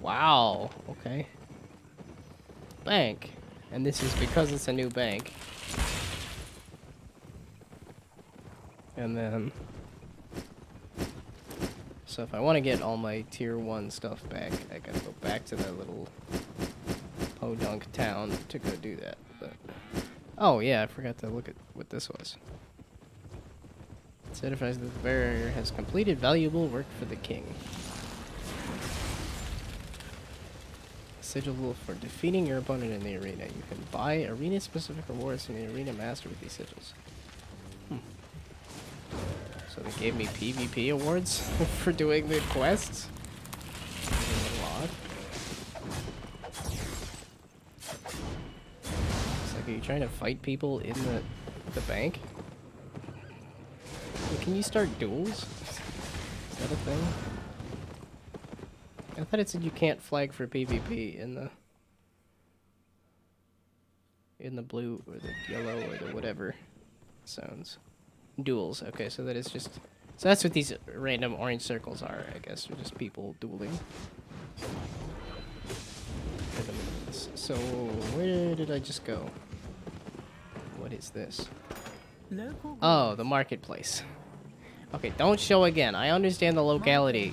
Wow, okay. Bank. And this is because it's a new bank. And then... So if I want to get all my tier 1 stuff back, I gotta go back to that little podunk town to go do that. But oh yeah, I forgot to look at what this was. It certifies that the bearer has completed valuable work for the king. Sigil for defeating your opponent in the arena. You can buy arena-specific rewards from the arena master with these sigils. So they gave me PvP awards for doing the quests. It's like, are you trying to fight people in the bank? Well, can you start duels? Is that a thing? I thought it said you can't flag for PvP in the blue or the yellow or the whatever zones. Duels. Okay, so that is just... So that's what these random orange circles are, I guess. They're just people dueling. So, where did I just go? What is this? Local Oh, the marketplace. Okay, don't show again. I understand the locality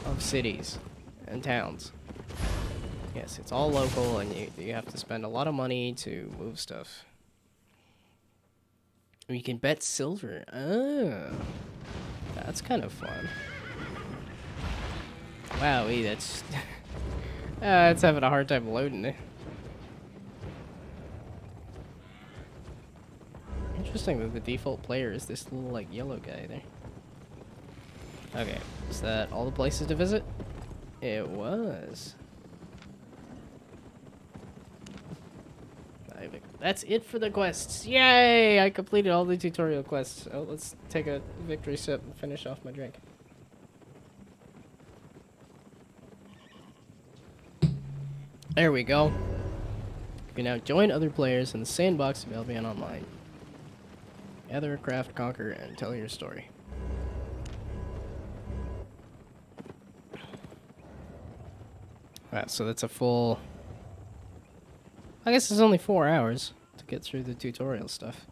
of cities and towns. Yes, it's all local, and you have to spend a lot of money to move stuff. You can bet silver. Oh, that's kind of fun. Wowee, that's... it's having a hard time loading it. Interesting that the default player is this little, like, yellow guy there. Okay, is that all the places to visit? It was. That's it for the quests. Yay! I completed all the tutorial quests. Oh, let's take a victory sip and finish off my drink. There we go. You can now join other players in the sandbox of Albion Online. Gather, craft, conquer, and tell your story. Alright, so that's a full... I guess it's only 4 hours to get through the tutorial stuff.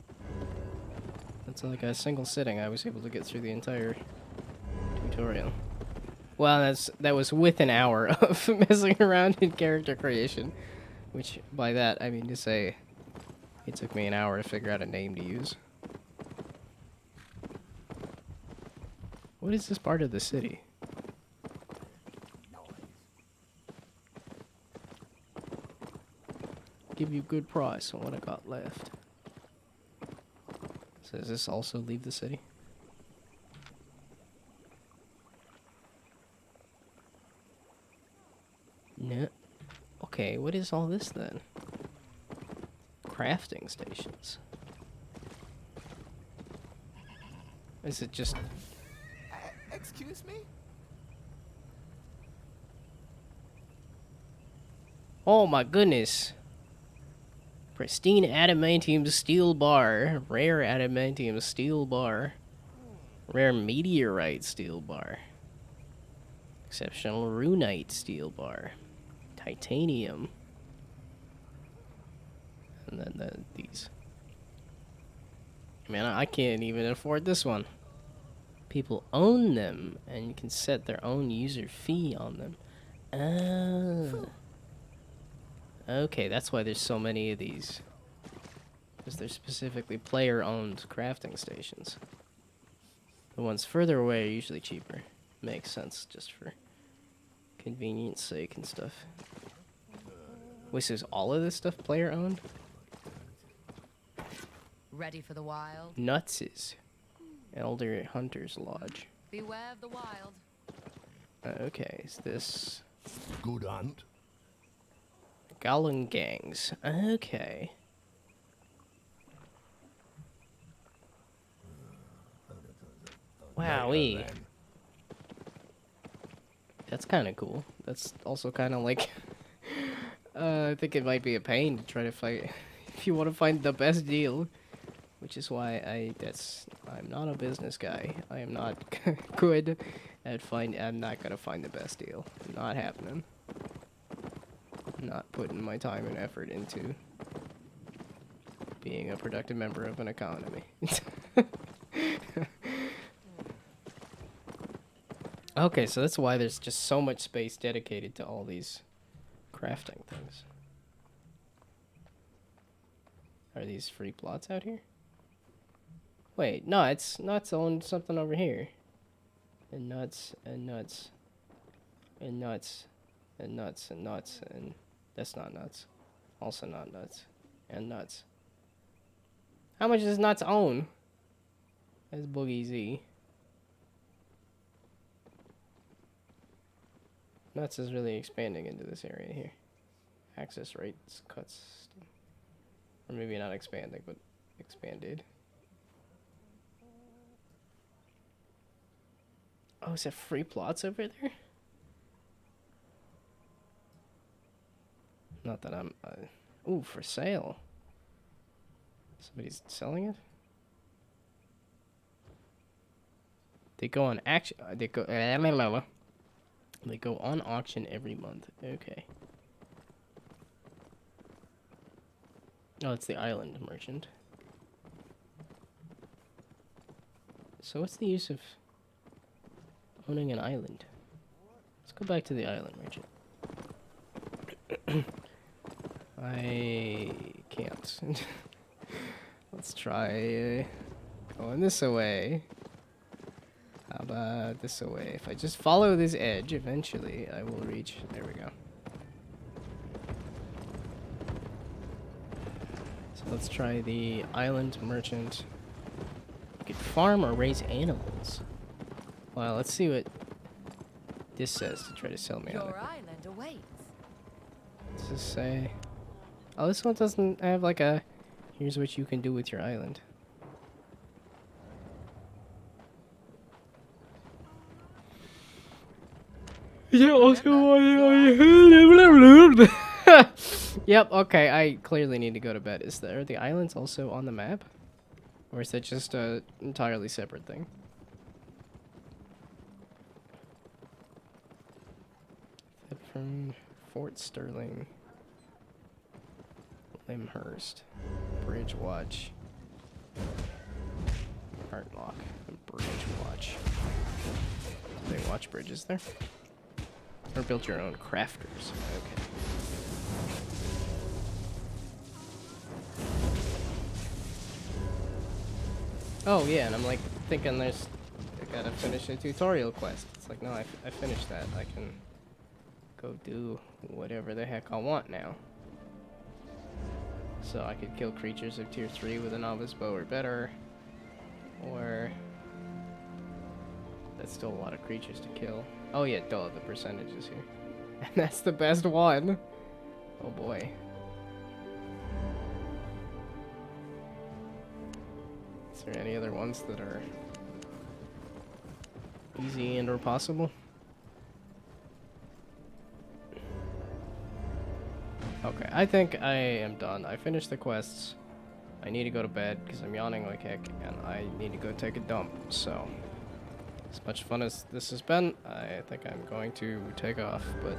That's like a single sitting. I was able to get through the entire tutorial. Well, that was with an hour of messing around in character creation. Which, by that, I mean to say, it took me an hour to figure out a name to use. What is this part of the city? Give you good price on what I got left. So does this also leave the city? No. Okay, what is all this then? Crafting stations. Is it just... Excuse me? Oh my goodness. Pristine adamantium steel bar. Rare adamantium steel bar. Rare meteorite steel bar. Exceptional runite steel bar. Titanium. And then these. Man, I can't even afford this one. People own them and you can set their own user fee on them. Oh. Okay, that's why there's so many of these. Because they're specifically player-owned crafting stations. The ones further away are usually cheaper. Makes sense, just for convenience sake and stuff. Wait, so is all of this stuff player-owned? Ready for the wild? Nutses. Elder Hunter's Lodge. Beware of the wild. Okay, is this... Good hunt. Goblin gangs. Okay. Wowee. That's kind of cool. That's also kind of like... I think it might be a pain to try to fight... if you want to find the best deal. Which is why I'm not a business guy. I am not good at I'm not gonna find the best deal. Not happening. Not putting my time and effort into being a productive member of an economy. Okay, so that's why there's just so much space dedicated to all these crafting things. Are these free plots out here? Wait, no, it's nuts owned something over here. And nuts, and nuts, and nuts, and nuts, and nuts, and that's not nuts. Also not nuts. And nuts. How much does nuts own? That's Boogie Z. Nuts is really expanding into this area here. Access rates cuts. Or maybe not expanding, but expanded. Oh, is that free plots over there? Not that I'm... ooh, for sale. Somebody's selling it? They go on action... They go on auction every month. Okay. Oh, it's the island merchant. So what's the use of owning an island? Let's go back to the island merchant. I can't. Let's try going this away. How about this away? If I just follow this edge, eventually I will reach. There we go. So let's try the island merchant. You can farm or raise animals. Well, let's see what this says to try to sell me on it. Your island awaits. What's this say? Oh, this one doesn't have like a... Here's what you can do with your island. Yeah, also... Yep, okay, I clearly need to go to bed. Is there the islands also on the map? Or is that just a entirely separate thing? From Fort Sterling. Limhurst. Bridge Watch. Heartlock. And Bridge Watch. Do they watch bridges there? Or build your own crafters? Okay. Oh yeah, and I'm like thinking I gotta finish a tutorial quest. It's like, no, I finished that. I can go do whatever the heck I want now. So I could kill creatures of tier 3 with a novice bow or better. Or... That's still a lot of creatures to kill. Oh yeah, duh, the percentages here. And that's the best one. Oh boy. Is there any other ones that are easy and or possible? Okay, I think I am done. I finished the quests. I need to go to bed because I'm yawning like heck and I need to go take a dump. So, as much fun as this has been, I think I'm going to take off, but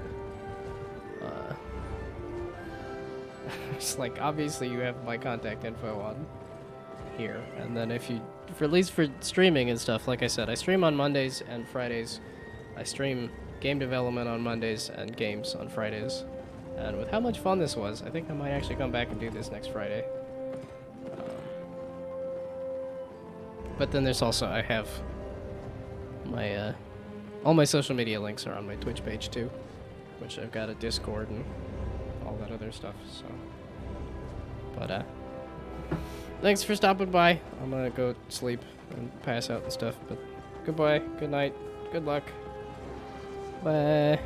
it's like, obviously you have my contact info on here, and then if you, for at least for streaming and stuff, like I said, I stream on Mondays and Fridays. I stream game development on Mondays and games on Fridays. And with how much fun this was, I think I might actually come back and do this next Friday. But then there's also, I have my, all my social media links are on my Twitch page too, which I've got a Discord and all that other stuff, so. But, thanks for stopping by. I'm gonna go sleep and pass out and stuff, but goodbye, good night, good luck. Bye.